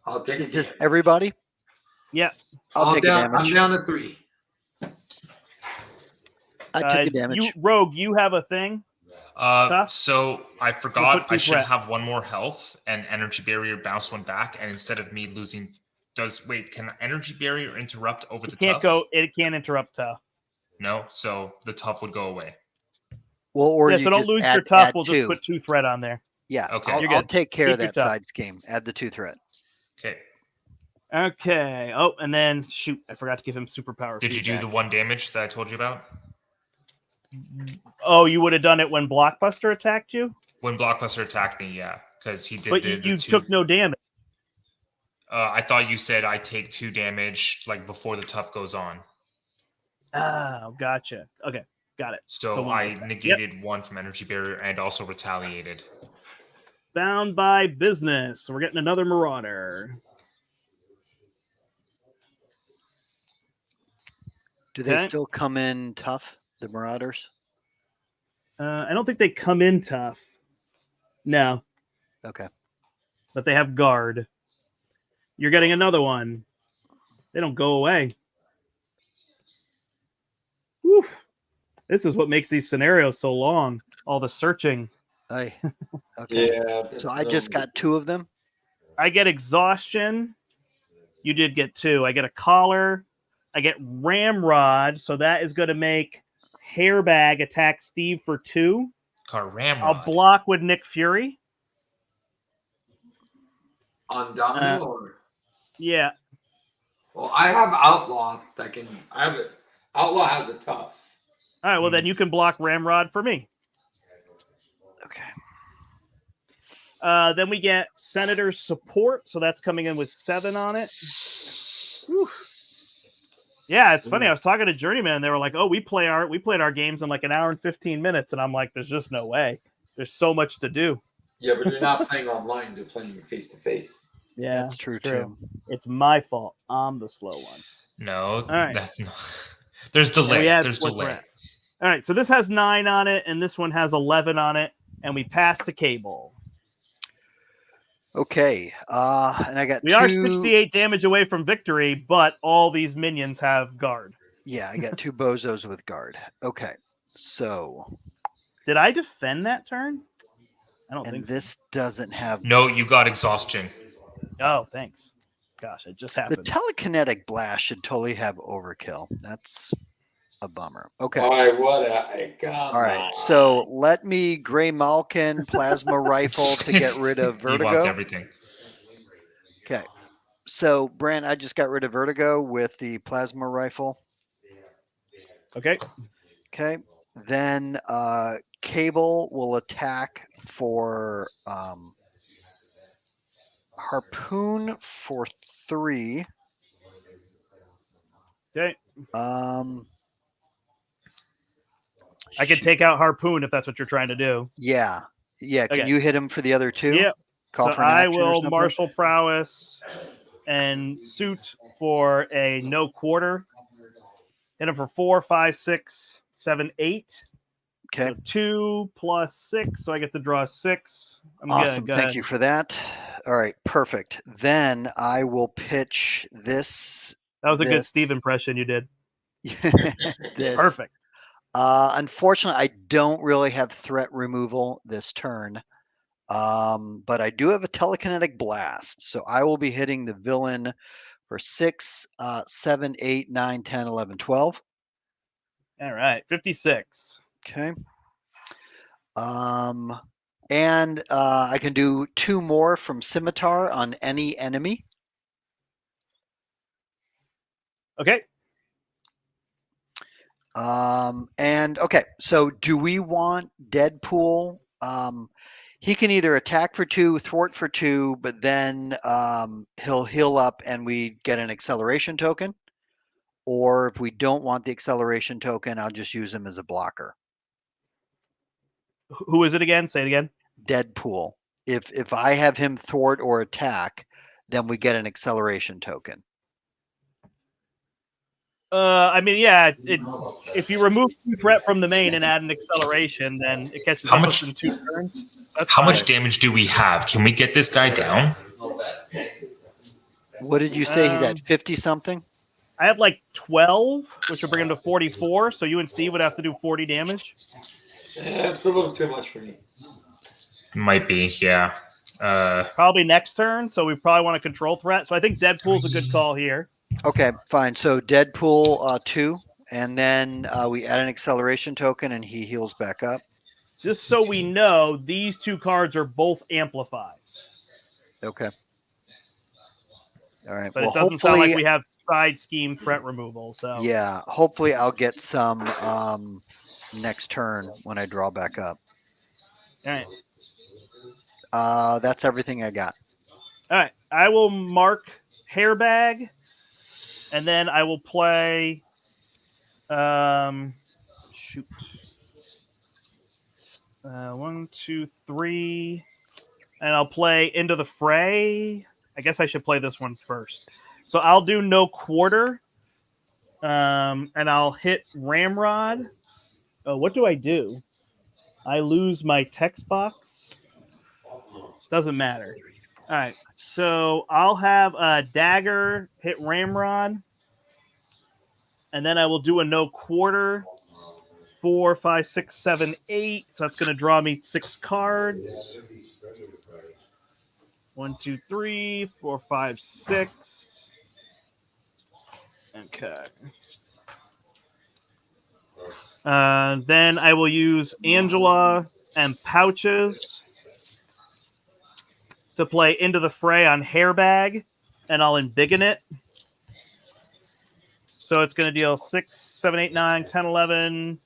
I'll take Is it. this everybody? Yep. I'll take a I'm damage. down to 3. I took a damage. Rogue, you have a thing? So I put forgot 2 I should threat. have 1 more health and energy barrier bounce 1 back, and instead of me losing, can energy barrier interrupt over the tough? It can't interrupt tough. No, so the tough would go away. Well, or Yeah, you so don't just lose add, your tough. add We'll 2. just put 2 threat on there. Yeah. Okay. I'll, You're I'll good. take care of Keep your that tough. side scheme. Add the 2 threat. Okay. Okay. Oh, and then shoot, I forgot to give him superpower. Did you do the 1 damage that I told you about? Oh, you would have done it when Blockbuster attacked you? When Blockbuster attacked me, yeah, because he did. But the you 2. took no damage. I thought you said I take 2 damage like before the tough goes on. Oh, gotcha. Okay, got it. So one I attack. negated 1 from energy barrier and also retaliated. Bound by business. So we're getting another Marauder. Do they Okay. still come in tough, the Marauders? I don't think they come in tough. No, Okay. but they have guard. You're getting another one. They don't go away. Whew. This is what makes these scenarios so long. All the searching. Okay. Yeah. So I just got 2 of them. I get exhaustion. You did get 2. I get a collar. I get ramrod. So that is going to make Hairbag attack Steve for 2. Ramrod. I'll block with Nick Fury. On Domino or? Yeah. Well, I have Outlaw that can. Outlaw has a tough. All right. Well, then you can block ramrod for me. Okay. Then we get Senator's support. So that's coming in with 7 on it. Whew. Yeah, it's funny. I was talking to Journeyman, and they were like, "Oh, we played our games in like an hour and 15 minutes," and I'm like, "There's just no way. There's so much to do." Yeah, but you're not playing online; you're playing face to face. Yeah, That's true too. It's my fault. I'm the slow one. No, right. that's not. There's delay. There's delay. All right, so this has 9 on it, and this one has 11 on it, and we pass to Cable. Okay. And I got We are 68 damage away from victory, but all these minions have guard. Yeah, I got 2 bozos with guard. Okay. So. Did I defend that turn? I don't think And so. this doesn't have. No, you got exhaustion. Oh, thanks. Gosh, it just happened. The telekinetic blast should totally have overkill. That's a bummer. Okay. All right, what a come All right. So let me Gray Malkin plasma rifle to get rid of Vertigo. He wants everything. Okay. So Brent, I just got rid of Vertigo with the plasma rifle. Okay. Okay. Then Cable will attack for Harpoon for 3. Okay. I can shoot. take out Harpoon if that's what you're trying to do. Yeah. Yeah. Can Okay. you hit him for the other 2? Yeah. Call So for an I action or will something? martial prowess and suit for a no quarter. Hit him for 4, 5, 6, 7, 8. Okay. So 2 plus 6, so I get to draw 6. I'm Awesome. good. Thank you for that. All right. Perfect. Then I will pitch this. That was a good Steve impression you did. This. Perfect. Unfortunately, I don't really have threat removal this turn. But I do have a telekinetic blast. So I will be hitting the villain for 6, 7, 8, 9, 10, 11, 12. All right. 56. Okay. And I can do 2 more from Scimitar on any enemy. Okay. And okay, so do we want Deadpool? He can either attack for 2, thwart for 2, but then he'll heal up and we get an acceleration token. Or if we don't want the acceleration token, I'll just use him as a blocker. Who is it again? Say it again. Deadpool. If I have him thwart or attack, then we get an acceleration token. I mean, yeah. If you remove 2 threat from the main and add an acceleration, then it catches How up much- in 2 turns. That's How fine. much damage do we have? Can we get this guy down? What did you say? He's at 50 something? I have like 12, which would bring him to 44. So you and Steve would have to do 40 damage. Yeah, it's a little too much for me. Might be, yeah. Probably next turn. So we probably want to control threat. So I think Deadpool's a good call here. Okay, fine. So Deadpool 2, and then we add an acceleration token, and he heals back up. Just so we know, these 2 cards are both amplifies. Okay. All right. But well, it doesn't sound like hopefully, we have side scheme threat removal. So yeah. Hopefully, I'll get some next turn when I draw back up. All right. That's everything I got. All right. I will mark Hairbag, and then I will play. Shoot. 1, 2, 3, and I'll play Into the Fray. I guess I should play this one first. So I'll do no quarter, and I'll hit Ramrod. Oh, what do I do? I lose my text box. This doesn't matter. All right, so I'll have a dagger hit Ramrod, and then I will do a no quarter 4, 5, 6, 7, 8. So that's going to draw me 6 cards. 1, 2, 3, 4, 5, 6. Okay. Then I will use Angela and Pouches to play Into the Fray on Hairbag, and I'll embiggen it. So it's going to deal 6, 7, 8, 9, 10, 11,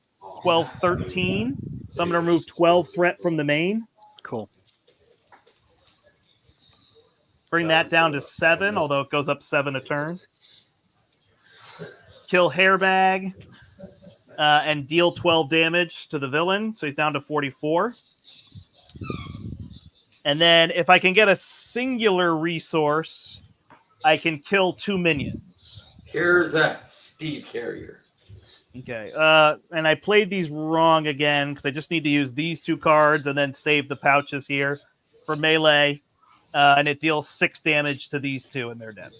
12, 13. So I'm going to remove 12 threat from the main. Cool. Bring that down to 7, although it goes up 7 a turn. Kill Hairbag and deal 12 damage to the villain. So he's down to 44. And then if I can get a singular resource, I can kill 2 minions. Here's a Steve Carrier. Okay. And I played these wrong again because I just need to use these 2 cards and then save the Pouches here for melee. And it deals 6 damage to these 2, and they're dead.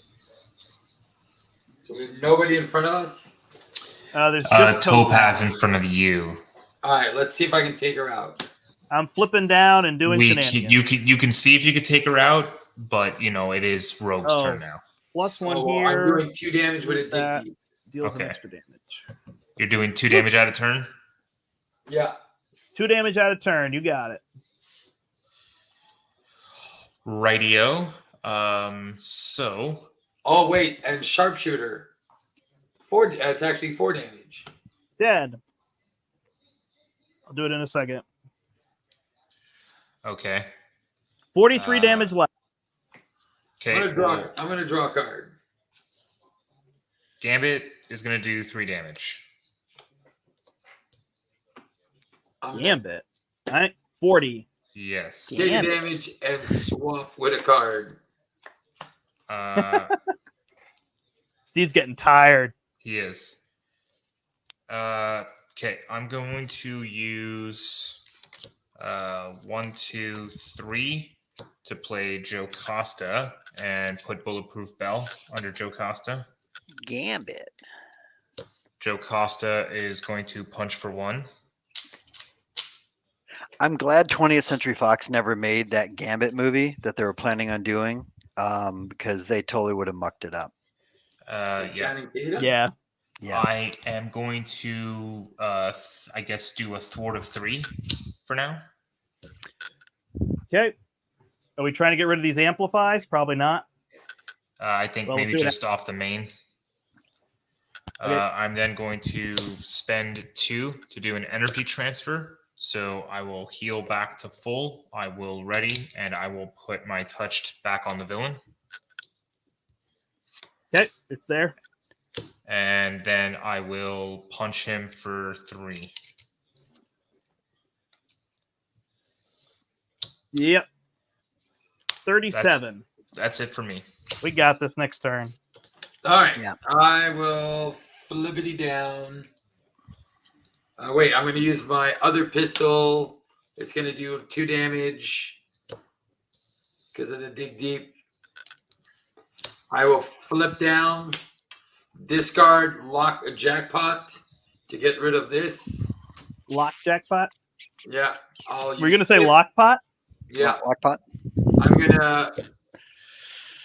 So we have nobody in front of us? There's just Topaz in front of you. All right, let's see if I can take her out. I'm flipping down and doing shenanigans. You can see if you could take her out, but it is Rogue's turn now. +1 here. I'm doing 2 damage with a that dig. deals an extra damage. You're doing 2 damage out of turn? Yeah. 2 damage out of turn. You got it. Rightio. So. Oh wait, and sharpshooter. 4. It's actually 4 damage. Dead. I'll do it in a second. Okay. 43 damage left. Okay. I'm gonna draw a card. Gambit is gonna do 3 damage. Gambit. All right. 40. Yes. Take damage and swap with a card. Steve's getting tired. He is. Okay, I'm going to use 1, 2, 3 to play Joe Costa and put Bulletproof Bell under Joe Costa. Gambit. Joe Costa is going to punch for 1. I'm glad 20th Century Fox never made that Gambit movie that they were planning on doing, because they totally would have mucked it up. Yeah. I am going to, I guess, do a thwart of 3 for now. Okay. Are we trying to get rid of these amplifies? Probably not. I think Well, maybe we'll just off the main. Okay. I'm then going to spend 2 to do an energy transfer. So I will heal back to full. I will ready, and I will put my touched back on the villain. Okay, it's there. And then I will punch him for 3. Yep. 37. That's it for me. We got this next turn. All right. Yeah. I will flippity down. Wait, I'm going to use my other pistol. It's going to do 2 damage because of the dig deep. I will flip down, discard, lock a jackpot to get rid of this. Lock jackpot? Yeah. Were you going to say lockpot? Yeah. Lockpot.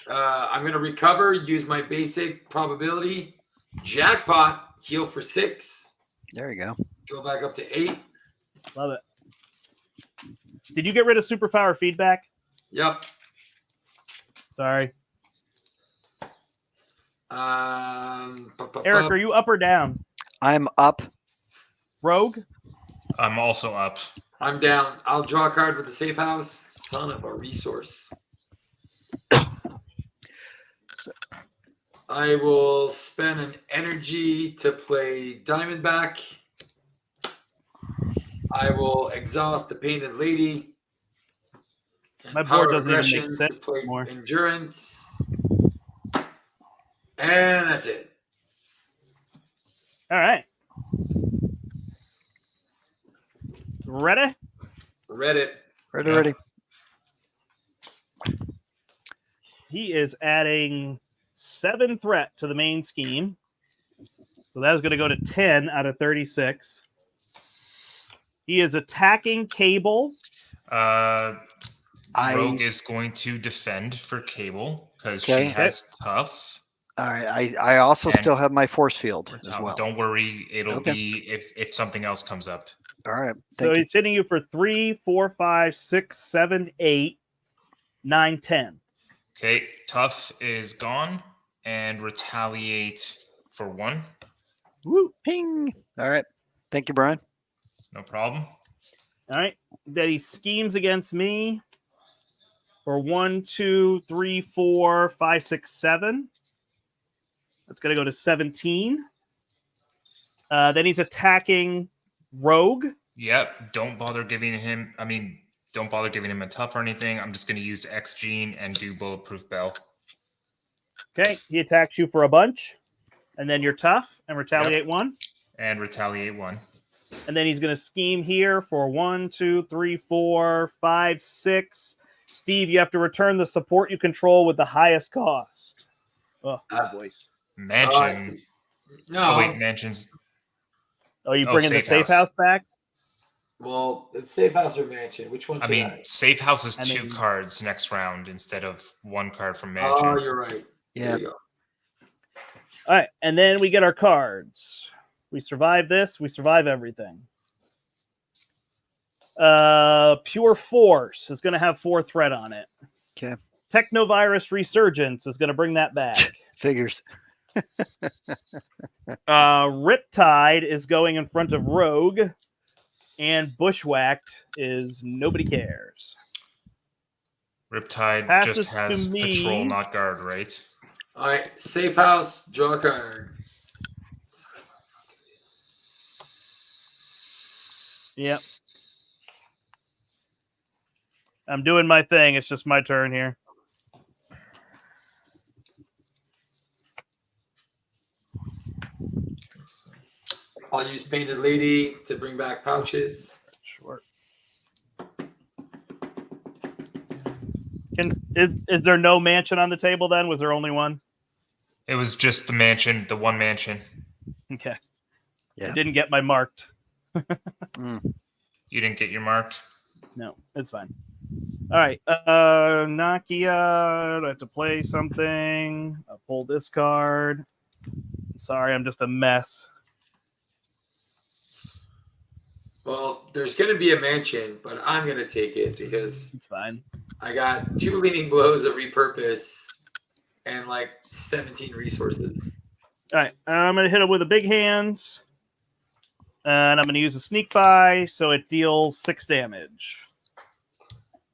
I'm gonna recover, use my basic probability. Jackpot, heal for 6. There you go. Go back up to 8. Love it. Did you get rid of superpower feedback? Yep. Sorry. Eric, are you up or down? I'm up. Rogue? I'm also up. I'm down. I'll draw a card with the safe house. Son of a resource. I will spend an energy to play Diamondback. I will exhaust the Painted Lady. And My board Power doesn't even Aggression make sense to play anymore. Endurance. And that's it. All right. Ready? Read it. Ready. He is adding 7 threat to the main scheme. So that is going to go to 10 out of 36. He is attacking Cable. Rogue is going to defend for Cable because she has tough. All right. I also still have my force field as well. Don't worry. It'll be if something else comes up. All right. So he's hitting you for 3, 4, 5, 6, 7, 8, 9, 10. Okay. Tough is gone and retaliate for 1. Woo, ping. All right. Thank you, Brian. No problem. All right. That he schemes against me for 1, 2, 3, 4, 5, 6, 7. That's going to go to 17. Then he's attacking Rogue. Yep. Don't bother giving him a tough or anything. I'm just going to use X Gene and do Bulletproof Bell. Okay. He attacks you for a bunch. And then you're tough and retaliate 1. And retaliate 1. And then he's going to scheme here for 1, 2, 3, 4, 5, 6. Steve, you have to return the support you control with the highest cost. Oh, good voice. Mansion. No. So wait, mansions. Oh, you bringing the safe house back? Well, it's safe house or mansion. Which one should I? Safe house is 2 cards next round instead of 1 card from mansion. Oh, you're right. Yeah. All right, and then we get our cards. We survive this. We survive everything. Pure Force is going to have 4 threat on it. Okay. Technovirus Resurgence is going to bring that back. Figures. Riptide is going in front of Rogue. And Bushwhacked is Nobody Cares. Riptide Passes just has to me. patrol, not guard, right? All right. Safe house. Draw a card. Yep. I'm doing my thing. It's just my turn here. I'll use Painted Lady to bring back pouches. Sure. Is there no mansion on the table then? Was there only one? It was just the mansion, the one mansion. Okay. Yeah. I didn't get my marked. You didn't get your marked? No, it's fine. All right. Nokia, I have to play something. I'll pull this card. Sorry, I'm just a mess. Well, there's going to be a mansion, but I'm going to take it because it's fine. I got 2 leaning blows of repurpose and like 17 resources. All right. I'm going to hit it with a big hands. And I'm going to use a sneak by, so it deals 6 damage.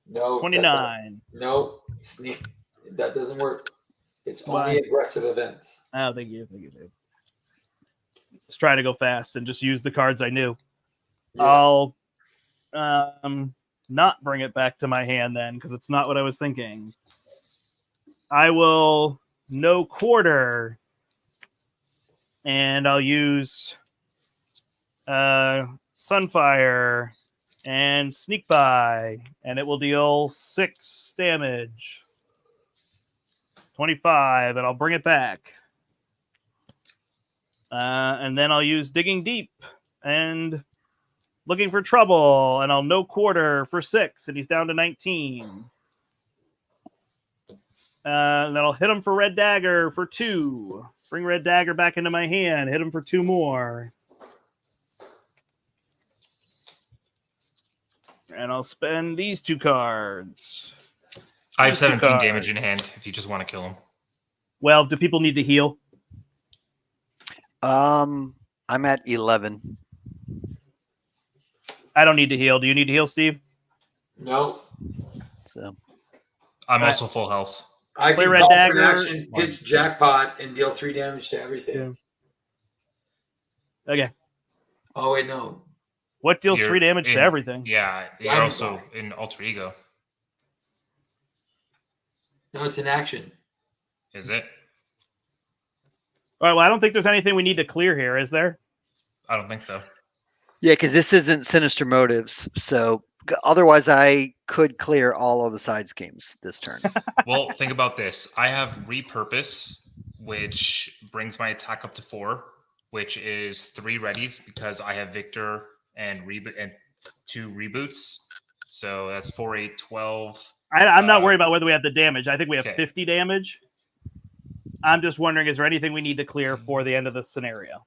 No. 29. No. Sneak. That doesn't work. It's only aggressive events. Oh, thank you. Thank you, Dave. Just try to go fast and just use the cards I knew. Yeah. I'll not bring it back to my hand then, because it's not what I was thinking. I will no quarter, and I'll use Sunfire and Sneak By, and it will deal 6 damage. 25, and I'll bring it back. And then I'll use Digging Deep and Looking for Trouble, and I'll no quarter for 6, and he's down to 19. And then I'll hit him for Red Dagger for 2. Bring Red Dagger back into my hand. Hit him for 2 more. And I'll spend these 2 cards. I have 17 damage in hand if you just want to kill him. Well, do people need to heal? I'm at 11. I don't need to heal. Do you need to heal, Steve? No. So I'm also full health. I can Red call Dagger. action, pitch Jackpot, and deal 3 damage to everything. Yeah. Okay. Oh wait, no. What deals 3 damage to everything? Yeah, you're also in Alter Ego. No, it's an action. Is it? All right, well, I don't think there's anything we need to clear here, is there? I don't think so. Yeah, because this isn't Sinister Motives, so otherwise I could clear all of the side schemes this turn. Well, think about this. I have Repurpose, which brings my attack up to 4, which is 3 readies because I have Victor and 2 reboots. So that's 4, 8, 12. I'm not worried about whether we have the damage. I think we have okay. 50 damage. I'm just wondering, is there anything we need to clear for the end of the scenario?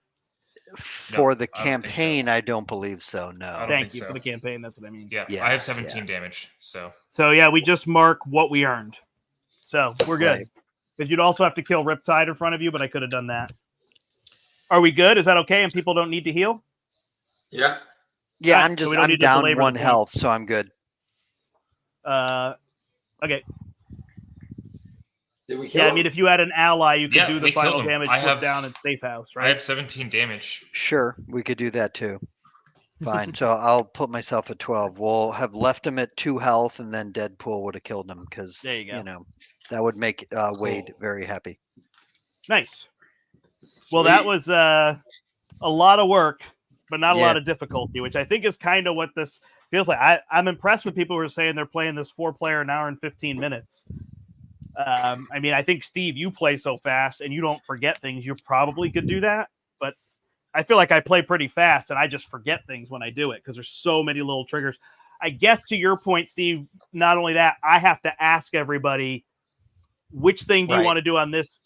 For the I don't think so. campaign, I don't believe so. No. I don't Thank think you so. for the campaign. That's what I mean. Yeah, Yeah, I have 17 damage. So yeah, we just mark what we earned. So we're good. Right. Because you'd also have to kill Riptide in front of you, but I could have done that. Are we good? Is that okay? And people don't need to heal? Yeah. Yeah, Alright, so we don't I'm need to down belabor 1 the health, so I'm good. Okay. Did we kill Yeah, I him? mean, if you had an ally, you could Yeah, do the we killed final him. damage, I flip have- down, and safe house, I right? have 17 damage. Sure, we could do that too. Fine. So I'll put myself at 12. We'll have left him at 2 health, and then Deadpool would have killed him because, There you go. that would make Wade very happy. Nice. Well, that Sweet. was a lot of work, but not a Yeah. lot of difficulty, which I think is kind of what this feels like. I'm impressed with people who are saying they're playing this 4-player an hour and 15 minutes. I mean, I think, Steve, you play so fast and you don't forget things. You probably could do that, but I feel like I play pretty fast and I just forget things when I do it because there's so many little triggers. I guess to your point, Steve, not only that, I have to ask everybody, which thing do you Right. want to do on this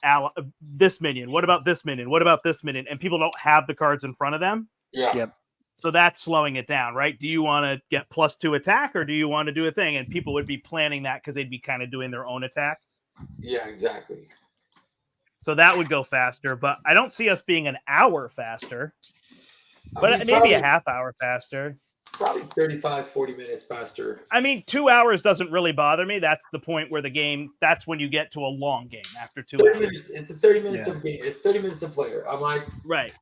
minion? What about this minion? What about this minion? And people don't have the cards in front of them. Yeah. Yep. So that's slowing it down, right? Do you want to get +2 attack or do you want to do a thing? And people would be planning that because they'd be kind of doing their own attack. Yeah, exactly. So that would go faster, but I don't see us being an hour faster, but I mean, maybe probably, a half hour faster. Probably 35, 40 minutes faster. I mean, 2 hours doesn't really bother me. That's the point where that's when you get to a long game after 2 30 hours. minutes. It's a 30 minutes Yeah. of game. It's 30 minutes of player. I'm like, Right.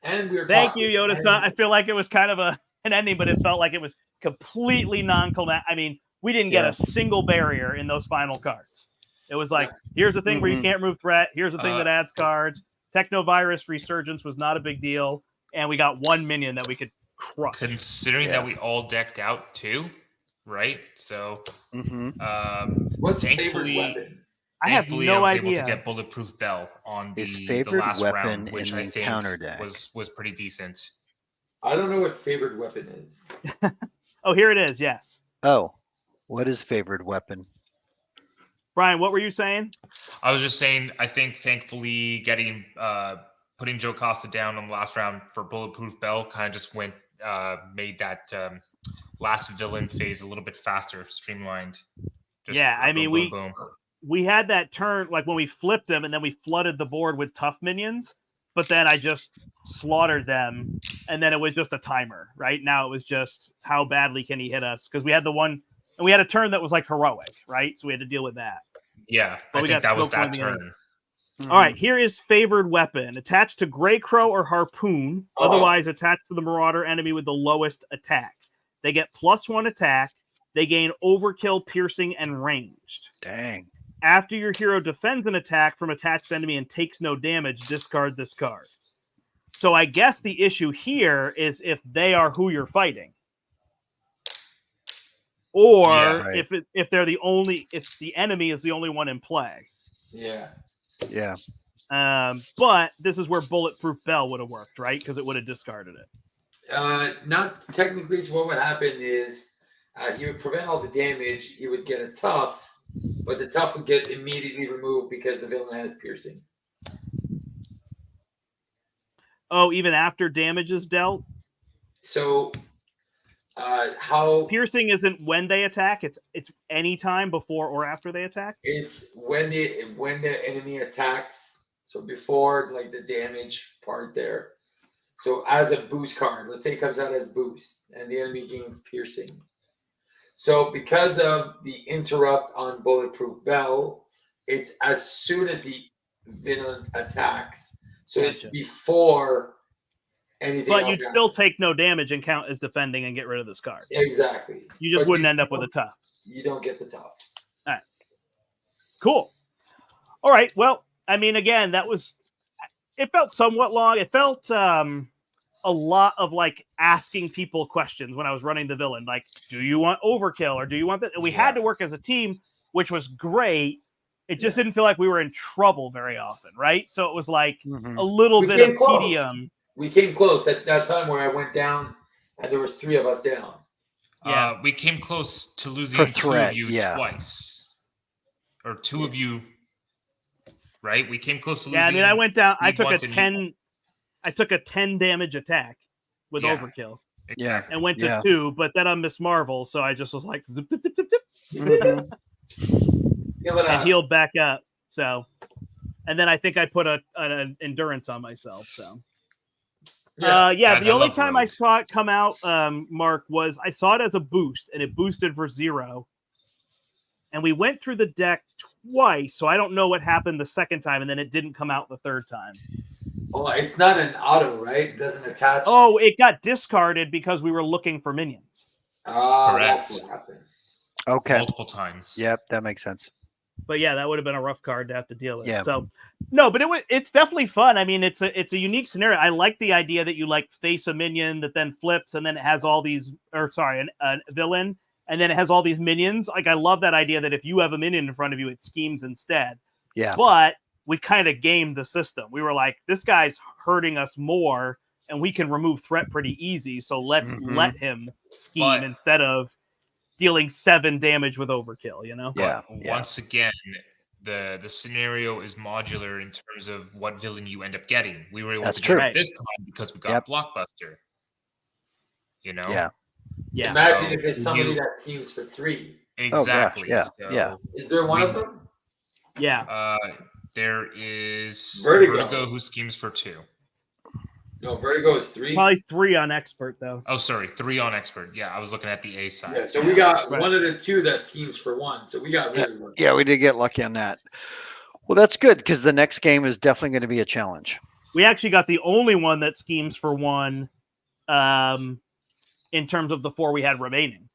and we were Thank talking, you, Yoda. and- I feel like it was kind of an ending, but it felt like it was completely non-climatic. I mean, we didn't get a single barrier in those final cards. It was like, here's the thing where you can't remove threat. Here's the thing that adds cards. Technovirus Resurgence was not a big deal. And we got 1 minion that we could crush. Considering that we all decked out too, right? So, what's favorite thankfully, weapon? I have thankfully, no I was idea. able to get Bulletproof Bell on His the favorite last weapon round, in which the I think encounter deck. was pretty decent. I don't know what favorite weapon is. Oh, here it is. Yes. Oh, what is favorite weapon? Brian, what were you saying? I was just saying, I think thankfully getting putting Joe Costa down on the last round for Bulletproof Bell kind of just made that last villain phase a little bit faster, streamlined. I mean, boom. we had that turn, like when we flipped them and then we flooded the board with tough minions, but then I just slaughtered them and then it was just a timer, right? Now it was just how badly can he hit us? Because we had the one, and we had a turn that was like heroic, right? So we had to deal with that. Yeah, But I we think got that was smoked that on the turn. All right, here is favored weapon. Attached to Grey Crow or Harpoon, otherwise attached to the Marauder enemy with the lowest attack. They get +1 attack. They gain overkill, piercing, and ranged. Dang. After your hero defends an attack from attached enemy and takes no damage, discard this card. So I guess the issue here is if they are who you're fighting. Or if they're if the enemy is the only one in play. Yeah. Yeah. But this is where Bulletproof Bell would have worked, right? Because it would have discarded it. Not technically. So what would happen is he would prevent all the damage. He would get a tough, but the tough would get immediately removed because the villain has piercing. Oh, even after damage is dealt? So how piercing isn't when they attack, it's any time before or after they attack? It's when the enemy attacks. So before like the damage part there. So as a boost card, let's say it comes out as boost and the enemy gains piercing. So because of the interrupt on Bulletproof Bell, it's as soon as the villain attacks. So it's before anything else. But you'd still take no damage and count as defending and get rid of this card. Exactly. You just wouldn't end up with a tough. You don't get the tough. All right. Cool. All right. Well, I mean, again, it felt somewhat long. It felt a lot of like asking people questions when I was running the villain. Like, do you want overkill or do you want that? And we had to work as a team, which was great. It just didn't feel like we were in trouble very often, right? So it was like a little bit of tedium. We came close. That time where I went down And there was 3 of us down. Yeah. We came close to losing Per 2 threat, of you yeah. twice. Or 2 of you, right? We came close to losing. Yeah, I mean, I went down. I Steve took a once and you- 10. I took a 10 damage attack with Yeah. overkill Yeah. and went to Yeah. 2, but then on Miss Marvel, so I just was like zip, zip, zip, zip, zip, Mhm. Give it and up. healed back up. So, and then I think I put an endurance on myself. So, Yeah. Guys, the I only love time I rogues. saw it come out, Mark, was I saw it as a boost, and it boosted for 0. And we went through the deck twice, so I don't know what happened the second time, and then it didn't come out the third time. Oh, it's not an auto, right? It doesn't attach. Oh, it got discarded because we were looking for minions. That's Correct. what happened. Okay. multiple times. Yep, that makes sense. But yeah, that would have been a rough card to have to deal with. Yeah. So no, but it's definitely fun. I mean, it's a unique scenario. I like the idea that you like face a minion that then flips and then it has all these, or sorry, a villain, and then it has all these minions. Like I love that idea that if you have a minion in front of you, it schemes instead. Yeah. But we kind of gamed the system. We were like, this guy's hurting us more, and we can remove threat pretty easy. So let's Mhm. let him scheme But- instead of dealing 7 damage with overkill. You know? Yeah. But Yeah. once again, the scenario is modular in terms of what villain you end up getting. We were able That's to true. get it this time because we got Yep. Blockbuster. You know? Yeah. Yeah. Imagine So if it's somebody you- that schemes for 3. Exactly. yeah, So, yeah. Is there one of them? Yeah. There is Vertigo. who schemes for 2. No, Vertigo is 3. Probably 3 on expert though. Oh, sorry, 3 on expert. Yeah, I was looking at the A side. Yeah, so we got Right. one of the 2 that schemes for 1. So we got really lucky. Yeah, we did get lucky on that. Well, that's good because the next game is definitely going to be a challenge. We actually got the only one that schemes for 1 in terms of the 4 we had remaining.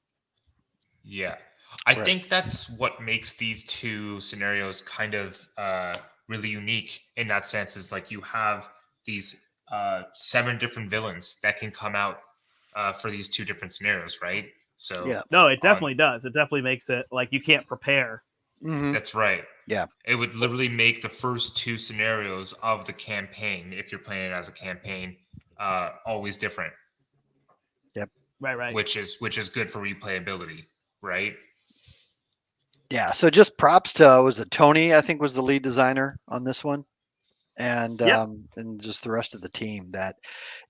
Yeah. I Right. think that's what makes these 2 scenarios kind of really unique in that sense is like you have these 7 different villains that can come out for these 2 different scenarios, right? So Yeah. No, it definitely does. It definitely makes it like you can't prepare. Mhm. that's right. Yeah. It would literally make the first 2 scenarios of the campaign, if you're playing it as a campaign, always different, Right. which is good for replayability, right? Yeah. So just props to was it Tony? I think was the lead designer on this one, and Yep. and just the rest of the team. That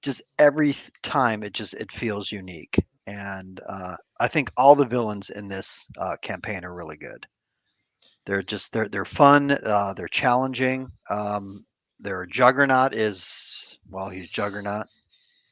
just every time it feels unique, and I think all the villains in this campaign are really good. They're just they're fun. They're challenging. Their Juggernaut is he's Juggernaut.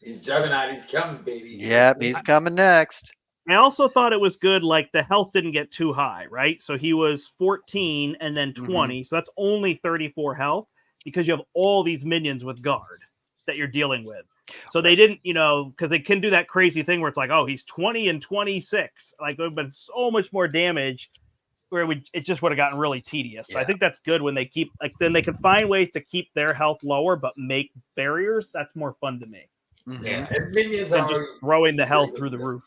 He's Juggernaut. He's coming, baby. Yep, he's coming next. I also thought it was good, like the health didn't get too high, right? So he was 14 and then 20. So that's only 34 health because you have all these minions with guard that you're dealing with. So they didn't, because they can do that crazy thing where it's like, oh, he's 20 and 26. Like, it would have been so much more damage where it just would have gotten really tedious. So I Yeah. think that's good when they keep, like, then they can find ways to keep their health lower but make barriers. That's more fun to me Mhm. Yeah. And minions than are just always throwing the really health good through the with- roof.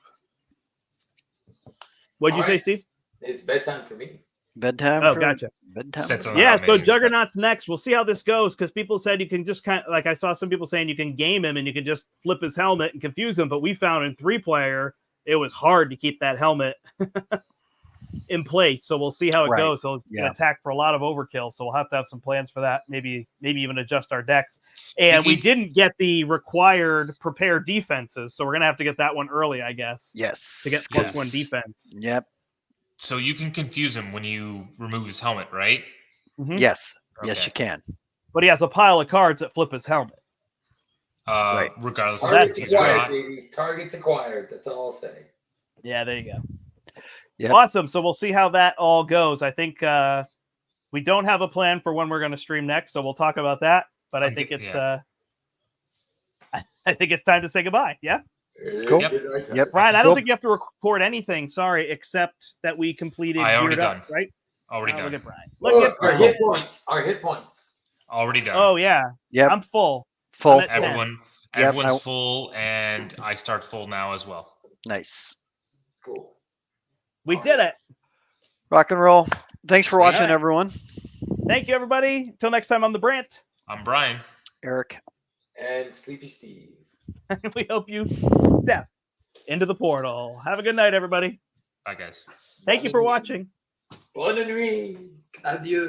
What'd you say, Alright. Steve? It's bedtime for me. Bedtime. Oh, for- gotcha. Bedtime. Sets for- a lot Yeah, of so minions, but- Juggernaut's next. We'll see how this goes because people said you can just kind of like I saw some people saying you can game him and you can just flip his helmet and confuse him. But we found in 3-player it was hard to keep that helmet in place. So we'll see how it Right. goes. So it's Yeah. gonna attack for a lot of overkill. So we'll have to have some plans for that. Maybe even adjust our decks. And we didn't get the required prepare defenses, so we're gonna have to get that one early, I guess, Yes. to get +1 'cause- defense. Yep. So you can confuse him when you remove his helmet, right? Mhm. Yes. Yes, Okay. you can. But he has a pile of cards that flip his helmet. Right. Regardless of that's if Targets he's or acquired, not. baby. Targets acquired. That's all I'll say. Yeah, there you go. Yep. Awesome. So we'll see how that all goes. I think we don't have a plan for when we're going to stream next, so we'll talk about that. But I think it's I think it's time to say goodbye. Yeah, It is Cool. good night time. Yep. Brian. I Cool. don't think you have to record anything. Sorry, except that we completed. I already Geared Up, done. right? Already Look done. at Brian. Oh, Look at our Brian. hit points. Our hit points. Already done. Oh yeah, Yep. I'm full. Full. I'm at 10. Everyone's I- full, and I start full now as well. Nice. Cool. We did it. Rock and roll. Thanks for watching, Yeah. everyone. Thank you, everybody. Until next time, I'm the Brant. I'm Brian. Eric. And Sleepy Steve. We hope you step into the portal. Have a good night, everybody. Bye, guys. Thank you for watching. Bonne nuit. Adieu.